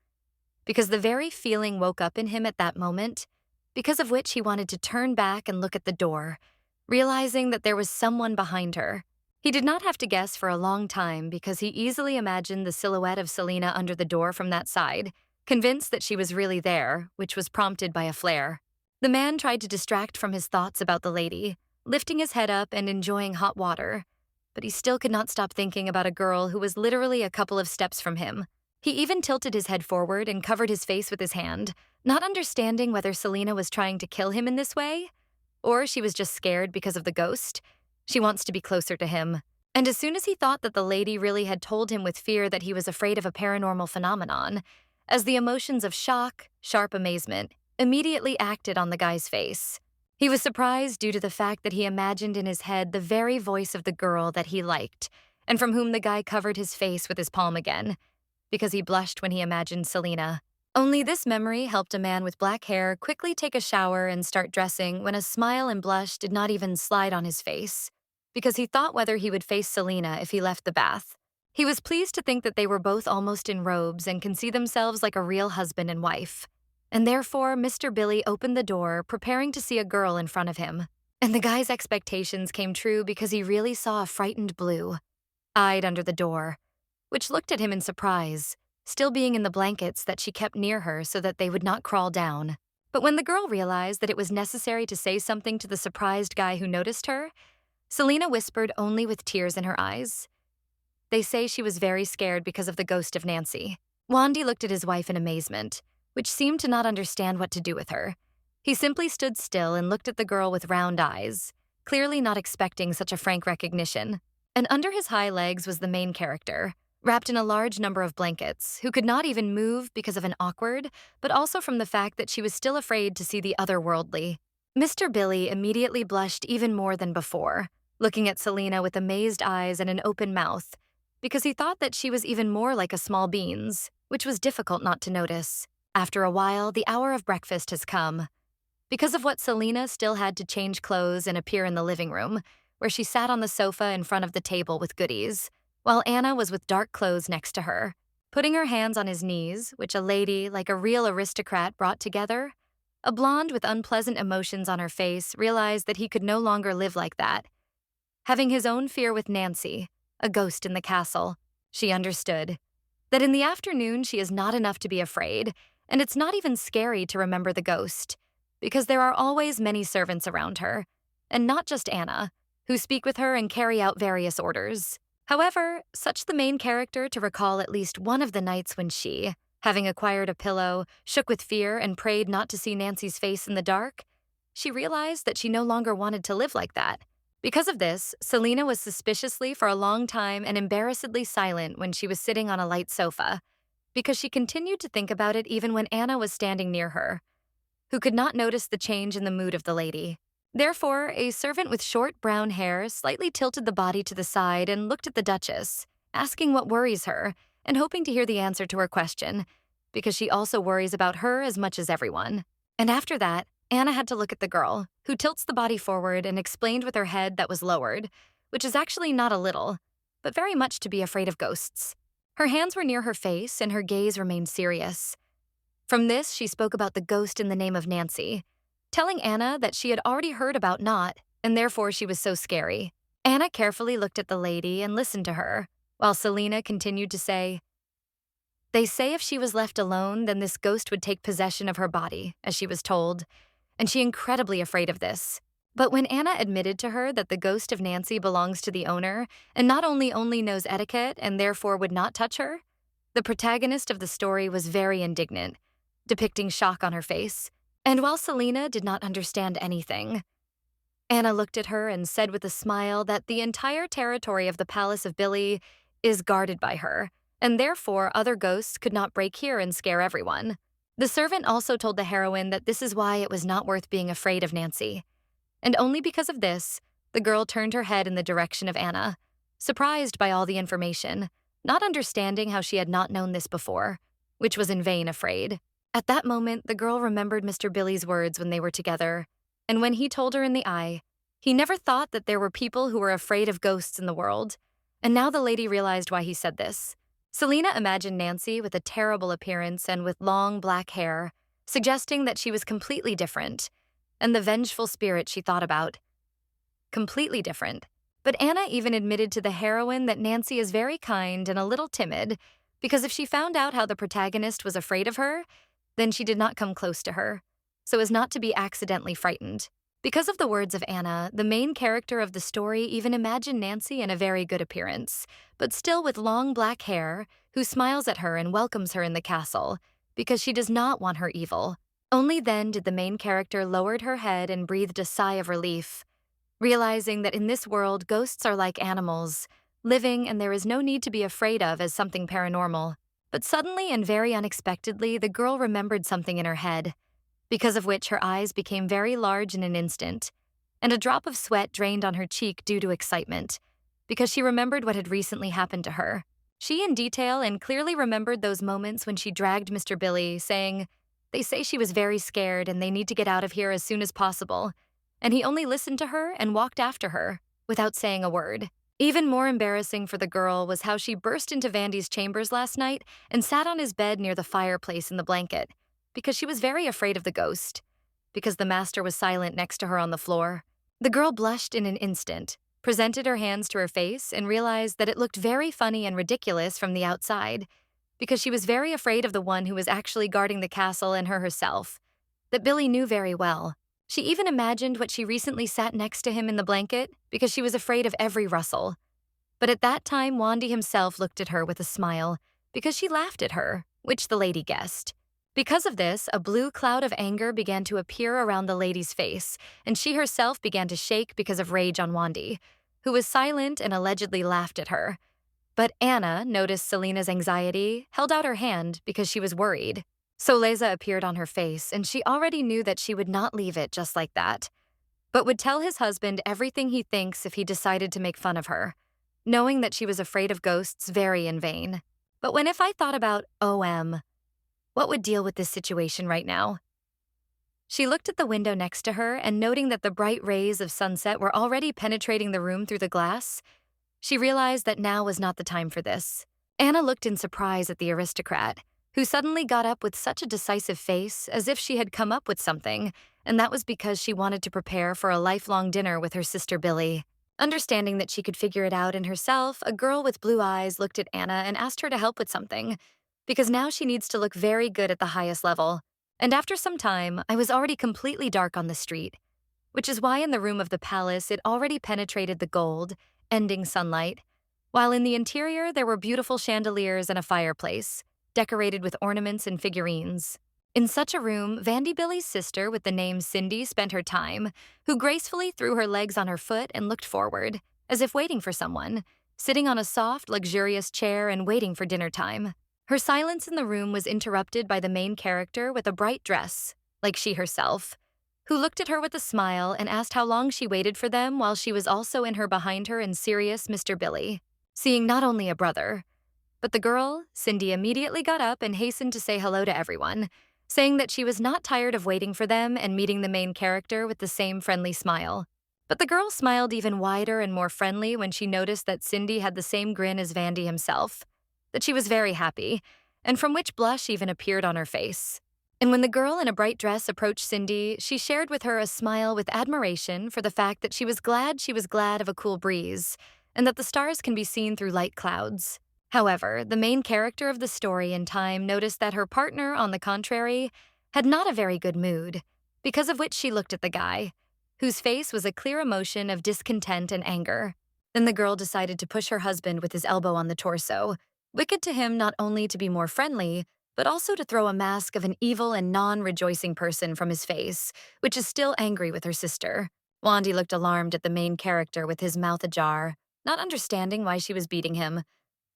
because the very feeling woke up in him at that moment, because of which he wanted to turn back and look at the door, realizing that there was someone behind her. He did not have to guess for a long time because he easily imagined the silhouette of Selena under the door from that side, convinced that she was really there, which was prompted by a flare. The man tried to distract from his thoughts about the lady, lifting his head up and enjoying hot water, but he still could not stop thinking about a girl who was literally a couple of steps from him. He even tilted his head forward and covered his face with his hand, not understanding whether Selena was trying to kill him in this way, or she was just scared because of the ghost. She wants to be closer to him. And as soon as he thought that the lady really had told him with fear that he was afraid of a paranormal phenomenon, as the emotions of shock, sharp amazement, immediately acted on the guy's face. He was surprised due to the fact that he imagined in his head the very voice of the girl that he liked, and from whom the guy covered his face with his palm again, because he blushed when he imagined Selena. Only this memory helped a man with black hair quickly take a shower and start dressing when a smile and blush did not even slide on his face, because he thought whether he would face Selena if he left the bath. He was pleased to think that they were both almost in robes and can see themselves like a real husband and wife. And therefore, Mr. Billy opened the door, preparing to see a girl in front of him. And the guy's expectations came true because he really saw a frightened blue-eyed under the door, which looked at him in surprise, still being in the blankets that she kept near her so that they would not crawl down. But when the girl realized that it was necessary to say something to the surprised guy who noticed her, Selena whispered only with tears in her eyes. They say she was very scared because of the ghost of Nancy. Wandy looked at his wife in amazement, which seemed to not understand what to do with her. He simply stood still and looked at the girl with round eyes, clearly not expecting such a frank recognition. And under his high legs was the main character, wrapped in a large number of blankets, who could not even move because of an awkward, but also from the fact that she was still afraid to see the otherworldly. Mr. Billy immediately blushed even more than before, looking at Selena with amazed eyes and an open mouth, because he thought that she was even more like a small beans, which was difficult not to notice. After a while, the hour of breakfast has come. Because of what, Selena still had to change clothes and appear in the living room, where she sat on the sofa in front of the table with goodies, while Anna was with dark clothes next to her, putting her hands on his knees, which a lady, like a real aristocrat, brought together. A blonde with unpleasant emotions on her face realized that he could no longer live like that. Having his own fear with Nancy, a ghost in the castle, she understood that in the afternoon she is not enough to be afraid, and it's not even scary to remember the ghost, because there are always many servants around her, and not just Anna, who speak with her and carry out various orders. However, such the main character to recall at least one of the nights when she, having acquired a pillow, shook with fear and prayed not to see Nancy's face in the dark, she realized that she no longer wanted to live like that. Because of this, Selena was suspiciously for a long time and embarrassedly silent when she was sitting on a light sofa, because she continued to think about it even when Anna was standing near her, who could not notice the change in the mood of the lady. Therefore, a servant with short brown hair slightly tilted the body to the side and looked at the Duchess, asking what worries her and hoping to hear the answer to her question, because she also worries about her as much as everyone. And after that, Anna had to look at the girl, who tilts the body forward and explained with her head that was lowered, which is actually not a little, but very much to be afraid of ghosts. Her hands were near her face and her gaze remained serious. From this, she spoke about the ghost in the name of Nancy, telling Anna that she had already heard about Not, and therefore she was so scary. Anna carefully looked at the lady and listened to her, while Selena continued to say, "They say if she was left alone, then this ghost would take possession of her body, as she was told, and she incredibly afraid of this." But when Anna admitted to her that the ghost of Nancy belongs to the owner and not only knows etiquette and therefore would not touch her, the protagonist of the story was very indignant, depicting shock on her face. And while Selena did not understand anything, Anna looked at her and said with a smile that the entire territory of the Palace of Billy is guarded by her, and therefore other ghosts could not break here and scare everyone. The servant also told the heroine that this is why it was not worth being afraid of Nancy. And only because of this, the girl turned her head in the direction of Anna, surprised by all the information, not understanding how she had not known this before, which was in vain afraid. At that moment, the girl remembered Mr. Billy's words when they were together, and when he told her in the eye, he never thought that there were people who were afraid of ghosts in the world, and now the lady realized why he said this. Selena imagined Nancy with a terrible appearance and with long black hair, suggesting that she was completely different, and the vengeful spirit she thought about. Completely different. But Anna even admitted to the heroine that Nancy is very kind and a little timid, because if she found out how the protagonist was afraid of her, then she did not come close to her, so as not to be accidentally frightened. Because of the words of Anna, the main character of the story even imagined Nancy in a very good appearance, but still with long black hair, who smiles at her and welcomes her in the castle, because she does not want her evil. Only then did the main character lowered her head and breathed a sigh of relief, realizing that in this world, ghosts are like animals, living and there is no need to be afraid of as something paranormal. But suddenly and very unexpectedly, the girl remembered something in her head, because of which her eyes became very large in an instant, and a drop of sweat drained on her cheek due to excitement, because she remembered what had recently happened to her. She in detail and clearly remembered those moments when she dragged Mr. Billy, saying, "They say she was very scared and they need to get out of here as soon as possible," and he only listened to her and walked after her, without saying a word. Even more embarrassing for the girl was how she burst into Vandy's chambers last night and sat on his bed near the fireplace in the blanket, because she was very afraid of the ghost, because the master was silent next to her on the floor. The girl blushed in an instant, presented her hands to her face, and realized that it looked very funny and ridiculous from the outside, because she was very afraid of the one who was actually guarding the castle and her herself, that Billy knew very well. She even imagined what she recently sat next to him in the blanket, because she was afraid of every rustle. But at that time, Wandy himself looked at her with a smile, because she laughed at her, which the lady guessed. Because of this, a blue cloud of anger began to appear around the lady's face, and she herself began to shake because of rage on Wandy, who was silent and allegedly laughed at her. But Anna noticed Selena's anxiety, held out her hand because she was worried. Soleza appeared on her face, and she already knew that she would not leave it just like that, but would tell his husband everything he thinks if he decided to make fun of her, knowing that she was afraid of ghosts very in vain. But when if I thought about what would deal with this situation right now? She looked at the window next to her, and noting that the bright rays of sunset were already penetrating the room through the glass, she realized that now was not the time for this. Anna looked in surprise at the aristocrat, who suddenly got up with such a decisive face as if she had come up with something, and that was because she wanted to prepare for a lifelong dinner with her sister Billy. Understanding that she could figure it out in herself, a girl with blue eyes looked at Anna and asked her to help with something, because now she needs to look very good at the highest level. And after some time, I was already completely dark on the street, which is why in the room of the palace it already penetrated the gold, ending sunlight, while in the interior there were beautiful chandeliers and a fireplace, decorated with ornaments and figurines. In such a room, Vandy Billy's sister with the name Cindy spent her time, who gracefully threw her legs on her foot and looked forward, as if waiting for someone, sitting on a soft, luxurious chair and waiting for dinner time. Her silence in the room was interrupted by the main character with a bright dress, like she herself, who looked at her with a smile and asked how long she waited for them while she was also in her behind her and serious Mr. Billy, seeing not only a brother, but the girl, Cindy, immediately got up and hastened to say hello to everyone, saying that she was not tired of waiting for them and meeting the main character with the same friendly smile. But the girl smiled even wider and more friendly when she noticed that Cindy had the same grin as Vandy himself, that she was very happy, and from which blush even appeared on her face. And when the girl in a bright dress approached Cindy, she shared with her a smile with admiration for the fact that she was glad of a cool breeze, and that the stars can be seen through light clouds. However, the main character of the story in time noticed that her partner, on the contrary, had not a very good mood, because of which she looked at the guy, whose face was a clear emotion of discontent and anger. Then the girl decided to push her husband with his elbow on the torso, wicked to him not only to be more friendly, but also to throw a mask of an evil and non-rejoicing person from his face, which is still angry with her sister. Wandy looked alarmed at the main character with his mouth ajar, not understanding why she was beating him.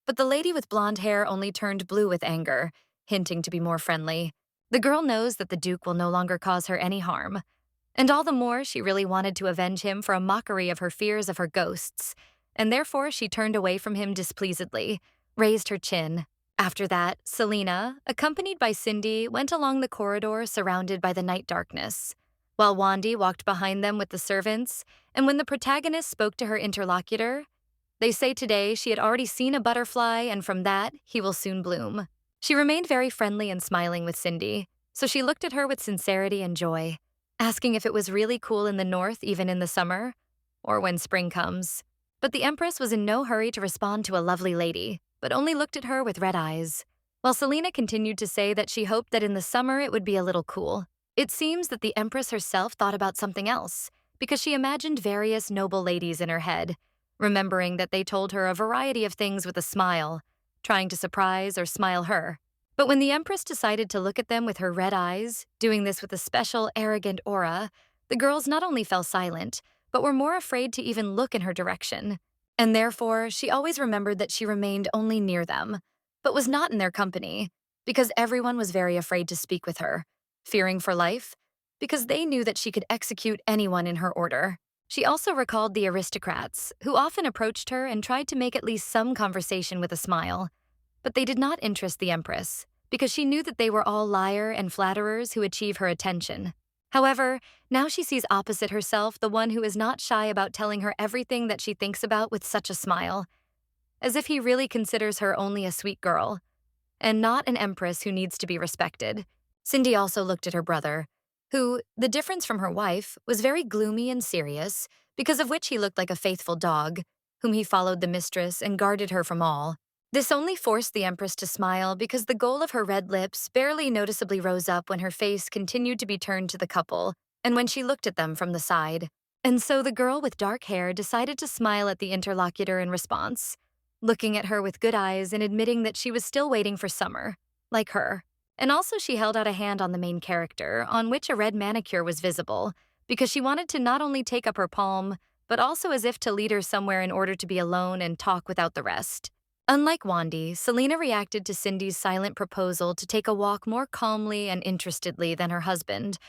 But the lady with blonde hair only turned blue with anger, hinting to be more friendly. The girl knows that the Duke will no longer cause her any harm, and all the more she really wanted to avenge him for a mockery of her fears of her ghosts, and therefore she turned away from him displeasedly, raised her chin. After that, Selena, accompanied by Cindy, went along the corridor surrounded by the night darkness, while Wandy walked behind them with the servants, and when the protagonist spoke to her interlocutor, they say today she had already seen a butterfly, and from that, he will soon bloom. She remained very friendly and smiling with Cindy, so she looked at her with sincerity and joy, asking if it was really cool in the north even in the summer, or when spring comes. But the Empress was in no hurry to respond to a lovely lady, but only looked at her with red eyes, while Selena continued to say that she hoped that in the summer it would be a little cool. It seems that the Empress herself thought about something else, because she imagined various noble ladies in her head, remembering that they told her a variety of things with a smile, trying to surprise or smile her. But when the Empress decided to look at them with her red eyes, doing this with a special arrogant aura, the girls not only fell silent, but were more afraid to even look in her direction. And therefore, she always remembered that she remained only near them, but was not in their company, because everyone was very afraid to speak with her, fearing for life, because they knew that she could execute anyone in her order. She also recalled the aristocrats, who often approached her and tried to make at least some conversation with a smile. But they did not interest the Empress, because she knew that they were all liar and flatterers who achieve her attention. However, now she sees opposite herself the one who is not shy about telling her everything that she thinks about with such a smile, as if he really considers her only a sweet girl, and not an empress who needs to be respected. Cindy also looked at her brother, who, the difference from her wife, was very gloomy and serious, because of which he looked like a faithful dog, whom he followed the mistress and guarded her from all. This only forced the Empress to smile because the goal of her red lips barely noticeably rose up when her face continued to be turned to the couple and when she looked at them from the side. And so the girl with dark hair decided to smile at the interlocutor in response, looking at her with good eyes and admitting that she was still waiting for summer, like her. And also she held out a hand on the main character, on which a red manicure was visible, because she wanted to not only take up her palm, but also as if to lead her somewhere in order to be alone and talk without the rest. Unlike Wandy, Selena reacted to Cindy's silent proposal to take a walk more calmly and interestedly than her husband,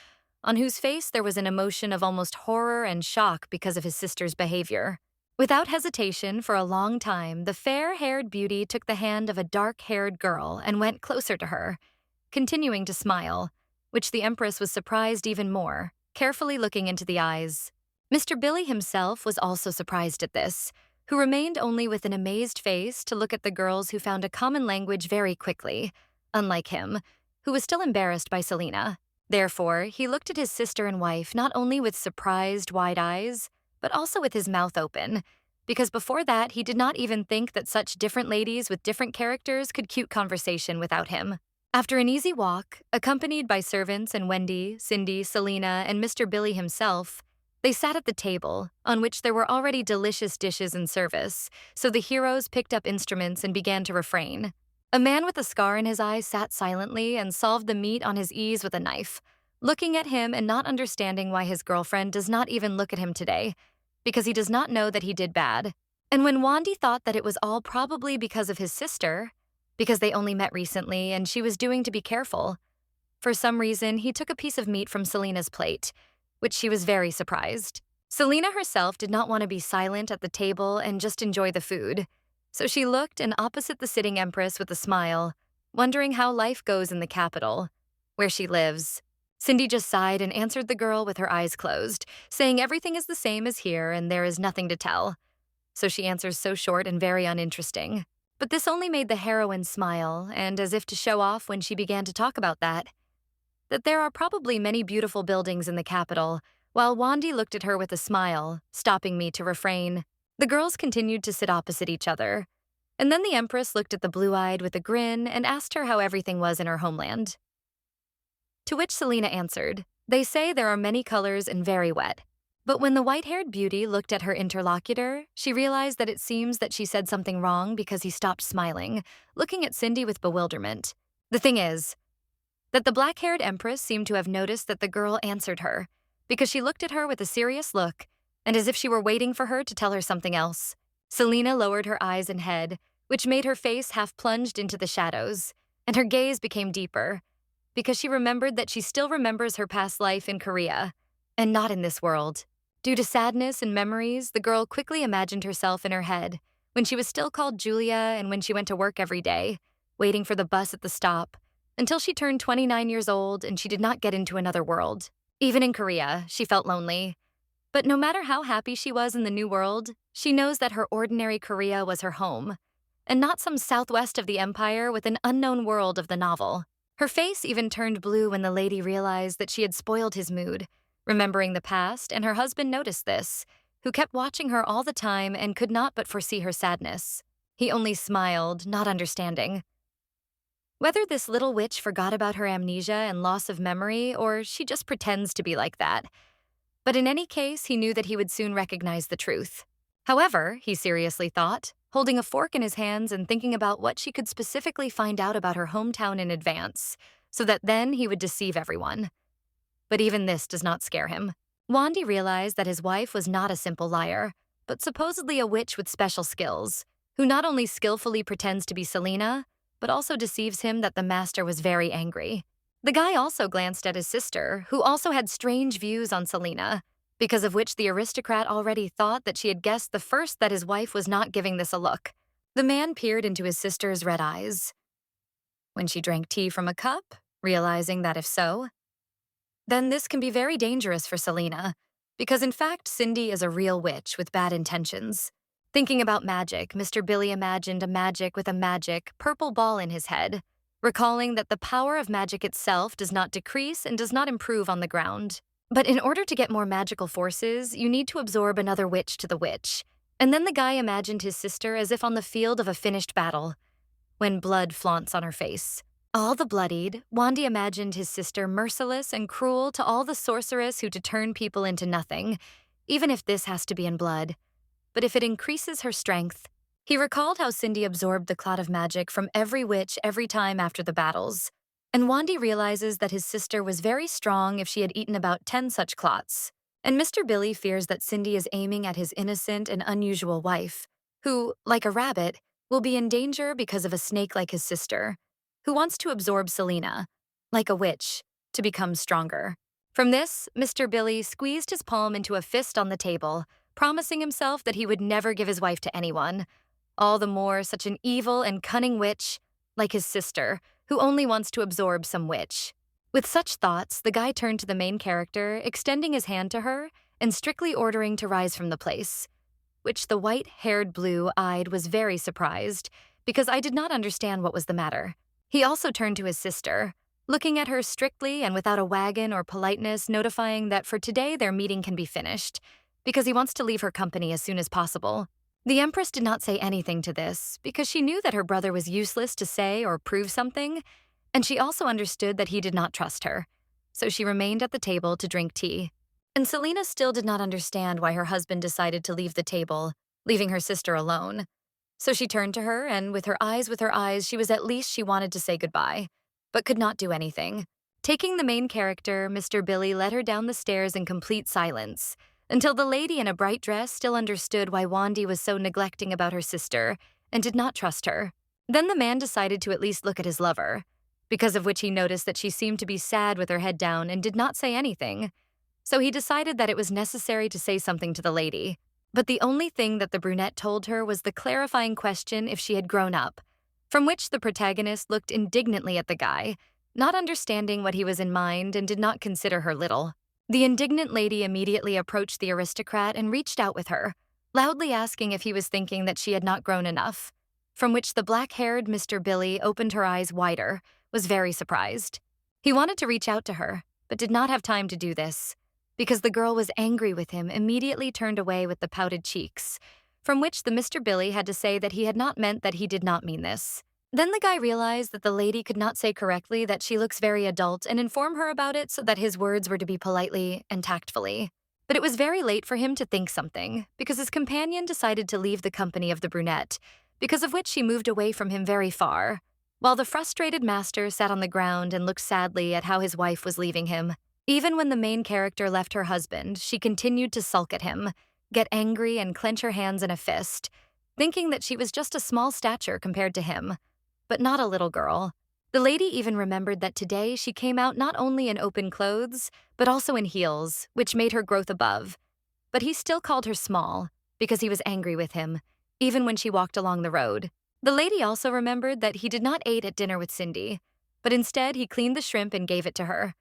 on whose face there was an emotion of almost horror and shock because of his sister's behavior. Without hesitation, for a long time, the fair-haired beauty took the hand of a dark-haired girl and went closer to her, continuing to smile, which the Empress was surprised even more, carefully looking into the eyes. Mr. Billy himself was also surprised at this, who remained only with an amazed face to look at the girls who found a common language very quickly, unlike him, who was still embarrassed by Selena. Therefore, he looked at his sister and wife not only with surprised, wide eyes, but also with his mouth open, because before that he did not even think that such different ladies with different characters could cute conversation without him. After an easy walk, accompanied by servants and Wendy, Cindy, Selena, and Mr. Billy himself, they sat at the table, on which there were already delicious dishes in service, so the heroes picked up instruments and began to refrain. A man with a scar in his eye sat silently and solved the meat on his ease with a knife, looking at him and not understanding why his girlfriend does not even look at him today, because he does not know that he did bad. And when Wandy thought that it was all probably because of his sister, because they only met recently and she was doing to be careful. For some reason, he took a piece of meat from Selena's plate, which she was very surprised. Selena herself did not want to be silent at the table and just enjoy the food, so she looked and opposite the sitting empress with a smile, wondering how life goes in the capital, where she lives. Cindy just sighed and answered the girl with her eyes closed, saying everything is the same as here and there is nothing to tell. So she answers so short and very uninteresting. But this only made the heroine smile, and as if to show off when she began to talk about that there are probably many beautiful buildings in the capital, while Wandy looked at her with a smile, stopping me to refrain. The girls continued to sit opposite each other, and then the empress looked at the blue-eyed with a grin and asked her how everything was in her homeland. To which Selena answered, "They say there are many colors and very wet." But when the white-haired beauty looked at her interlocutor, she realized that it seems that she said something wrong because he stopped smiling, looking at Cindy with bewilderment. The thing is that the black-haired empress seemed to have noticed that the girl answered her, because she looked at her with a serious look, and as if she were waiting for her to tell her something else. Selena lowered her eyes and head, which made her face half plunged into the shadows, and her gaze became deeper, because she remembered that she still remembers her past life in Korea, and not in this world. Due to sadness and memories, the girl quickly imagined herself in her head, when she was still called Julia and when she went to work every day, waiting for the bus at the stop, until she turned 29 years old and she did not get into another world. Even in Korea, she felt lonely. But no matter how happy she was in the new world, she knows that her ordinary Korea was her home, and not some southwest of the empire with an unknown world of the novel. Her face even turned blue when the lady realized that she had spoiled his mood, remembering the past, and her husband noticed this, who kept watching her all the time and could not but foresee her sadness. He only smiled, not understanding. Whether this little witch forgot about her amnesia and loss of memory, or she just pretends to be like that. But in any case, he knew that he would soon recognize the truth. However, he seriously thought, holding a fork in his hands and thinking about what she could specifically find out about her hometown in advance, so that then he would deceive everyone. But even this does not scare him. Wandy realized that his wife was not a simple liar, but supposedly a witch with special skills, who not only skillfully pretends to be Selena, but also deceives him that the master was very angry. The guy also glanced at his sister, who also had strange views on Selena, because of which the aristocrat already thought that she had guessed the first that his wife was not giving this a look. The man peered into his sister's red eyes. When she drank tea from a cup, realizing that if so, then this can be very dangerous for Selena, because in fact Cindy is a real witch with bad intentions. Thinking about magic, Mr. Billy imagined a magic with a magic purple ball in his head, recalling that the power of magic itself does not decrease and does not improve on the ground. But in order to get more magical forces, you need to absorb another witch to the witch. And then the guy imagined his sister as if on the field of a finished battle, when blood flaunts on her face. All the bloodied, Wandy imagined his sister merciless and cruel to all the sorceress who to turn people into nothing, even if this has to be in blood. But if it increases her strength. He recalled how Cindy absorbed the clot of magic from every witch every time after the battles, and Wandy realizes that his sister was very strong if she had eaten about 10 such clots. And Mr. Billy fears that Cindy is aiming at his innocent and unusual wife, who, like a rabbit, will be in danger because of a snake like his sister, who wants to absorb Selena, like a witch, to become stronger. From this, Mr. Billy squeezed his palm into a fist on the table, promising himself that he would never give his wife to anyone, all the more such an evil and cunning witch, like his sister, who only wants to absorb some witch. With such thoughts, the guy turned to the main character, extending his hand to her and strictly ordering to rise from the place, which the white-haired blue-eyed was very surprised, because I did not understand what was the matter. He also turned to his sister, looking at her strictly and without a wagon or politeness, notifying that for today their meeting can be finished, because he wants to leave her company as soon as possible. The Empress did not say anything to this, because she knew that her brother was useless to say or prove something, and she also understood that he did not trust her, so she remained at the table to drink tea. And Selena still did not understand why her husband decided to leave the table, leaving her sister alone. So she turned to her, and with her eyes, she was at least she wanted to say goodbye, but could not do anything. Taking the main character, Mr. Billy led her down the stairs in complete silence, until the lady in a bright dress still understood why Wandy was so neglecting about her sister and did not trust her. Then the man decided to at least look at his lover, because of which he noticed that she seemed to be sad with her head down and did not say anything. So he decided that it was necessary to say something to the lady. But the only thing that the brunette told her was the clarifying question if she had grown up, from which the protagonist looked indignantly at the guy, not understanding what he was in mind and did not consider her little. The indignant lady immediately approached the aristocrat and reached out with her, loudly asking if he was thinking that she had not grown enough, from which the black-haired Mr. Billy opened her eyes wider, was very surprised. He wanted to reach out to her, but did not have time to do this, because the girl was angry with him, immediately turned away with the pouted cheeks, from which the Mr. Billy had to say that he had not meant that he did not mean this. Then the guy realized that the lady could not say correctly that she looks very adult and inform her about it so that his words were to be politely and tactfully. But it was very late for him to think something, because his companion decided to leave the company of the brunette, because of which she moved away from him very far, while the frustrated master sat on the ground and looked sadly at how his wife was leaving him. Even when the main character left her husband, she continued to sulk at him, get angry and clench her hands in a fist, thinking that she was just a small stature compared to him, but not a little girl. The lady even remembered that today she came out not only in open clothes, but also in heels, which made her growth above. But he still called her small, because he was angry with him, even when she walked along the road. The lady also remembered that he did not eat at dinner with Cindy, but instead he cleaned the shrimp and gave it to her.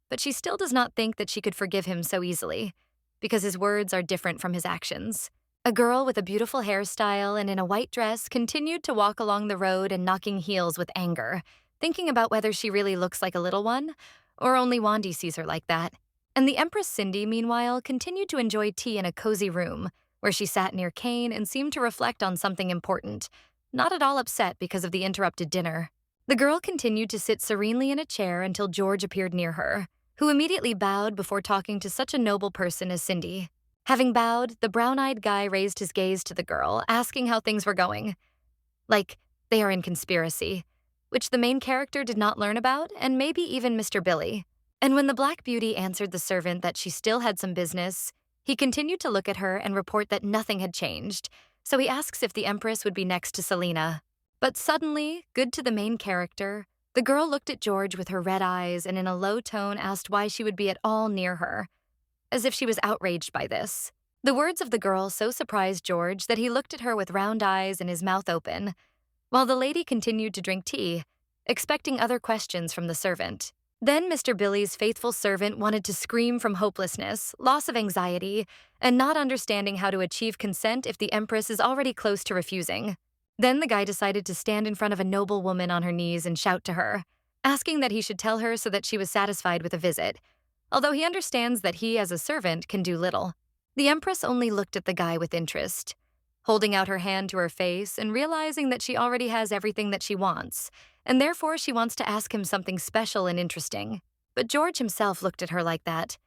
But she still does not think that she could forgive him so easily, because his words are different from his actions. A girl with a beautiful hairstyle and in a white dress continued to walk along the road and knocking heels with anger, thinking about whether she really looks like a little one, or only Wandy sees her like that. And the Empress Cindy, meanwhile, continued to enjoy tea in a cozy room, where she sat near Kane and seemed to reflect on something important, not at all upset because of the interrupted dinner. The girl continued to sit serenely in a chair until George appeared near her, who immediately bowed before talking to such a noble person as Cindy. Having bowed, the brown-eyed guy raised his gaze to the girl, asking how things were going. Like, they are in conspiracy, which the main character did not learn about, and maybe even Mr. Billy. And when the Black Beauty answered the servant that she still had some business, he continued to look at her and report that nothing had changed, so he asks if the Empress would be next to Selena. But suddenly, good to the main character, the girl looked at George with her red eyes and in a low tone asked why she would be at all near her, as if she was outraged by this. The words of the girl so surprised George that he looked at her with round eyes and his mouth open, while the lady continued to drink tea, expecting other questions from the servant. Then Mr. Billy's faithful servant wanted to scream from hopelessness, loss of anxiety, and not understanding how to achieve consent if the Empress is already close to refusing. Then the guy decided to stand in front of a noble woman on her knees and shout to her, asking that he should tell her so that she was satisfied with a visit, although he understands that he, as a servant, can do little. The Empress only looked at the guy with interest, holding out her hand to her face and realizing that she already has everything that she wants, and therefore she wants to ask him something special and interesting. But George himself looked at her like that,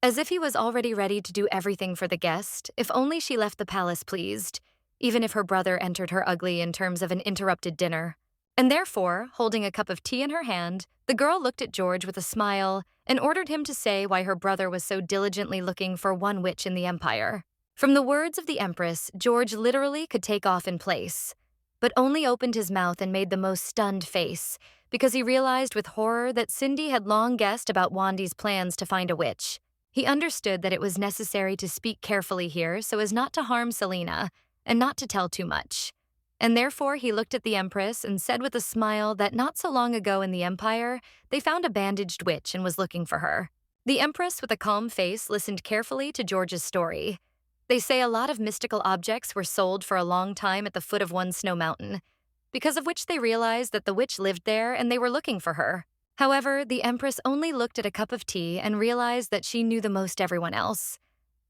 as if he was already ready to do everything for the guest, if only she left the palace pleased, even if her brother entered her ugly in terms of an interrupted dinner. And therefore, holding a cup of tea in her hand, the girl looked at George with a smile and ordered him to say why her brother was so diligently looking for one witch in the empire. From the words of the Empress, George literally could take off in place, but only opened his mouth and made the most stunned face, because he realized with horror that Cindy had long guessed about Wandy's plans to find a witch. He understood that it was necessary to speak carefully here so as not to harm Selena, and not to tell too much. And therefore he looked at the Empress and said with a smile that not so long ago in the Empire, they found a bandaged witch and was looking for her. The Empress with a calm face listened carefully to George's story. They say a lot of mystical objects were sold for a long time at the foot of one snow mountain, because of which they realized that the witch lived there and they were looking for her. However, the Empress only looked at a cup of tea and realized that she knew the most everyone else.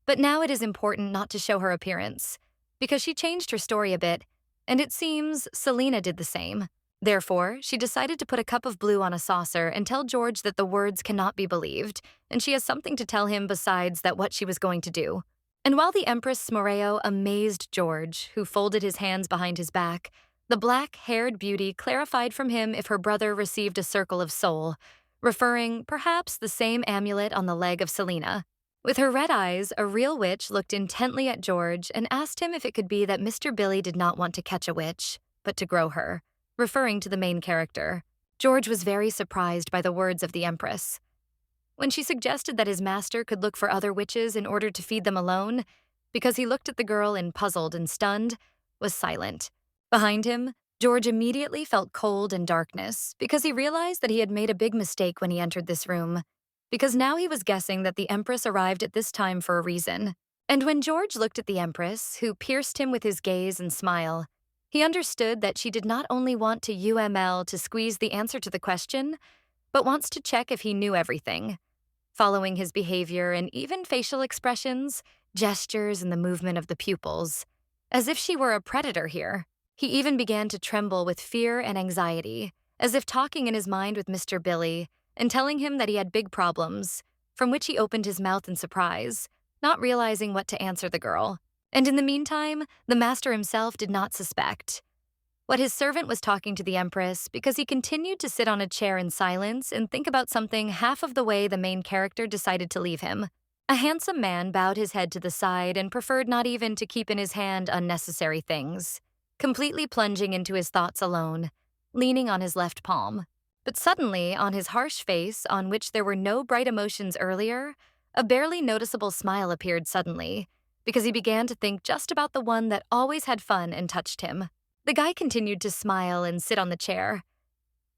But now it is important not to show her appearance, because she changed her story a bit, and it seems Selena did the same. Therefore, she decided to put a cup of blue on a saucer and tell George that the words cannot be believed, and she has something to tell him besides that what she was going to do. And while the Empress Smoreo amazed George, who folded his hands behind his back, the black-haired beauty clarified from him if her brother received a circle of soul, referring, perhaps, the same amulet on the leg of Selena. With her red eyes, a real witch looked intently at George and asked him if it could be that Mr. Billy did not want to catch a witch, but to grow her. referring to the main character. George was very surprised by the words of the empress. When she suggested that his master could look for other witches in order to feed them alone, because he looked at the girl and puzzled and stunned, was silent. Behind him, George immediately felt cold and darkness because he realized that he had made a big mistake when he entered this room, because now he was guessing that the empress arrived at this time for a reason. And when George looked at the empress, who pierced him with his gaze and smile, he understood that she did not only want to UML to squeeze the answer to the question, but wants to check if he knew everything. Following his behavior and even facial expressions, gestures, and the movement of the pupils, as if she were a predator here. He even began to tremble with fear and anxiety, as if talking in his mind with Mr. Billy and telling him that he had big problems, from which he opened his mouth in surprise, not realizing what to answer the girl. And in the meantime, the master himself did not suspect what his servant was talking to the empress because he continued to sit on a chair in silence and think about something half of the way the main character decided to leave him. A handsome man bowed his head to the side and preferred not even to keep in his hand unnecessary things, completely plunging into his thoughts alone, leaning on his left palm. But suddenly, on his harsh face, on which there were no bright emotions earlier, a barely noticeable smile appeared suddenly, because he began to think just about the one that always had fun and touched him. The guy continued to smile and sit on the chair,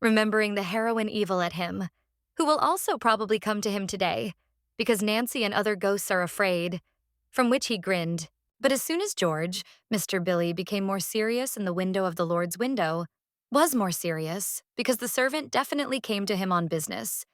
remembering the heroine evil at him, who will also probably come to him today, because Nancy and other ghosts are afraid, from which he grinned. But as soon as George, Mr. Billy, became more serious in the window of the Lord's window, was more serious, because the servant definitely came to him on business,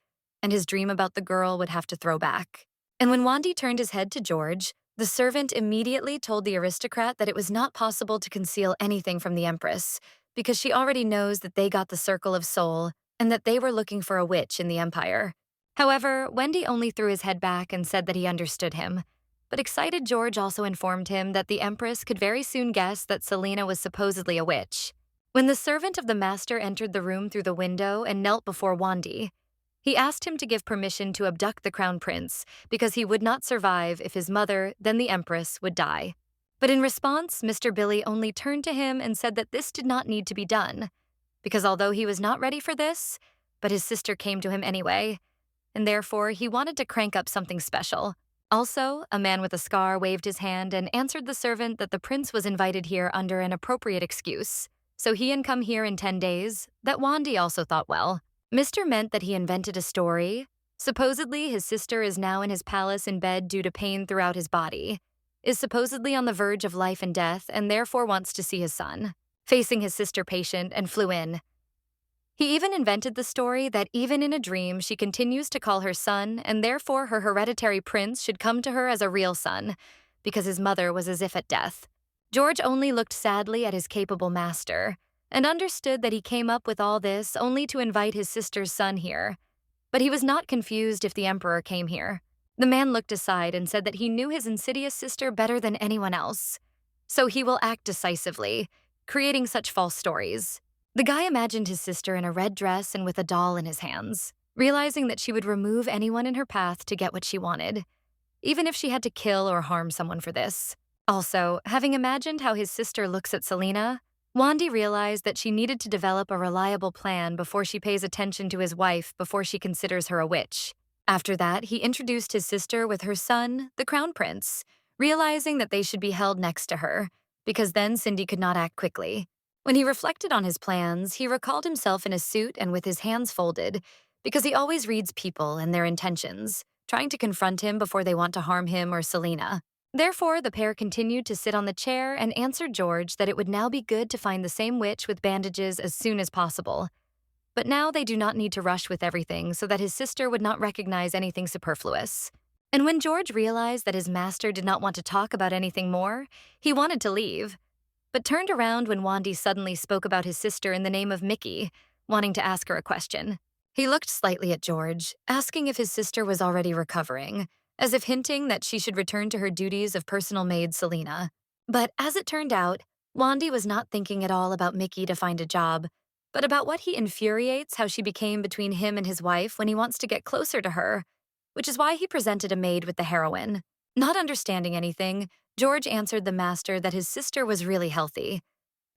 and his dream about the girl would have to throw back. And when Wandy turned his head to George, the servant immediately told the aristocrat that it was not possible to conceal anything from the empress, because she already knows that they got the circle of soul and that they were looking for a witch in the empire. However, Wendy only threw his head back and said that he understood him. But excited George also informed him that the empress could very soon guess that Selena was supposedly a witch. When the servant of the master entered the room through the window and knelt before Wandy, he asked him to give permission to abduct the crown prince because he would not survive if his mother, then the empress, would die. But in response, Mr. Billy only turned to him and said that this did not need to be done, because although he was not ready for this, but his sister came to him anyway, and therefore he wanted to crank up something special. Also, a man with a scar waved his hand and answered the servant that the prince was invited here under an appropriate excuse, so he can come here in 10 days, that Wandy also thought well. Mr. meant that he invented a story. Supposedly, his sister is now in his palace in bed due to pain throughout his body, is supposedly on the verge of life and death, and therefore wants to see his son, facing his sister patient, and flew in. He even invented the story that even in a dream she continues to call her son, and therefore her hereditary prince should come to her as a real son, because his mother was as if at death. George only looked sadly at his capable master, and understood that he came up with all this only to invite his sister's son here. But he was not confused if the emperor came here. The man looked aside and said that he knew his insidious sister better than anyone else, so he will act decisively, creating such false stories. The guy imagined his sister in a red dress and with a doll in his hands, realizing that she would remove anyone in her path to get what she wanted, even if she had to kill or harm someone for this. Also, having imagined how his sister looks at Selena, Wandy realized that she needed to develop a reliable plan before she pays attention to his wife before she considers her a witch. After that, he introduced his sister with her son, the crown prince, realizing that they should be held next to her, because then Cindy could not act quickly. When he reflected on his plans, he recalled himself in a suit and with his hands folded, because he always reads people and their intentions, trying to confront him before they want to harm him or Selena. Therefore, the pair continued to sit on the chair and answered George that it would now be good to find the same witch with bandages as soon as possible. But now they do not need to rush with everything so that his sister would not recognize anything superfluous. And when George realized that his master did not want to talk about anything more, he wanted to leave, but turned around when Wandy suddenly spoke about his sister in the name of Mickey, wanting to ask her a question. He looked slightly at George, asking if his sister was already recovering, as if hinting that she should return to her duties of personal maid Selena. But as it turned out, Wandy was not thinking at all about Mickey to find a job, but about what he infuriates how she became between him and his wife when he wants to get closer to her, which is why he presented a maid with the heroine. Not understanding anything, George answered the master that his sister was really healthy,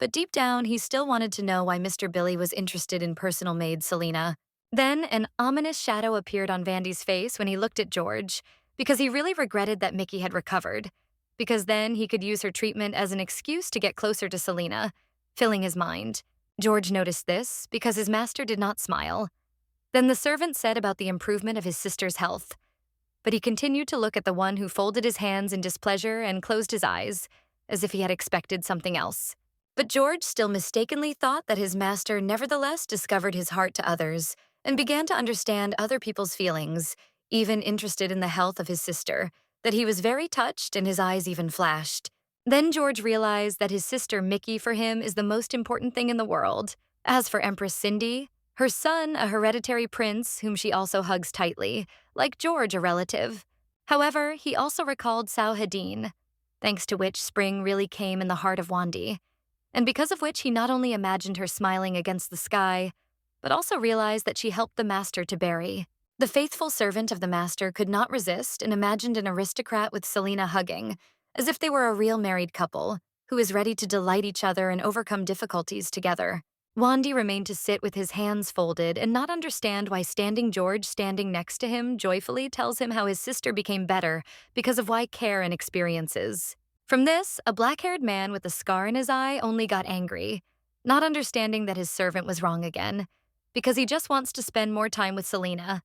but deep down, he still wanted to know why Mr. Billy was interested in personal maid Selena. Then, an ominous shadow appeared on Vandy's face when he looked at George, because he really regretted that Mickey had recovered, because then he could use her treatment as an excuse to get closer to Selena, filling his mind. George noticed this because his master did not smile. Then the servant said about the improvement of his sister's health, but he continued to look at the one who folded his hands in displeasure and closed his eyes, as if he had expected something else. But George still mistakenly thought that his master nevertheless discovered his heart to others and began to understand other people's feelings, even interested in the health of his sister, that he was very touched and his eyes even flashed. Then George realized that his sister Mickey for him is the most important thing in the world. As for Empress Cindy, her son, a hereditary prince whom she also hugs tightly, like George, a relative. However, he also recalled Sauhedin, thanks to which spring really came in the heart of Wandi, and because of which he not only imagined her smiling against the sky, but also realized that she helped the master to bury. The faithful servant of the master could not resist and imagined an aristocrat with Selena hugging, as if they were a real married couple, who is ready to delight each other and overcome difficulties together. Wandi remained to sit with his hands folded and not understand why George standing next to him joyfully tells him how his sister became better because of why care and experiences. From this, a black-haired man with a scar in his eye only got angry, not understanding that his servant was wrong again, because he just wants to spend more time with Selena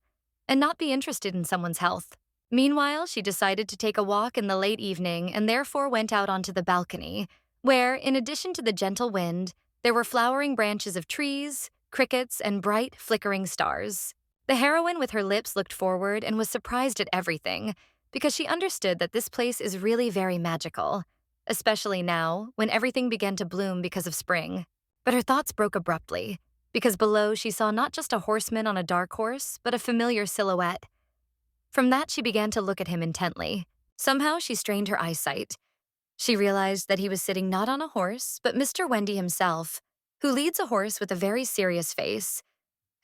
and not be interested in someone's health. Meanwhile, she decided to take a walk in the late evening and therefore went out onto the balcony, where, in addition to the gentle wind, there were flowering branches of trees, crickets, and bright, flickering stars. The heroine with her lips looked forward and was surprised at everything, because she understood that this place is really very magical, especially now, when everything began to bloom because of spring. But her thoughts broke abruptly, because below she saw not just a horseman on a dark horse, but a familiar silhouette. From that, she began to look at him intently. Somehow, she strained her eyesight. She realized that he was sitting not on a horse, but Mr. Wendy himself, who leads a horse with a very serious face,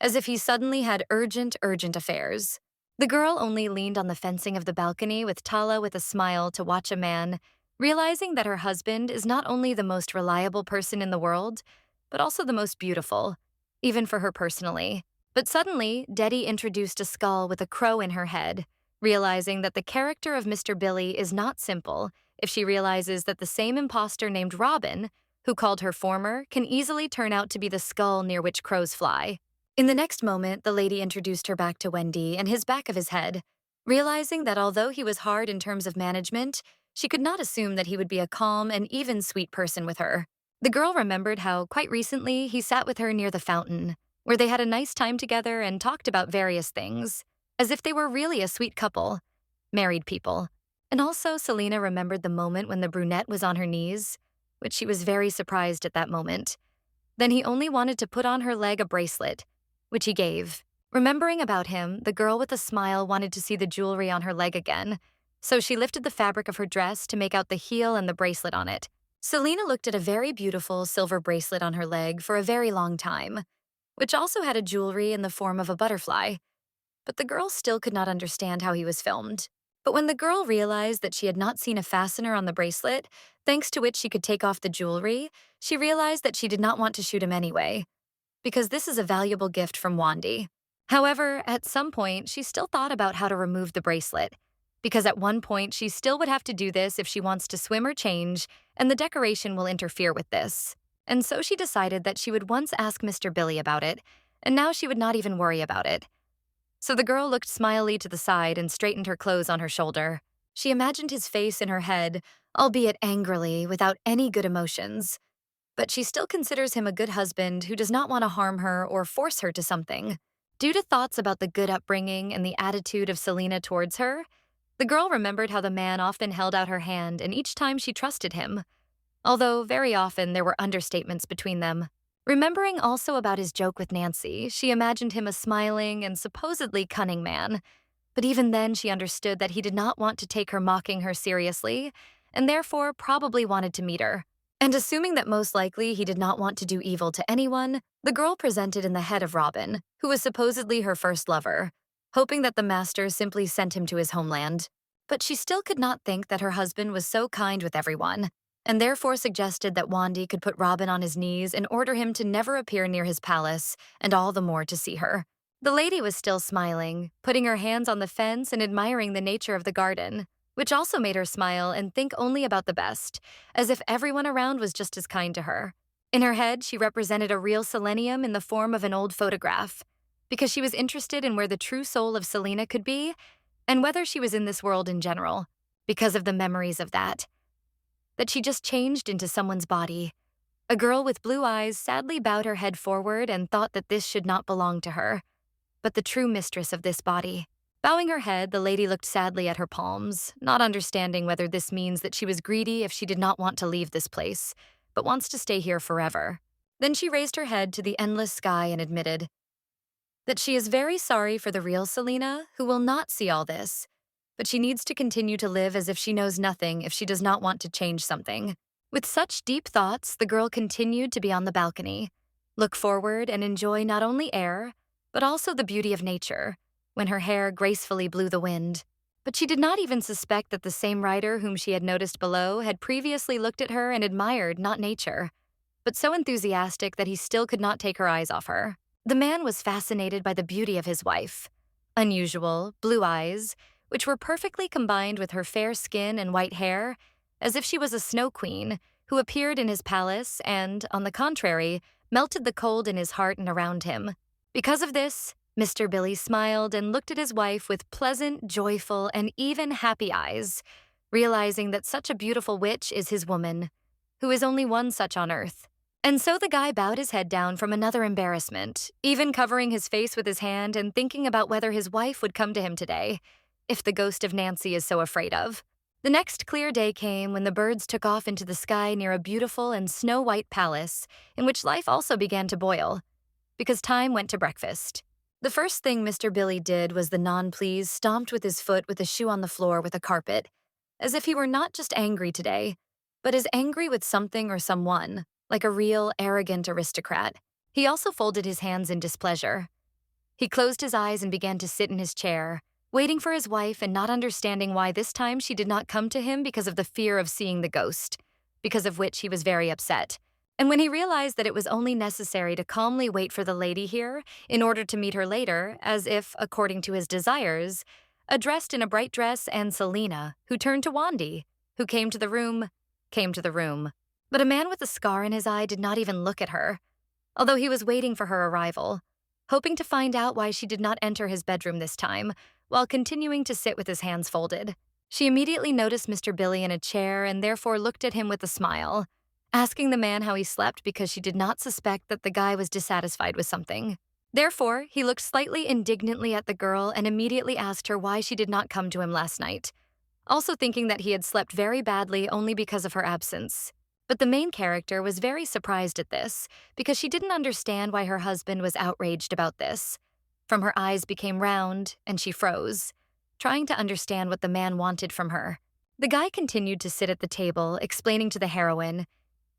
as if he suddenly had urgent affairs. The girl only leaned on the fencing of the balcony with Tala with a smile to watch a man, realizing that her husband is not only the most reliable person in the world, but also the most beautiful, even for her personally. But suddenly, Deddy introduced a skull with a crow in her head, realizing that the character of Mr. Billy is not simple if she realizes that the same imposter named Robin, who called her former, can easily turn out to be the skull near which crows fly. In the next moment, the lady introduced her back to Wendy and his back of his head, realizing that although he was hard in terms of management, she could not assume that he would be a calm and even sweet person with her. The girl remembered how, quite recently, he sat with her near the fountain, where they had a nice time together and talked about various things, as if they were really a sweet couple, married people. And also, Selena remembered the moment when the brunette was on her knees, which she was very surprised at that moment. Then he only wanted to put on her leg a bracelet, which he gave. Remembering about him, the girl with a smile wanted to see the jewelry on her leg again, so she lifted the fabric of her dress to make out the heel and the bracelet on it. Selena looked at a very beautiful silver bracelet on her leg for a very long time, which also had a jewelry in the form of a butterfly. But the girl still could not understand how he was filmed. But when the girl realized that she had not seen a fastener on the bracelet, thanks to which she could take off the jewelry, she realized that she did not want to shoot him anyway, because this is a valuable gift from Wandi. However, at some point, she still thought about how to remove the bracelet, because at one point she still would have to do this if she wants to swim or change, and the decoration will interfere with this. And so she decided that she would once ask Mr. Billy about it, and now she would not even worry about it. So the girl looked smiley to the side and straightened her clothes on her shoulder. She imagined his face in her head, albeit angrily, without any good emotions. But she still considers him a good husband who does not want to harm her or force her to something. Due to thoughts about the good upbringing and the attitude of Selena towards her, the girl remembered how the man often held out her hand and each time she trusted him, although very often there were understatements between them. Remembering also about his joke with Nancy, she imagined him a smiling and supposedly cunning man, but even then she understood that he did not want to take her mocking her seriously, and therefore probably wanted to meet her. And assuming that most likely he did not want to do evil to anyone, the girl presented in the head of Robin, who was supposedly her first lover, hoping that the master simply sent him to his homeland. But she still could not think that her husband was so kind with everyone. and therefore suggested that Wandy could put Robin on his knees and order him to never appear near his palace, and all the more to see her. The lady was still smiling, putting her hands on the fence and admiring the nature of the garden, which also made her smile and think only about the best, as if everyone around was just as kind to her. In her head, she represented a real selenium in the form of an old photograph, because she was interested in where the true soul of Selena could be, and whether she was in this world in general, because of the memories of that she just changed into someone's body. A girl with blue eyes sadly bowed her head forward and thought that this should not belong to her, but the true mistress of this body. Bowing her head, the lady looked sadly at her palms, not understanding whether this means that she was greedy if she did not want to leave this place, but wants to stay here forever. Then she raised her head to the endless sky and admitted that she is very sorry for the real Selena, who will not see all this, but she needs to continue to live as if she knows nothing if she does not want to change something. With such deep thoughts, the girl continued to be on the balcony, look forward and enjoy not only air, but also the beauty of nature, when her hair gracefully blew the wind. But she did not even suspect that the same rider whom she had noticed below had previously looked at her and admired not nature, but so enthusiastic that he still could not take her eyes off her. The man was fascinated by the beauty of his wife. Unusual, blue eyes, which were perfectly combined with her fair skin and white hair, as if she was a snow queen who appeared in his palace and, on the contrary, melted the cold in his heart and around him. Because of this, Mr. Billy smiled and looked at his wife with pleasant, joyful, and even happy eyes, realizing that such a beautiful witch is his woman, who is only one such on earth. And so the guy bowed his head down from another embarrassment, even covering his face with his hand and thinking about whether his wife would come to him today, if the ghost of Nancy is so afraid of. The next clear day came when the birds took off into the sky near a beautiful and snow-white palace in which life also began to boil, because time went to breakfast. The first thing Mr. Billy did was the non-please stomped with his foot with a shoe on the floor with a carpet, as if he were not just angry today, but as angry with something or someone, like a real, arrogant aristocrat. He also folded his hands in displeasure. He closed his eyes and began to sit in his chair, waiting for his wife and not understanding why this time she did not come to him because of the fear of seeing the ghost, because of which he was very upset. And when he realized that it was only necessary to calmly wait for the lady here in order to meet her later, as if, according to his desires, dressed in a bright dress, and Selena, who turned to Wandy, who came to the room. But a man with a scar in his eye did not even look at her, although he was waiting for her arrival, hoping to find out why she did not enter his bedroom this time, while continuing to sit with his hands folded. She immediately noticed Mr. Billy in a chair and therefore looked at him with a smile, asking the man how he slept because she did not suspect that the guy was dissatisfied with something. Therefore, he looked slightly indignantly at the girl and immediately asked her why she did not come to him last night, also thinking that he had slept very badly only because of her absence. But the main character was very surprised at this because she didn't understand why her husband was outraged about this. From her eyes became round, and she froze, trying to understand what the man wanted from her. The guy continued to sit at the table, explaining to the heroine.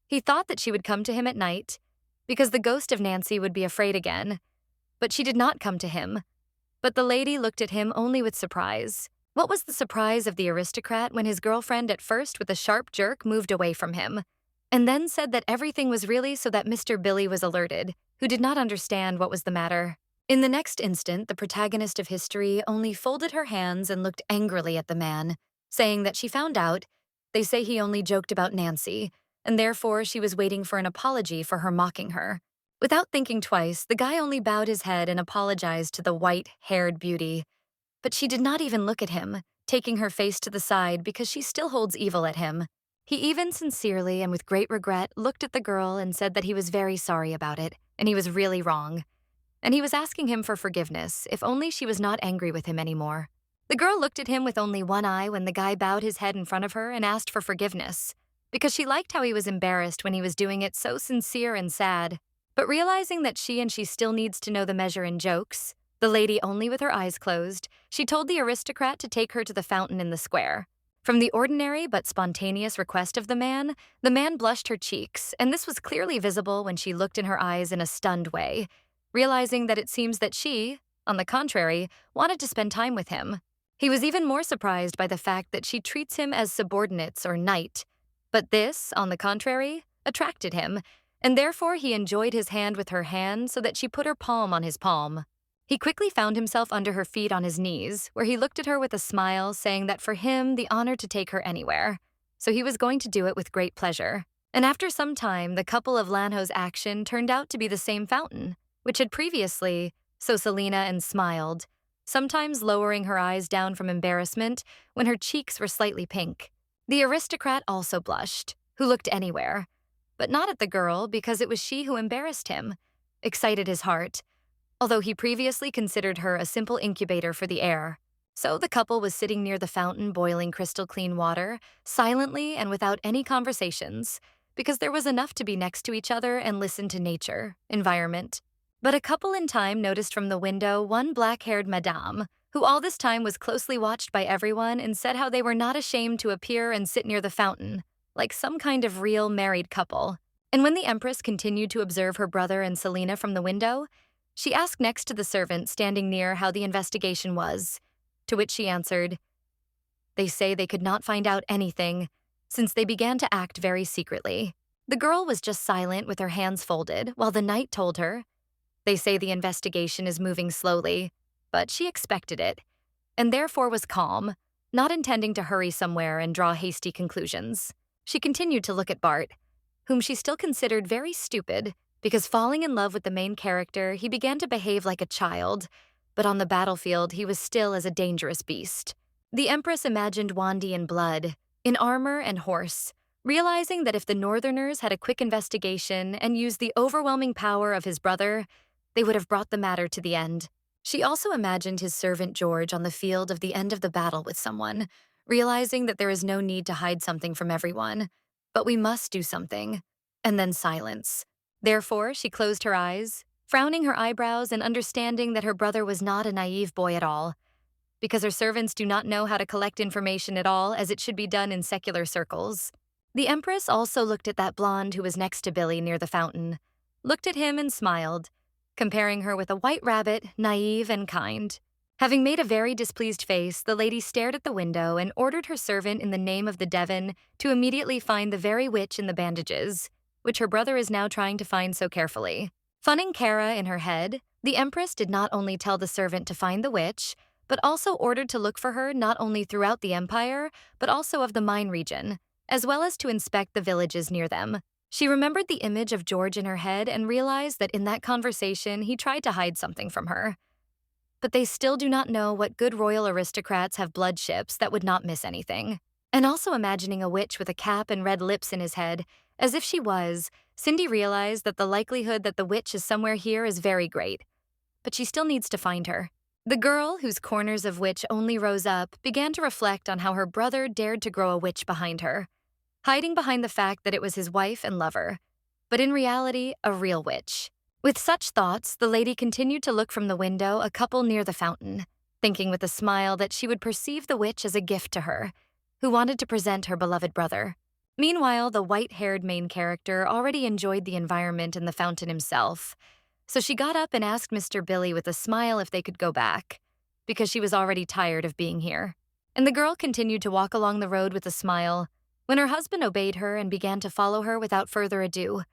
He thought that she would come to him at night, because the ghost of Nancy would be afraid again. But she did not come to him. But the lady looked at him only with surprise. What was the surprise of the aristocrat when his girlfriend at first with a sharp jerk moved away from him, and then said that everything was really so that Mr. Billy was alerted, who did not understand what was the matter. In the next instant, the protagonist of history only folded her hands and looked angrily at the man, saying that she found out, they say he only joked about Nancy, and therefore she was waiting for an apology for her mocking her. Without thinking twice, the guy only bowed his head and apologized to the white-haired beauty. But she did not even look at him, taking her face to the side because she still holds evil at him. He even sincerely and with great regret looked at the girl and said that he was very sorry about it, and he was really wrong. And he was asking him for forgiveness, if only she was not angry with him anymore. The girl looked at him with only one eye when the guy bowed his head in front of her and asked for forgiveness, because she liked how he was embarrassed when he was doing it so sincere and sad. But realizing that she still needs to know the measure in jokes, the lady only with her eyes closed, she told the aristocrat to take her to the fountain in the square. From the ordinary but spontaneous request of the man blushed her cheeks, and this was clearly visible when she looked in her eyes in a stunned way, realizing that it seems that she, on the contrary, wanted to spend time with him. He was even more surprised by the fact that she treats him as subordinates or knight, But this, on the contrary, attracted him, and therefore he enjoyed his hand with her hand so that she put her palm on his palm. He quickly found himself under her feet on his knees, where he looked at her with a smile, saying that for him, the honor to take her anywhere. So he was going to do it with great pleasure. And after some time, the couple of Lanho's action turned out to be the same fountain, which had previously, so Selena and smiled, sometimes lowering her eyes down from embarrassment when her cheeks were slightly pink. The aristocrat also blushed, who looked anywhere, but not at the girl because it was she who embarrassed him, excited his heart, although he previously considered her a simple incubator for the air. So the couple was sitting near the fountain boiling crystal clean water, silently and without any conversations, because there was enough to be next to each other and listen to nature, environment. But a couple in time noticed from the window one black-haired madame, who all this time was closely watched by everyone and said how they were not ashamed to appear and sit near the fountain, like some kind of real married couple. And when the empress continued to observe her brother and Selena from the window, she asked next to the servant standing near how the investigation was, to which she answered, "They say they could not find out anything, since they began to act very secretly." The girl was just silent with her hands folded, while the knight told her, "They say the investigation is moving slowly," but she expected it, and therefore was calm, not intending to hurry somewhere and draw hasty conclusions. She continued to look at Bart, whom she still considered very stupid, because falling in love with the main character, he began to behave like a child, but on the battlefield he was still as a dangerous beast. The Empress imagined Wandy in blood, in armor and horse, realizing that if the Northerners had a quick investigation and used the overwhelming power of his brother, they would have brought the matter to the end. She also imagined his servant George on the field of the end of the battle with someone, realizing that there is no need to hide something from everyone, but we must do something, and then silence. Therefore, she closed her eyes, frowning her eyebrows and understanding that her brother was not a naive boy at all, because her servants do not know how to collect information at all as it should be done in secular circles. The Empress also looked at that blonde who was next to Billy near the fountain, looked at him and smiled, comparing her with a white rabbit, naive and kind. Having made a very displeased face, the lady stared at the window and ordered her servant in the name of the Devon to immediately find the very witch in the bandages, which her brother is now trying to find so carefully. Funning Kara in her head, the Empress did not only tell the servant to find the witch, but also ordered to look for her not only throughout the empire, but also of the mine region, as well as to inspect the villages near them. She remembered the image of George in her head and realized that in that conversation he tried to hide something from her. But they still do not know what good royal aristocrats have blood ships that would not miss anything. And also imagining a witch with a cap and red lips in his head, as if she was, Cindy realized that the likelihood that the witch is somewhere here is very great. But she still needs to find her. The girl, whose corners of which only rose up, began to reflect on how her brother dared to grow a witch behind her, hiding behind the fact that it was his wife and lover, but in reality, a real witch. With such thoughts, the lady continued to look from the window a couple near the fountain, thinking with a smile that she would perceive the witch as a gift to her, who wanted to present her beloved brother. Meanwhile, the white-haired main character already enjoyed the environment and the fountain himself, so she got up and asked Mr. Billy with a smile if they could go back, because she was already tired of being here. And the girl continued to walk along the road with a smile, when her husband obeyed her and began to follow her without further ado,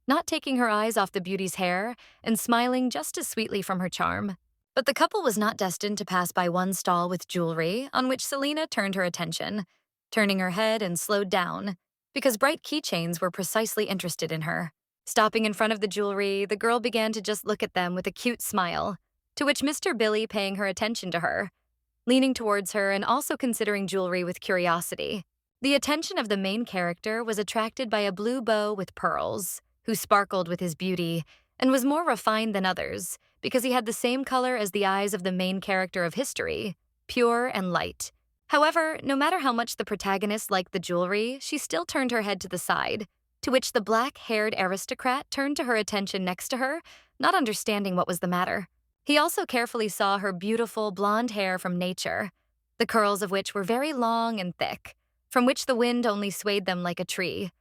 not taking her eyes off the beauty's hair and smiling just as sweetly from her charm. But the couple was not destined to pass by one stall with jewelry, on which Selena turned her attention, turning her head and slowed down, because bright keychains were precisely interested in her. Stopping in front of the jewelry, the girl began to just look at them with a cute smile, to which Mr. Billy paying her attention to her, leaning towards her and also considering jewelry with curiosity. The attention of the main character was attracted by a blue bow with pearls, who sparkled with his beauty and was more refined than others because he had the same color as the eyes of the main character of history, pure and light. However, no matter how much the protagonist liked the jewelry, she still turned her head to the side, to which the black-haired aristocrat turned to her attention next to her, not understanding what was the matter. He also carefully saw her beautiful blonde hair from nature, the curls of which were very long and thick, from which the wind only swayed them like a tree,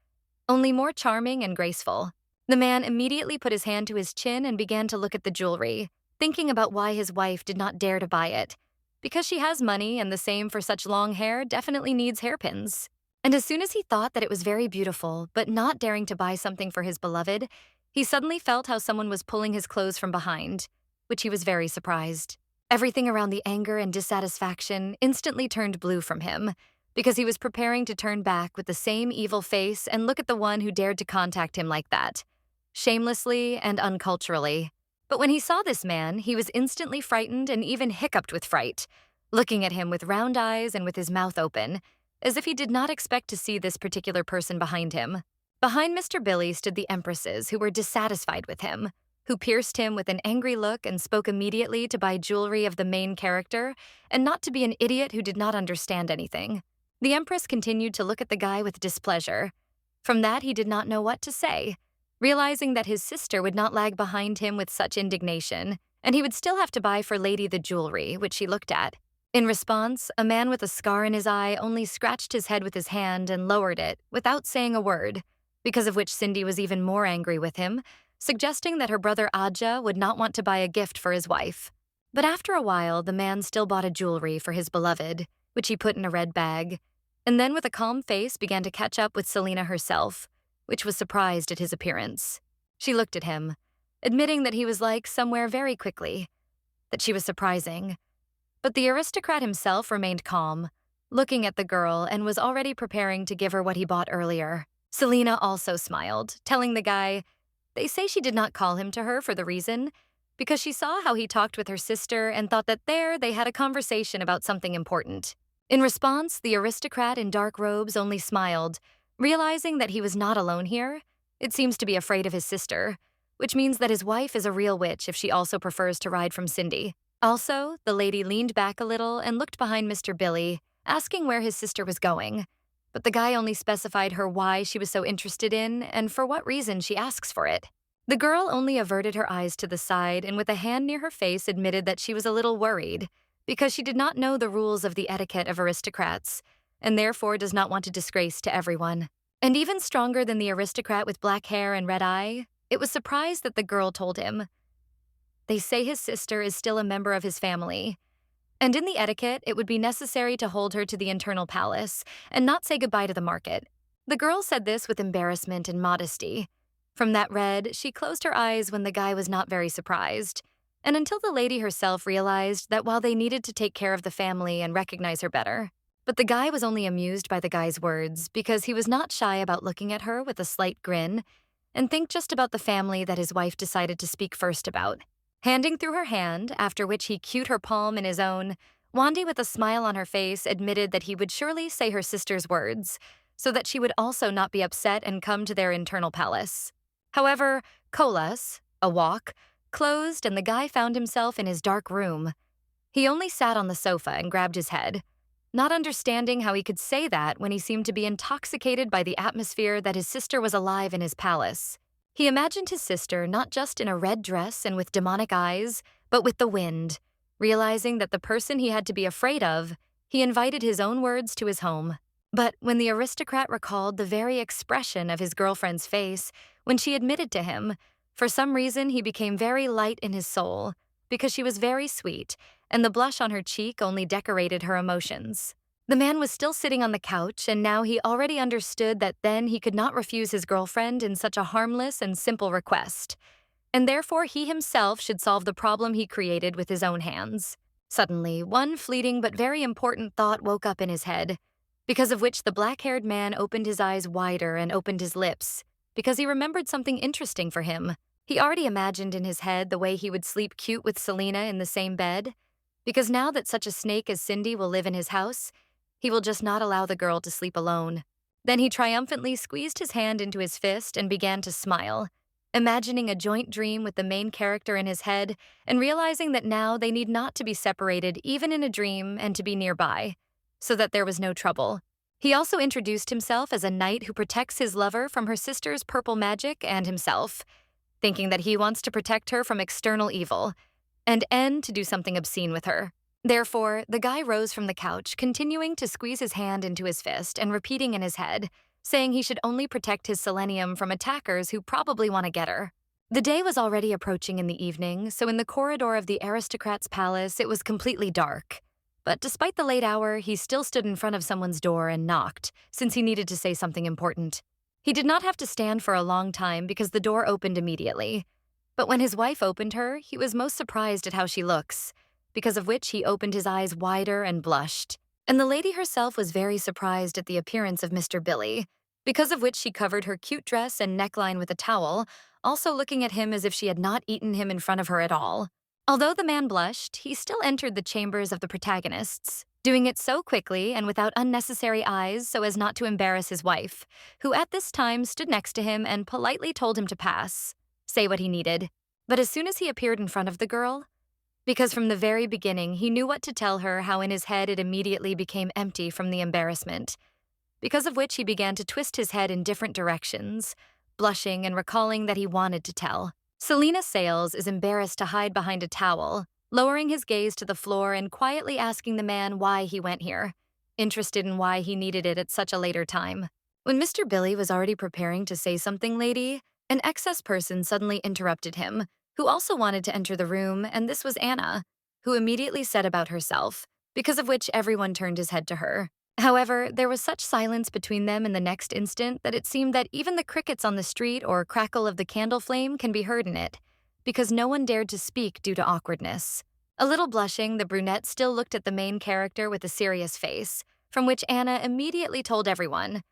only more charming and graceful. The man immediately put his hand to his chin and began to look at the jewelry, thinking about why his wife did not dare to buy it, because she has money and the same for such long hair definitely needs hairpins. And as soon as he thought that it was very beautiful, but not daring to buy something for his beloved, he suddenly felt how someone was pulling his clothes from behind, which he was very surprised. Everything around the anger and dissatisfaction instantly turned blue from him, because he was preparing to turn back with the same evil face and look at the one who dared to contact him like that, shamelessly and unculturally. But when he saw this man, he was instantly frightened and even hiccuped with fright, looking at him with round eyes and with his mouth open, as if he did not expect to see this particular person behind him. Behind Mr. Billy stood the empresses, who were dissatisfied with him, who pierced him with an angry look and spoke immediately to buy jewelry of the main character and not to be an idiot who did not understand anything. The empress continued to look at the guy with displeasure. From that, he did not know what to say, realizing that his sister would not lag behind him with such indignation, and he would still have to buy for Lady the jewelry, which she looked at. In response, a man with a scar in his eye only scratched his head with his hand and lowered it, without saying a word, because of which Cindy was even more angry with him, suggesting that her brother Adja would not want to buy a gift for his wife. But after a while, the man still bought a jewelry for his beloved, which he put in a red bag, and then with a calm face began to catch up with Selena herself, which was surprised at his appearance. She looked at him, admitting that he was like somewhere very quickly, that she was surprising. But the aristocrat himself remained calm, looking at the girl and was already preparing to give her what he bought earlier. Selena also smiled, telling the guy, they say she did not call him to her for the reason, because she saw how he talked with her sister and thought that there they had a conversation about something important. In response, the aristocrat in dark robes only smiled, realizing that he was not alone here. It seems to be afraid of his sister, which means that his wife is a real witch if she also prefers to ride from Cindy. Also, the lady leaned back a little and looked behind Mr. Billy, asking where his sister was going. But the guy only specified her why she was so interested in and for what reason she asks for it. The girl only averted her eyes to the side and with a hand near her face admitted that she was a little worried because she did not know the rules of the etiquette of aristocrats and therefore does not want to disgrace to everyone. And even stronger than the aristocrat with black hair and red eye, it was surprised that the girl told him, they say his sister is still a member of his family, and in the etiquette, it would be necessary to hold her to the internal palace and not say goodbye to the market. The girl said this with embarrassment and modesty. From that red, she closed her eyes when the guy was not very surprised, and until the lady herself realized that while they needed to take care of the family and recognize her better. But the guy was only amused by the guy's words because he was not shy about looking at her with a slight grin and think just about the family that his wife decided to speak first about. Handing through her hand, after which he caught her palm in his own, Wandy with a smile on her face admitted that he would surely say her sister's words, so that she would also not be upset and come to their internal palace. However, Colas, a walk, closed and the guy found himself in his dark room. He only sat on the sofa and grabbed his head, not understanding how he could say that when he seemed to be intoxicated by the atmosphere that his sister was alive in his palace. He imagined his sister not just in a red dress and with demonic eyes, but with the wind. Realizing that the person he had to be afraid of, he invited his own words to his home. But when the aristocrat recalled the very expression of his girlfriend's face when she admitted to him, for some reason he became very light in his soul, because she was very sweet, and the blush on her cheek only decorated her emotions. The man was still sitting on the couch, and now he already understood that then he could not refuse his girlfriend in such a harmless and simple request, and therefore he himself should solve the problem he created with his own hands. Suddenly, one fleeting but very important thought woke up in his head, because of which the black-haired man opened his eyes wider and opened his lips, because he remembered something interesting for him. He already imagined in his head the way he would sleep cute with Selena in the same bed, because now that such a snake as Cindy will live in his house, he will just not allow the girl to sleep alone. Then he triumphantly squeezed his hand into his fist and began to smile, imagining a joint dream with the main character in his head and realizing that now they need not to be separated even in a dream and to be nearby, so that there was no trouble. He also introduced himself as a knight who protects his lover from her sister's purple magic and himself, thinking that he wants to protect her from external evil, and end to do something obscene with her. Therefore, the guy rose from the couch, continuing to squeeze his hand into his fist and repeating in his head, saying he should only protect his selenium from attackers who probably want to get her. The day was already approaching in the evening, so in the corridor of the aristocrat's palace it was completely dark. But despite the late hour, he still stood in front of someone's door and knocked, since he needed to say something important. He did not have to stand for a long time because the door opened immediately. But when his wife opened her, he was most surprised at how she looks, because of which he opened his eyes wider and blushed. And the lady herself was very surprised at the appearance of Mr. Billy, because of which she covered her cute dress and neckline with a towel, also looking at him as if she had not eaten him in front of her at all. Although the man blushed, he still entered the chambers of the protagonists, doing it so quickly and without unnecessary eyes so as not to embarrass his wife, who at this time stood next to him and politely told him to pass, say what he needed. But as soon as he appeared in front of the girl, because from the very beginning he knew what to tell her, how in his head it immediately became empty from the embarrassment, because of which he began to twist his head in different directions, blushing and recalling that he wanted to tell. Selena Sales is embarrassed to hide behind a towel, lowering his gaze to the floor and quietly asking the man why he went here, interested in why he needed it at such a later time. When Mr. Billy was already preparing to say something, lady, an excess person suddenly interrupted him, who also wanted to enter the room, and this was Anna, who immediately said about herself, because of which everyone turned his head to her. However, there was such silence between them in the next instant that it seemed that even the crickets on the street or crackle of the candle flame can be heard in it, because no one dared to speak due to awkwardness. A little blushing, the brunette still looked at the main character with a serious face, from which Anna immediately told everyone.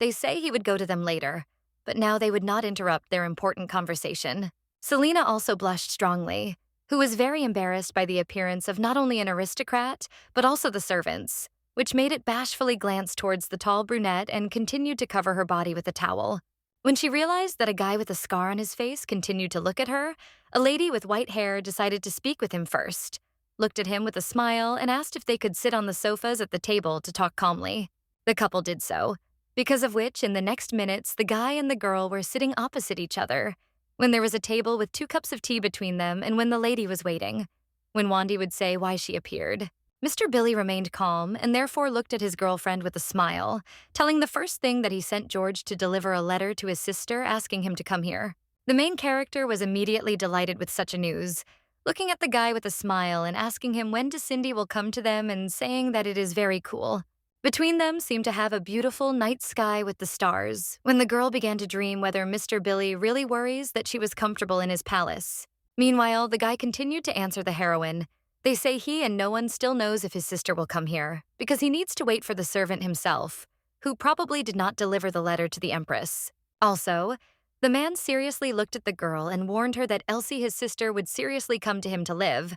They say he would go to them later, but now they would not interrupt their important conversation. Selena also blushed strongly, who was very embarrassed by the appearance of not only an aristocrat, but also the servants, which made it bashfully glance towards the tall brunette and continued to cover her body with a towel. When she realized that a guy with a scar on his face continued to look at her, a lady with white hair decided to speak with him first, looked at him with a smile, and asked if they could sit on the sofas at the table to talk calmly. The couple did so, because of which in the next minutes the guy and the girl were sitting opposite each other, when there was a table with 2 cups of tea between them and when the lady was waiting, when Wandy would say why she appeared. Mr. Billy remained calm and therefore looked at his girlfriend with a smile, telling the first thing that he sent George to deliver a letter to his sister asking him to come here. The main character was immediately delighted with such a news, looking at the guy with a smile and asking him when Cindy will come to them and saying that it is very cool. Between them seemed to have a beautiful night sky with the stars, when the girl began to dream whether Mr. Billy really worries that she was comfortable in his palace. Meanwhile, the guy continued to answer the heroine. They say he and no one still knows if his sister will come here, because he needs to wait for the servant himself, who probably did not deliver the letter to the empress. Also, the man seriously looked at the girl and warned her that Elsie, his sister, would seriously come to him to live.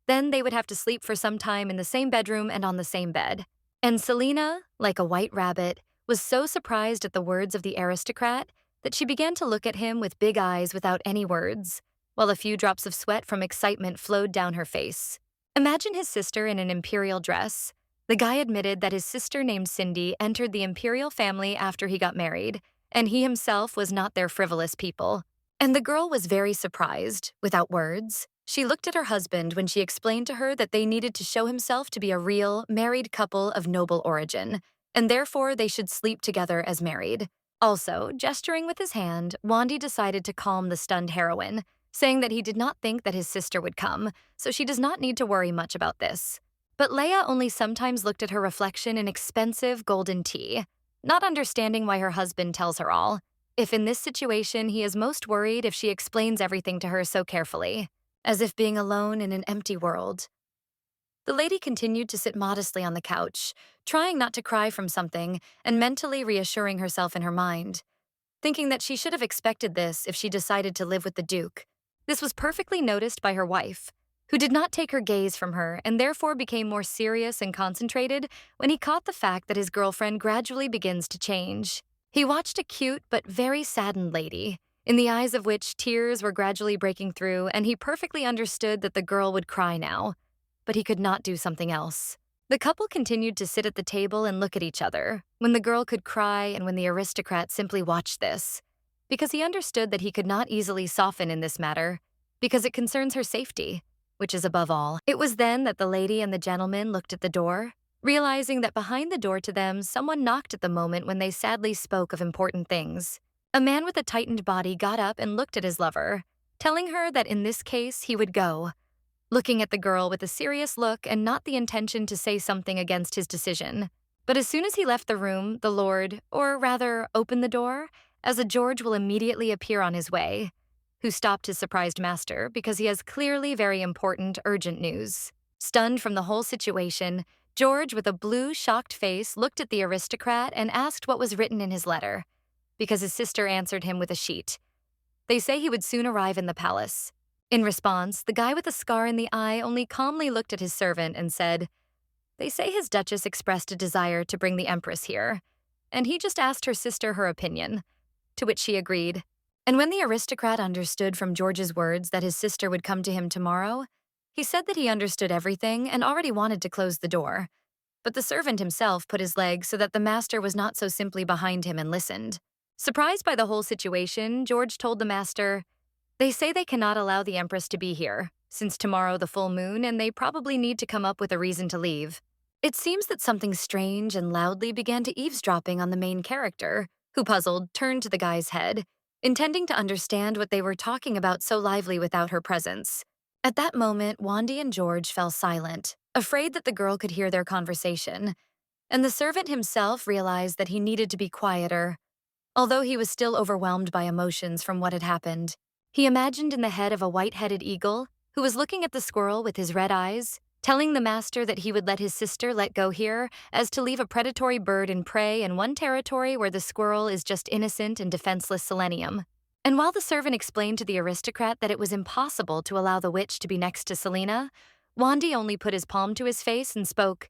Then they would have to sleep for some time in the same bedroom and on the same bed. And Selena, like a white rabbit, was so surprised at the words of the aristocrat that she began to look at him with big eyes without any words, while a few drops of sweat from excitement flowed down her face. Imagine his sister in an imperial dress. The guy admitted that his sister named Cindy entered the imperial family after he got married, and he himself was not their frivolous people. And the girl was very surprised, without words. She looked at her husband when she explained to her that they needed to show himself to be a real, married couple of noble origin, and therefore they should sleep together as married. Also, gesturing with his hand, Wandy decided to calm the stunned heroine, saying that he did not think that his sister would come, so she does not need to worry much about this. But Leia only sometimes looked at her reflection in expensive golden tea, not understanding why her husband tells her all, if in this situation he is most worried if she explains everything to her so carefully, as if being alone in an empty world. The lady continued to sit modestly on the couch, trying not to cry from something and mentally reassuring herself in her mind, thinking that she should have expected this if she decided to live with the Duke. This was perfectly noticed by her wife, who did not take her gaze from her and therefore became more serious and concentrated when he caught the fact that his girlfriend gradually begins to change. He watched a cute but very saddened lady, in the eyes of which tears were gradually breaking through, and he perfectly understood that the girl would cry now, but he could not do something else. The couple continued to sit at the table and look at each other, when the girl could cry and when the aristocrat simply watched this, because he understood that he could not easily soften in this matter, because it concerns her safety, which is above all. It was then that the lady and the gentleman looked at the door, realizing that behind the door to them someone knocked at the moment when they sadly spoke of important things. A man with a tightened body got up and looked at his lover, telling her that in this case he would go. looking at the girl with a serious look and not the intention to say something against his decision. But as soon as he left the room, the lord, or rather opened the door, as a George will immediately appear on his way, who stopped his surprised master because he has clearly very important, urgent news. Stunned from the whole situation, George, with a blue, shocked face, looked at the aristocrat and asked what was written in his letter, because his sister answered him with a sheet. They say he would soon arrive in the palace. In response, the guy with the scar in the eye only calmly looked at his servant and said, "They say his duchess expressed a desire to bring the empress here, and he just asked her sister her opinion," to which she agreed. And when the aristocrat understood from George's words that his sister would come to him tomorrow, he said that he understood everything and already wanted to close the door. But the servant himself put his leg so that the master was not so simply behind him and listened. Surprised by the whole situation, George told the master, "They say they cannot allow the empress to be here, since tomorrow the full moon, and they probably need to come up with a reason to leave." It seems that something strange and loudly began to eavesdropping on the main character, who, puzzled, turned to the guy's head, intending to understand what they were talking about so lively without her presence. At that moment, Wandy and George fell silent, afraid that the girl could hear their conversation, and the servant himself realized that he needed to be quieter. Although he was still overwhelmed by emotions from what had happened, he imagined in the head of a white-headed eagle who was looking at the squirrel with his red eyes, telling the master that he would let his sister let go here as to leave a predatory bird in prey in one territory where the squirrel is just innocent and defenseless selenium. And while the servant explained to the aristocrat that it was impossible to allow the witch to be next to Selena, Wandy only put his palm to his face and spoke,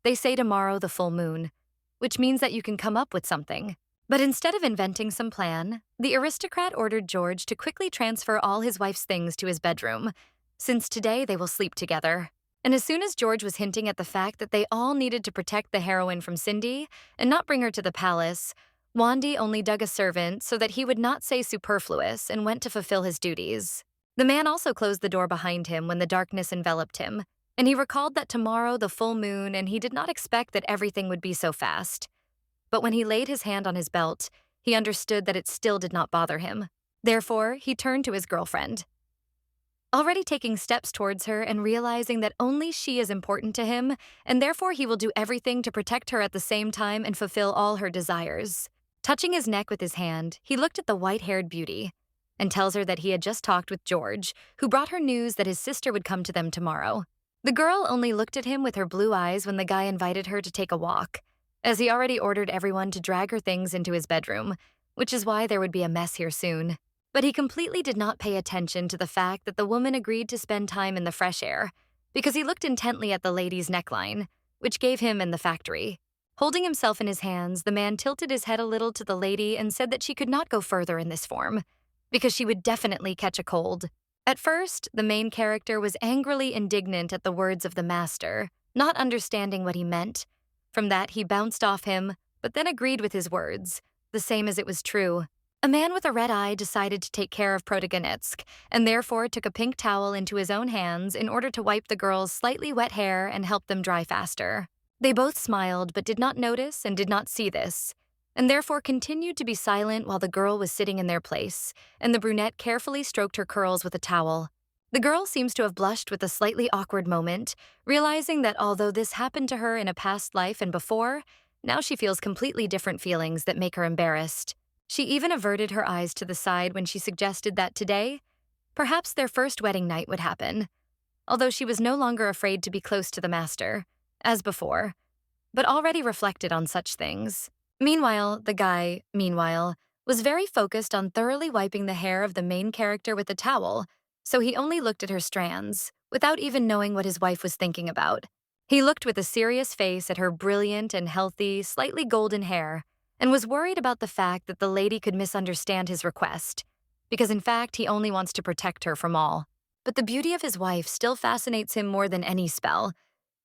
"They say tomorrow the full moon, which means that you can come up with something." But instead of inventing some plan, the aristocrat ordered George to quickly transfer all his wife's things to his bedroom, since today they will sleep together. And as soon as George was hinting at the fact that they all needed to protect the heroine from Cindy and not bring her to the palace, Wandy only dug a servant so that he would not say superfluous and went to fulfill his duties. The man also closed the door behind him when the darkness enveloped him, and he recalled that tomorrow the full moon and he did not expect that everything would be so fast. But when he laid his hand on his belt, he understood that it still did not bother him. Therefore, he turned to his girlfriend. Already taking steps towards her and realizing that only she is important to him, and therefore he will do everything to protect her at the same time and fulfill all her desires. Touching his neck with his hand, he looked at the white-haired beauty and tells her that he had just talked with George, who brought her news that his sister would come to them tomorrow. The girl only looked at him with her blue eyes when the guy invited her to take a walk, as he already ordered everyone to drag her things into his bedroom, which is why there would be a mess here soon. But he completely did not pay attention to the fact that the woman agreed to spend time in the fresh air, because he looked intently at the lady's neckline, which gave him in the factory. Holding himself in his hands, the man tilted his head a little to the lady and said that she could not go further in this form, because she would definitely catch a cold. At first, the main character was angrily indignant at the words of the master, not understanding what he meant. From that, he bounced off him, but then agreed with his words, the same as it was true. A man with a red eye decided to take care of Protagonitsk, and therefore took a pink towel into his own hands in order to wipe the girl's slightly wet hair and help them dry faster. They both smiled but did not notice and did not see this, and therefore continued to be silent while the girl was sitting in their place, and the brunette carefully stroked her curls with a towel. The girl seems to have blushed with a slightly awkward moment, realizing that although this happened to her in a past life and before, now she feels completely different feelings that make her embarrassed. She even averted her eyes to the side when she suggested that today, perhaps their first wedding night would happen, although she was no longer afraid to be close to the master, as before, but already reflected on such things. Meanwhile, the guy, was very focused on thoroughly wiping the hair of the main character with a towel, so he only looked at her strands, without even knowing what his wife was thinking about. He looked with a serious face at her brilliant and healthy, slightly golden hair, and was worried about the fact that the lady could misunderstand his request, because in fact he only wants to protect her from all. But the beauty of his wife still fascinates him more than any spell,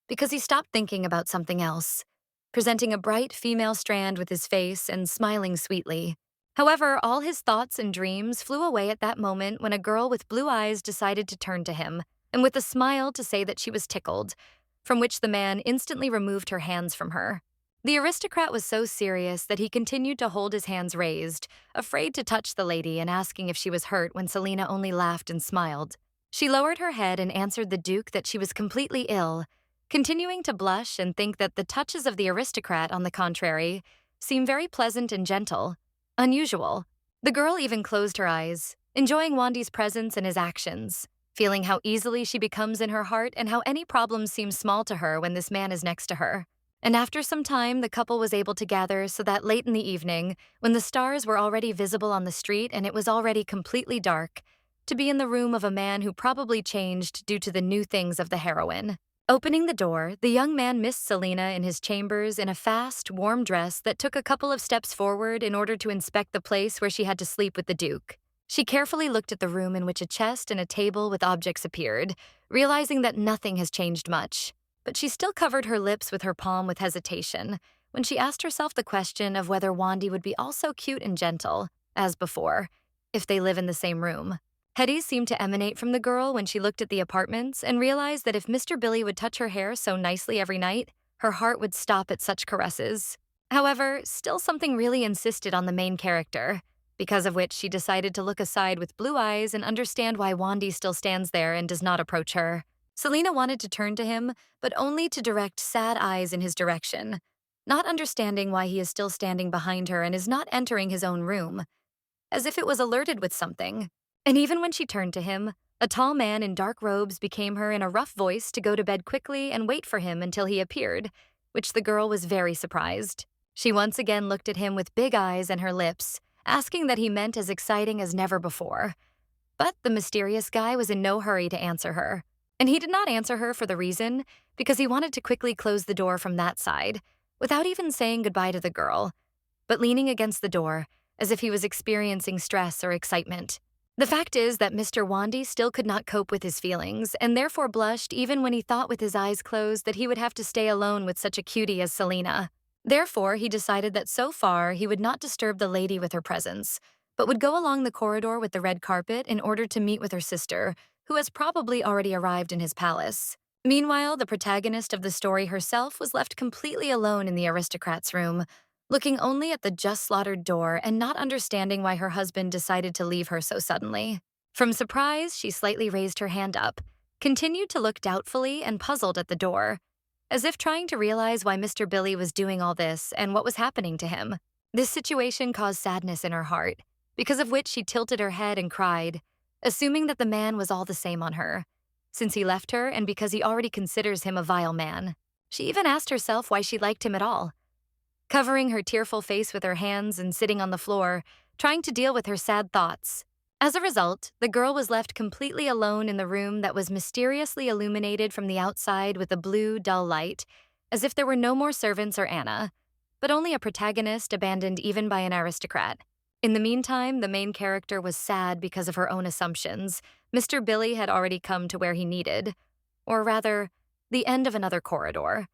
because he stopped thinking about something else, presenting a bright female strand with his face and smiling sweetly. However, all his thoughts and dreams flew away at that moment when a girl with blue eyes decided to turn to him, and with a smile to say that she was tickled, from which the man instantly removed her hands from her. The aristocrat was so serious that he continued to hold his hands raised, afraid to touch the lady and asking if she was hurt when Selena only laughed and smiled. She lowered her head and answered the Duke that she was completely ill, continuing to blush and think that the touches of the aristocrat, on the contrary, seemed very pleasant and gentle. Unusual. The girl even closed her eyes, enjoying Wandi's presence and his actions, feeling how easily she becomes in her heart and how any problem seems small to her when this man is next to her. And after some time, the couple was able to gather so that late in the evening, when the stars were already visible on the street and it was already completely dark, to be in the room of a man who probably changed due to the new things of the heroine. Opening the door, the young man missed Selena in his chambers in a fast, warm dress that took a couple of steps forward in order to inspect the place where she had to sleep with the Duke. She carefully looked at the room in which a chest and a table with objects appeared, realizing that nothing has changed much. But she still covered her lips with her palm with hesitation when she asked herself the question of whether Wandi would be also cute and gentle, as before, if they live in the same room. Hetties seemed to emanate from the girl when she looked at the apartments and realized that if Mr. Billy would touch her hair so nicely every night, her heart would stop at such caresses. However, still something really insisted on the main character, because of which she decided to look aside with blue eyes and understand why Wandi still stands there and does not approach her. Selena wanted to turn to him, but only to direct sad eyes in his direction, not understanding why he is still standing behind her and is not entering his own room, as if it was alerted with something. And even when she turned to him, a tall man in dark robes became her in a rough voice to go to bed quickly and wait for him until he appeared, which the girl was very surprised. She once again looked at him with big eyes and her lips, asking that he meant as exciting as never before. But the mysterious guy was in no hurry to answer her. And he did not answer her for the reason because he wanted to quickly close the door from that side, without even saying goodbye to the girl, but leaning against the door as if he was experiencing stress or excitement. The fact is that Mr. Wandi still could not cope with his feelings and therefore blushed even when he thought with his eyes closed that he would have to stay alone with such a cutie as Selena. Therefore, he decided that so far he would not disturb the lady with her presence, but would go along the corridor with the red carpet in order to meet with her sister, who has probably already arrived in his palace. Meanwhile, the protagonist of the story herself was left completely alone in the aristocrat's room, looking only at the just slaughtered door and not understanding why her husband decided to leave her so suddenly. From surprise, she slightly raised her hand up, continued to look doubtfully and puzzled at the door, as if trying to realize why Mr. Billy was doing all this and what was happening to him. This situation caused sadness in her heart, because of which she tilted her head and cried, assuming that the man was all the same on her, since he left her and because he already considers him a vile man. She even asked herself why she liked him at all. Covering her tearful face with her hands and sitting on the floor, trying to deal with her sad thoughts. As a result, the girl was left completely alone in the room that was mysteriously illuminated from the outside with a blue, dull light, as if there were no more servants or Anna, but only a protagonist abandoned even by an aristocrat. In the meantime, the main character was sad because of her own assumptions. Mr. Billy had already come to where he needed, or rather, the end of another corridor,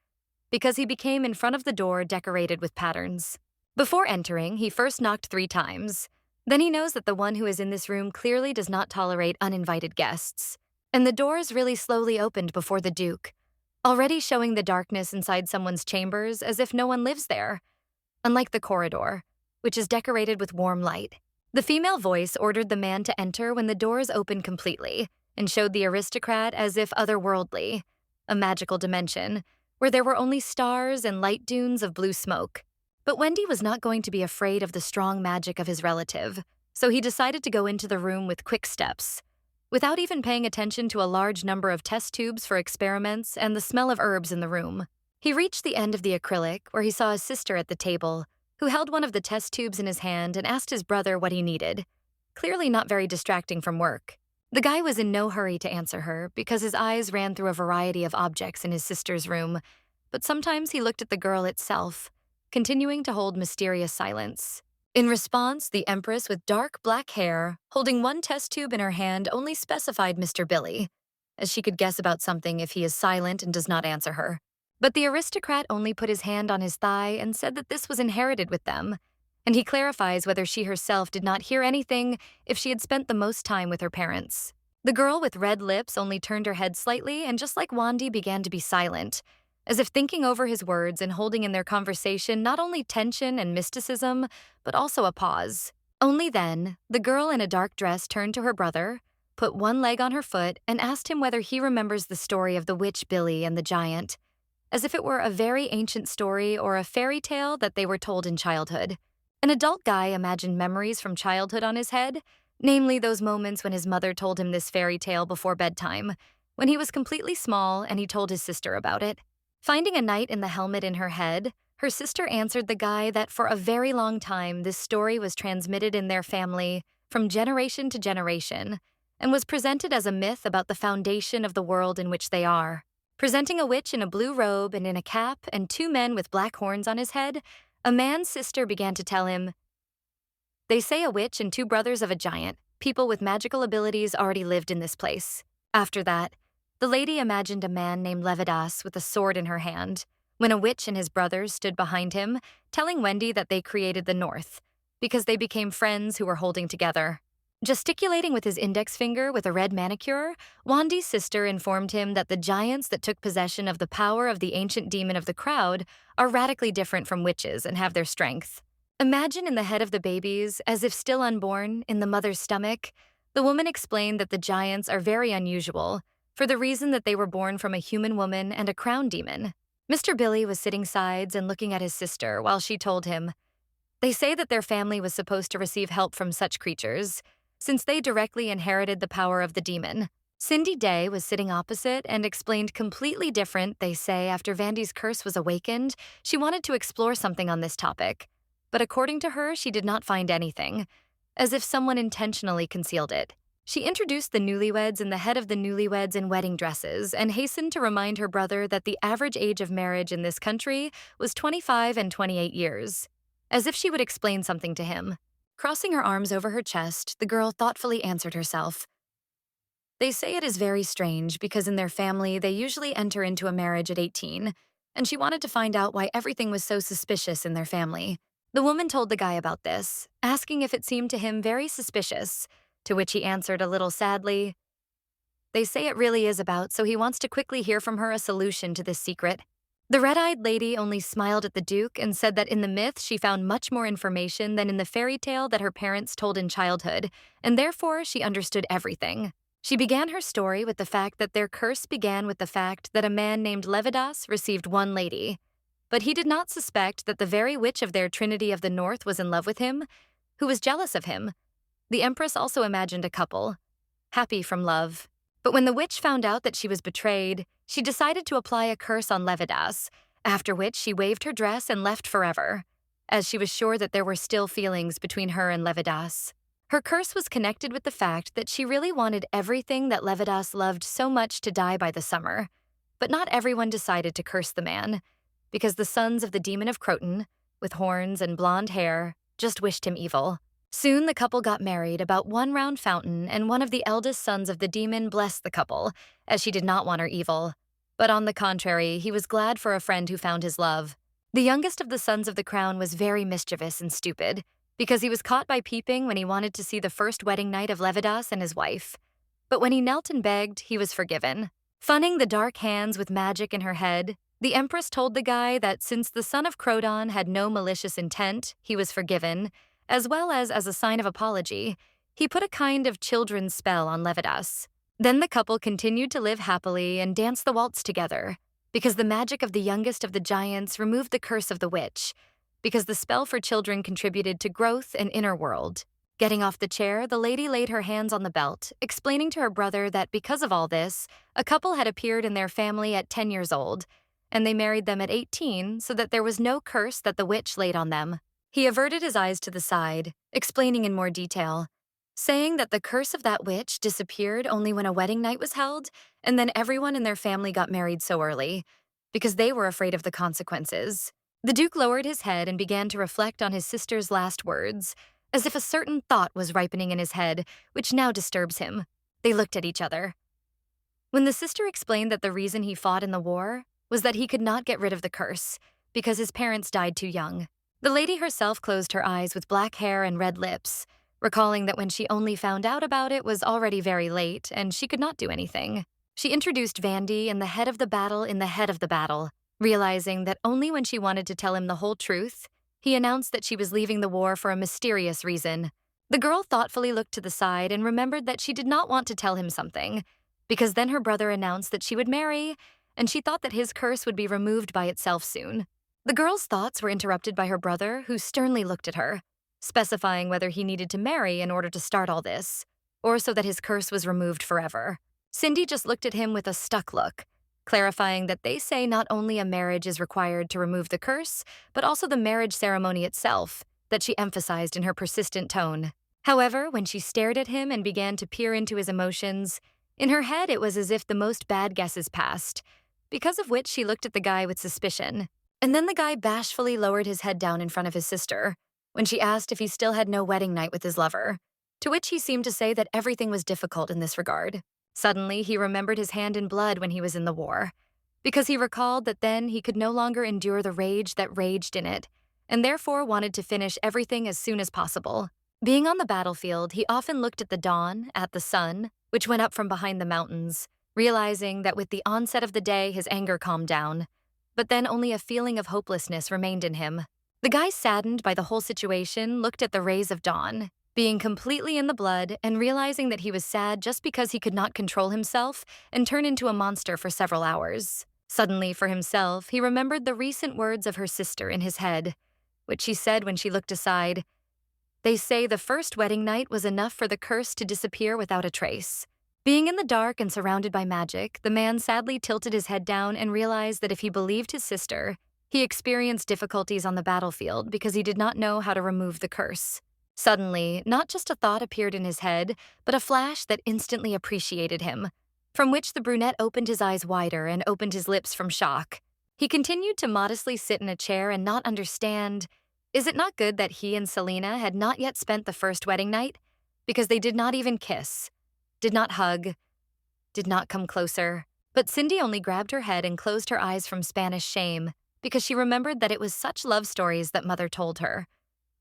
because he became in front of the door decorated with patterns. Before entering, he first knocked 3 times. Then he knows that the one who is in this room clearly does not tolerate uninvited guests. And the doors really slowly opened before the Duke, already showing the darkness inside someone's chambers as if no one lives there, unlike the corridor, which is decorated with warm light. The female voice ordered the man to enter when the doors opened completely and showed the aristocrat as if otherworldly, a magical dimension, where there were only stars and light dunes of blue smoke. But Wendy was not going to be afraid of the strong magic of his relative, so he decided to go into the room with quick steps, without even paying attention to a large number of test tubes for experiments and the smell of herbs in the room. He reached the end of the acrylic, where he saw his sister at the table, who held one of the test tubes in his hand and asked his brother what he needed, clearly not very distracting from work. The guy was in no hurry to answer her because his eyes ran through a variety of objects in his sister's room, but sometimes he looked at the girl itself, continuing to hold mysterious silence. In response, the empress with dark black hair, holding one test tube in her hand, only specified Mr. Billy, as she could guess about something if he is silent and does not answer her. But the aristocrat only put his hand on his thigh and said that this was inherited with them, and he clarifies whether she herself did not hear anything if she had spent the most time with her parents. The girl with red lips only turned her head slightly and just like Wandi began to be silent, as if thinking over his words and holding in their conversation not only tension and mysticism, but also a pause. Only then, the girl in a dark dress turned to her brother, put one leg on her foot, and asked him whether he remembers the story of the witch Billy and the giant, as if it were a very ancient story or a fairy tale that they were told in childhood. An adult guy imagined memories from childhood on his head, namely those moments when his mother told him this fairy tale before bedtime, when he was completely small and he told his sister about it. Finding a knight in the helmet in her head, her sister answered the guy that for a very long time this story was transmitted in their family from generation to generation and was presented as a myth about the foundation of the world in which they are. Presenting a witch in a blue robe and in a cap and two men with black horns on his head, a man's sister began to tell him, "They say a witch and two brothers of a giant, people with magical abilities, already lived in this place." After that, the lady imagined a man named Levidas with a sword in her hand, when a witch and his brothers stood behind him, telling Wendy that they created the North, because they became friends who were holding together. Gesticulating with his index finger with a red manicure, Wendy's sister informed him that the giants that took possession of the power of the ancient demon of the crowd are radically different from witches and have their strength. Imagine in the head of the babies, as if still unborn, in the mother's stomach, the woman explained that the giants are very unusual, for the reason that they were born from a human woman and a crown demon. Mr. Billy was sitting sides and looking at his sister while she told him, "They say that their family was supposed to receive help from such creatures, since they directly inherited the power of the demon." Cindy Day was sitting opposite and explained completely different. They say after Vandy's curse was awakened, she wanted to explore something on this topic, but according to her, she did not find anything, as if someone intentionally concealed it. She introduced the newlyweds and the head of the newlyweds in wedding dresses and hastened to remind her brother that the average age of marriage in this country was 25 and 28 years, as if she would explain something to him. Crossing her arms over her chest, the girl thoughtfully answered herself, "They say it is very strange because in their family they usually enter into a marriage at 18, and she wanted to find out why everything was so suspicious in their family." The woman told the guy about this, asking if it seemed to him very suspicious, to which he answered a little sadly, "They say it really is about, so he wants to quickly hear from her a solution to this secret." The red-eyed lady only smiled at the Duke and said that in the myth she found much more information than in the fairy tale that her parents told in childhood, and therefore she understood everything. She began her story with the fact that their curse began with the fact that a man named Levidas received one lady, but he did not suspect that the very witch of their Trinity of the North was in love with him, who was jealous of him. The empress also imagined a couple, happy from love. But when the witch found out that she was betrayed, she decided to apply a curse on Levidas, after which she waved her dress and left forever, as she was sure that there were still feelings between her and Levidas. Her curse was connected with the fact that she really wanted everything that Levidas loved so much to die by the summer, but not everyone decided to curse the man, because the sons of the demon of Croton, with horns and blonde hair, just wished him evil. Soon the couple got married about one round fountain, and one of the eldest sons of the demon blessed the couple, as she did not want her evil. But on the contrary, he was glad for a friend who found his love. The youngest of the sons of the crown was very mischievous and stupid, because he was caught by peeping when he wanted to see the first wedding night of Levidas and his wife. But when he knelt and begged, he was forgiven. Funning the dark hands with magic in her head, the empress told the guy that since the son of Croton had no malicious intent, he was forgiven, as well as a sign of apology, he put a kind of children's spell on Levidas. Then the couple continued to live happily and dance the waltz together, because the magic of the youngest of the giants removed the curse of the witch, because the spell for children contributed to growth and inner world. Getting off the chair, the lady laid her hands on the belt, explaining to her brother that because of all this, a couple had appeared in their family at 10 years old, and they married them at 18 so that there was no curse that the witch laid on them. He averted his eyes to the side, explaining in more detail, saying that the curse of that witch disappeared only when a wedding night was held, and then everyone in their family got married so early, because they were afraid of the consequences. The Duke lowered his head and began to reflect on his sister's last words, as if a certain thought was ripening in his head, which now disturbs him. They looked at each other. When the sister explained that the reason he fought in the war was that he could not get rid of the curse, because his parents died too young, the lady herself closed her eyes with black hair and red lips, recalling that when she only found out about it was already very late and she could not do anything. She introduced Vandy and the head of the battle in the head of the battle, realizing that only when she wanted to tell him the whole truth, he announced that she was leaving the war for a mysterious reason. The girl thoughtfully looked to the side and remembered that she did not want to tell him something, because then her brother announced that she would marry, and she thought that his curse would be removed by itself soon. The girl's thoughts were interrupted by her brother, who sternly looked at her, specifying whether he needed to marry in order to start all this, or so that his curse was removed forever. Cindy just looked at him with a stuck look, clarifying that they say not only a marriage is required to remove the curse, but also the marriage ceremony itself, that she emphasized in her persistent tone. However, when she stared at him and began to peer into his emotions, in her head it was as if the most bad guesses passed, because of which she looked at the guy with suspicion. And then the guy bashfully lowered his head down in front of his sister, when she asked if he still had no wedding night with his lover, to which he seemed to say that everything was difficult in this regard. Suddenly, he remembered his hand in blood when he was in the war, because he recalled that then he could no longer endure the rage that raged in it, and therefore wanted to finish everything as soon as possible. Being on the battlefield, he often looked at the dawn, at the sun, which went up from behind the mountains, realizing that with the onset of the day his anger calmed down, but then only a feeling of hopelessness remained in him. The guy, saddened by the whole situation, looked at the rays of dawn, being completely in the blood and realizing that he was sad just because he could not control himself and turn into a monster for several hours. Suddenly, for himself, he remembered the recent words of her sister in his head, which she said when she looked aside. They say the first wedding night was enough for the curse to disappear without a trace. Being in the dark and surrounded by magic, the man sadly tilted his head down and realized that if he believed his sister, he experienced difficulties on the battlefield because he did not know how to remove the curse. Suddenly, not just a thought appeared in his head, but a flash that instantly appreciated him, from which the brunette opened his eyes wider and opened his lips from shock. He continued to modestly sit in a chair and not understand. Is it not good that he and Selena had not yet spent the first wedding night? Because they did not even kiss, did not hug, did not come closer. But Cindy only grabbed her head and closed her eyes from Spanish shame, because she remembered that it was such love stories that Mother told her.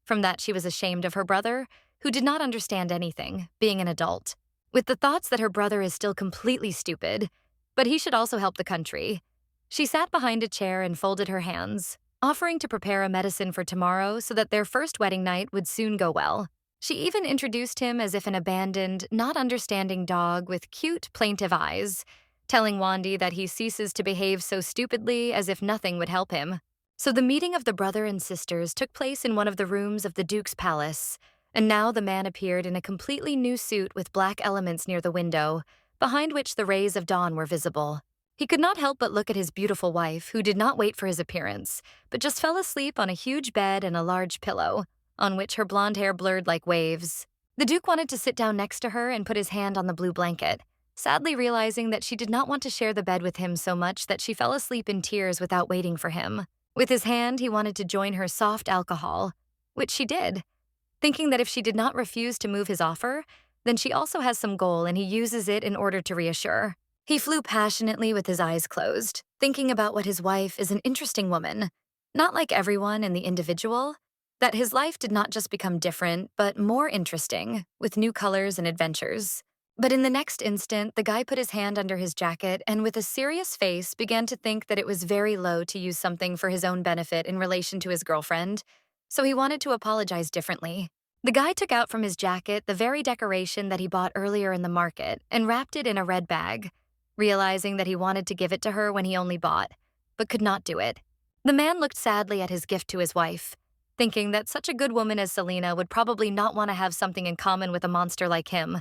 From that, she was ashamed of her brother, who did not understand anything, being an adult. With the thoughts that her brother is still completely stupid, but he should also help the country, she sat behind a chair and folded her hands, offering to prepare a medicine for tomorrow so that their first wedding night would soon go well. She even introduced him as if an abandoned, not understanding dog with cute, plaintive eyes, telling Wandy that he ceases to behave so stupidly as if nothing would help him. So the meeting of the brother and sisters took place in one of the rooms of the Duke's palace, and now the man appeared in a completely new suit with black elements near the window, behind which the rays of dawn were visible. He could not help but look at his beautiful wife, who did not wait for his appearance, but just fell asleep on a huge bed and a large pillow, on which her blonde hair blurred like waves. The Duke wanted to sit down next to her and put his hand on the blue blanket, sadly realizing that she did not want to share the bed with him so much that she fell asleep in tears without waiting for him. With his hand, he wanted to join her soft alcohol, which she did, thinking that if she did not refuse to move his offer, then she also has some goal and he uses it in order to reassure. He flew passionately with his eyes closed, thinking about what his wife is an interesting woman, not like everyone in the individual, that his life did not just become different, but more interesting, with new colors and adventures. But in the next instant, the guy put his hand under his jacket and with a serious face began to think that it was very low to use something for his own benefit in relation to his girlfriend, so he wanted to apologize differently. The guy took out from his jacket the very decoration that he bought earlier in the market and wrapped it in a red bag, realizing that he wanted to give it to her when he only bought, but could not do it. The man looked sadly at his gift to his wife, thinking that such a good woman as Selena would probably not want to have something in common with a monster like him,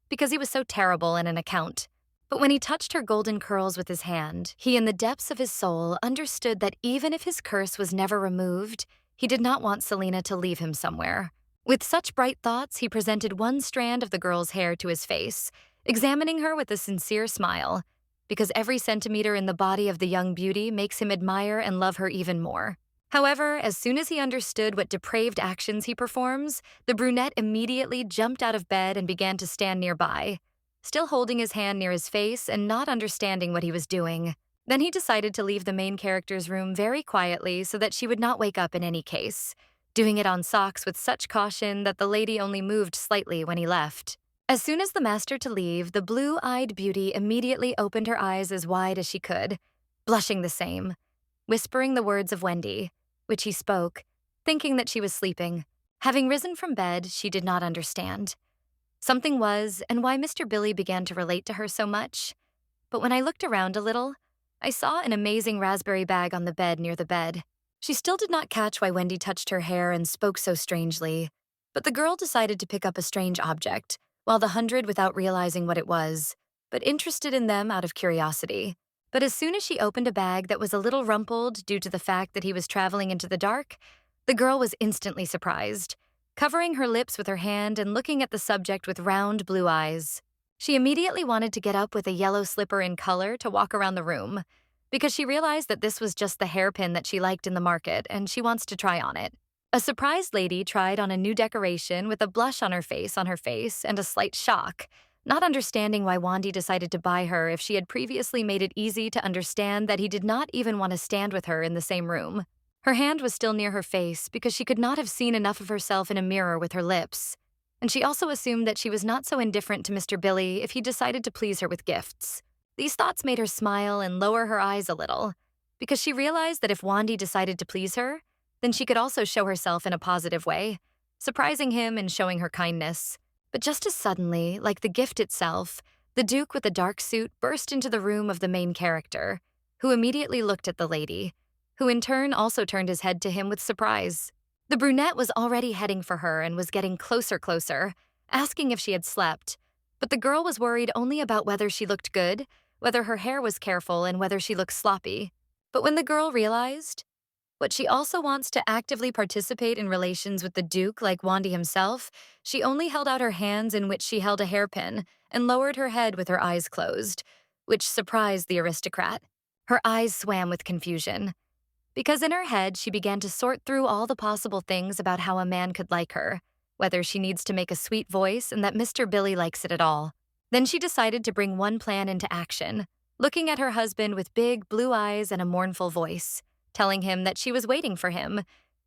because he was so terrible in an account. But when he touched her golden curls with his hand, he in the depths of his soul understood that even if his curse was never removed, he did not want Selena to leave him somewhere. With such bright thoughts, he presented one strand of the girl's hair to his face, examining her with a sincere smile, because every centimeter in the body of the young beauty makes him admire and love her even more. However, as soon as he understood what depraved actions he performs, the brunette immediately jumped out of bed and began to stand nearby, still holding his hand near his face and not understanding what he was doing. Then he decided to leave the main character's room very quietly so that she would not wake up in any case, doing it on socks with such caution that the lady only moved slightly when he left. As soon as the master to leave, the blue-eyed beauty immediately opened her eyes as wide as she could, blushing the same, whispering the words of Wendy, which he spoke, thinking that she was sleeping. Having risen from bed, she did not understand. Something was, and why Mr. Billy began to relate to her so much. But when I looked around a little, I saw an amazing raspberry bag on the bed near the bed. She still did not catch why Wendy touched her hair and spoke so strangely, but the girl decided to pick up a strange object, while the 100 without realizing what it was, but interested in them out of curiosity. But as soon as she opened a bag that was a little rumpled due to the fact that he was traveling into the dark, the girl was instantly surprised, covering her lips with her hand and looking at the subject with round blue eyes. She immediately wanted to get up with a yellow slipper in color to walk around the room, because she realized that this was just the hairpin that she liked in the market and she wants to try on it. A surprised lady tried on a new decoration with a blush on her face and a slight shock, not understanding why Wandy decided to buy her if she had previously made it easy to understand that he did not even want to stand with her in the same room. Her hand was still near her face because she could not have seen enough of herself in a mirror with her lips, and she also assumed that she was not so indifferent to Mr. Billy if he decided to please her with gifts. These thoughts made her smile and lower her eyes a little, because she realized that if Wandy decided to please her, then she could also show herself in a positive way, surprising him and showing her kindness. But just as suddenly, like the gift itself, the Duke with the dark suit burst into the room of the main character, who immediately looked at the lady, who in turn also turned his head to him with surprise. The brunette was already heading for her and was getting closer, asking if she had slept, but the girl was worried only about whether she looked good, whether her hair was careful, and whether she looked sloppy. But when the girl realized what she also wants to actively participate in relations with the Duke like Wandy himself, she only held out her hands in which she held a hairpin and lowered her head with her eyes closed, which surprised the aristocrat. Her eyes swam with confusion, because in her head she began to sort through all the possible things about how a man could like her, whether she needs to make a sweet voice and that Mr. Billy likes it at all. Then she decided to bring one plan into action, looking at her husband with big blue eyes and a mournful voice, telling him that she was waiting for him,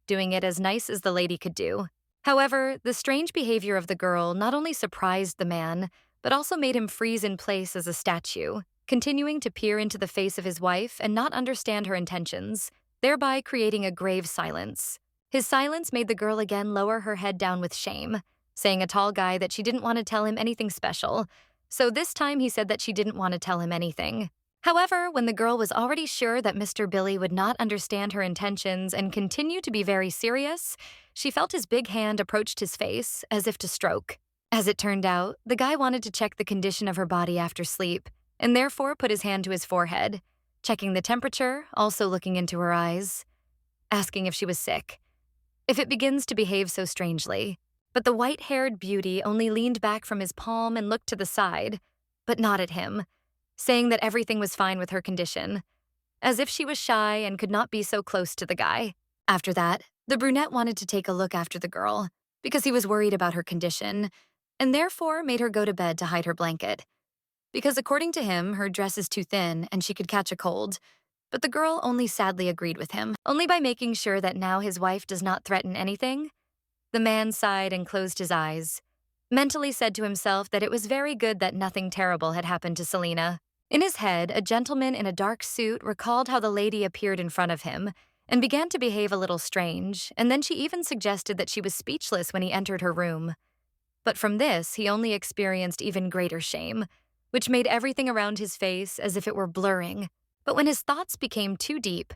doing it as nice as the lady could do. However, the strange behavior of the girl not only surprised the man, but also made him freeze in place as a statue, continuing to peer into the face of his wife and not understand her intentions, thereby creating a grave silence. His silence made the girl again lower her head down with shame, saying a tall guy that she didn't want to tell him anything special, so this time he said that she didn't want to tell him anything. However, when the girl was already sure that Mr. Billy would not understand her intentions and continue to be very serious, she felt his big hand approached his face as if to stroke. As it turned out, the guy wanted to check the condition of her body after sleep, and therefore put his hand to his forehead, checking the temperature, also looking into her eyes, asking if she was sick. If it begins to behave so strangely. But the white-haired beauty only leaned back from his palm and looked to the side, but not at him, saying that everything was fine with her condition, as if she was shy and could not be so close to the guy. After that, the brunette wanted to take a look after the girl, because he was worried about her condition, and therefore made her go to bed to hide her blanket. Because according to him, her dress is too thin and she could catch a cold, but the girl only sadly agreed with him, only by making sure that now his wife does not threaten anything. The man sighed and closed his eyes, mentally said to himself that it was very good that nothing terrible had happened to Selena. In his head, a gentleman in a dark suit recalled how the lady appeared in front of him and began to behave a little strange, and then she even suggested that she was speechless when he entered her room. But from this, he only experienced even greater shame, which made everything around his face as if it were blurring. But when his thoughts became too deep,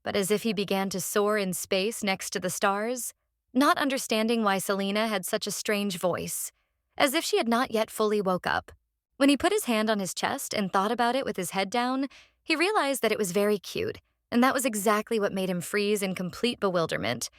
but as if he began to soar in space next to the stars, not understanding why Selena had such a strange voice, as if she had not yet fully woke up. When he put his hand on his chest and thought about it with his head down, he realized that it was very cute, and that was exactly what made him freeze in complete bewilderment.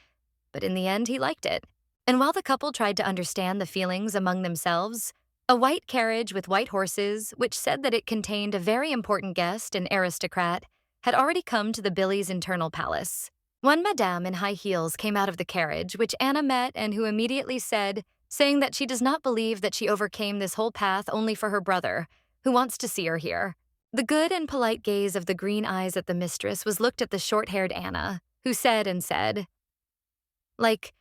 But in the end, he liked it. And while the couple tried to understand the feelings among themselves, a white carriage with white horses, which said that it contained a very important guest, an aristocrat, had already come to the Billy's internal palace. One madame in high heels came out of the carriage, which Anna met and who immediately said, saying that she does not believe that she overcame this whole path only for her brother, who wants to see her here. The good and polite gaze of the green eyes at the mistress was looked at the short-haired Anna, who said, like,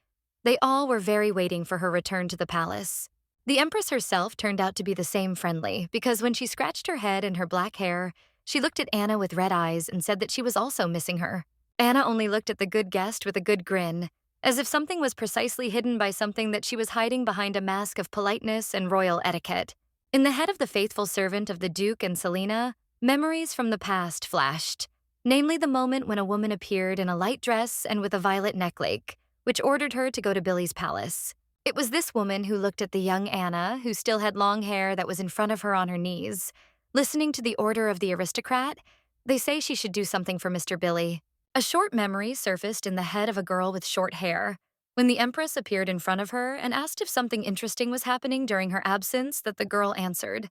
they all were very waiting for her return to the palace. The empress herself turned out to be the same friendly, because when she scratched her head and her black hair, she looked at Anna with red eyes and said that she was also missing her. Anna only looked at the good guest with a good grin, as if something was precisely hidden by something that she was hiding behind a mask of politeness and royal etiquette. In the head of the faithful servant of the Duke and Selena, memories from the past flashed, namely the moment when a woman appeared in a light dress and with a violet necklace, which ordered her to go to Billy's palace. It was this woman who looked at the young Anna, who still had long hair that was in front of her on her knees. Listening to the order of the aristocrat, they say she should do something for Mr. Billy. A short memory surfaced in the head of a girl with short hair, when the empress appeared in front of her and asked if something interesting was happening during her absence that the girl answered,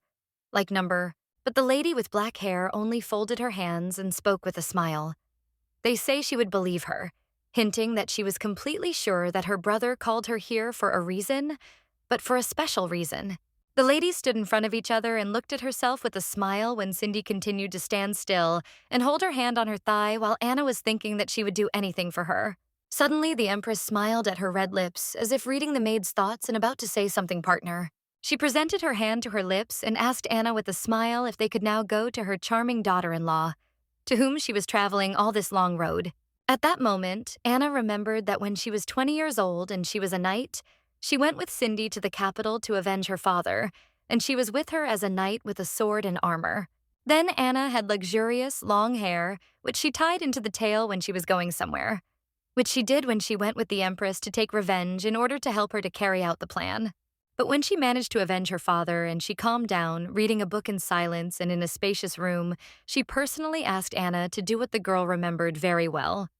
like number, but the lady with black hair only folded her hands and spoke with a smile. They say she would believe her, hinting that she was completely sure that her brother called her here for a reason, but for a special reason. The ladies stood in front of each other and looked at herself with a smile when Cindy continued to stand still and hold her hand on her thigh while Anna was thinking that she would do anything for her. Suddenly, the empress smiled at her red lips as if reading the maid's thoughts and about to say something partner. She presented her hand to her lips and asked Anna with a smile if they could now go to her charming daughter-in-law, to whom she was traveling all this long road. At that moment, Anna remembered that when she was 20 years old and she was a knight, she went with Cindy to the capital to avenge her father, and she was with her as a knight with a sword and armor. Then Anna had luxurious, long hair, which she tied into the tail when she was going somewhere, which she did when she went with the empress to take revenge in order to help her to carry out the plan. But when she managed to avenge her father and she calmed down, reading a book in silence and in a spacious room, she personally asked Anna to do what the girl remembered very well.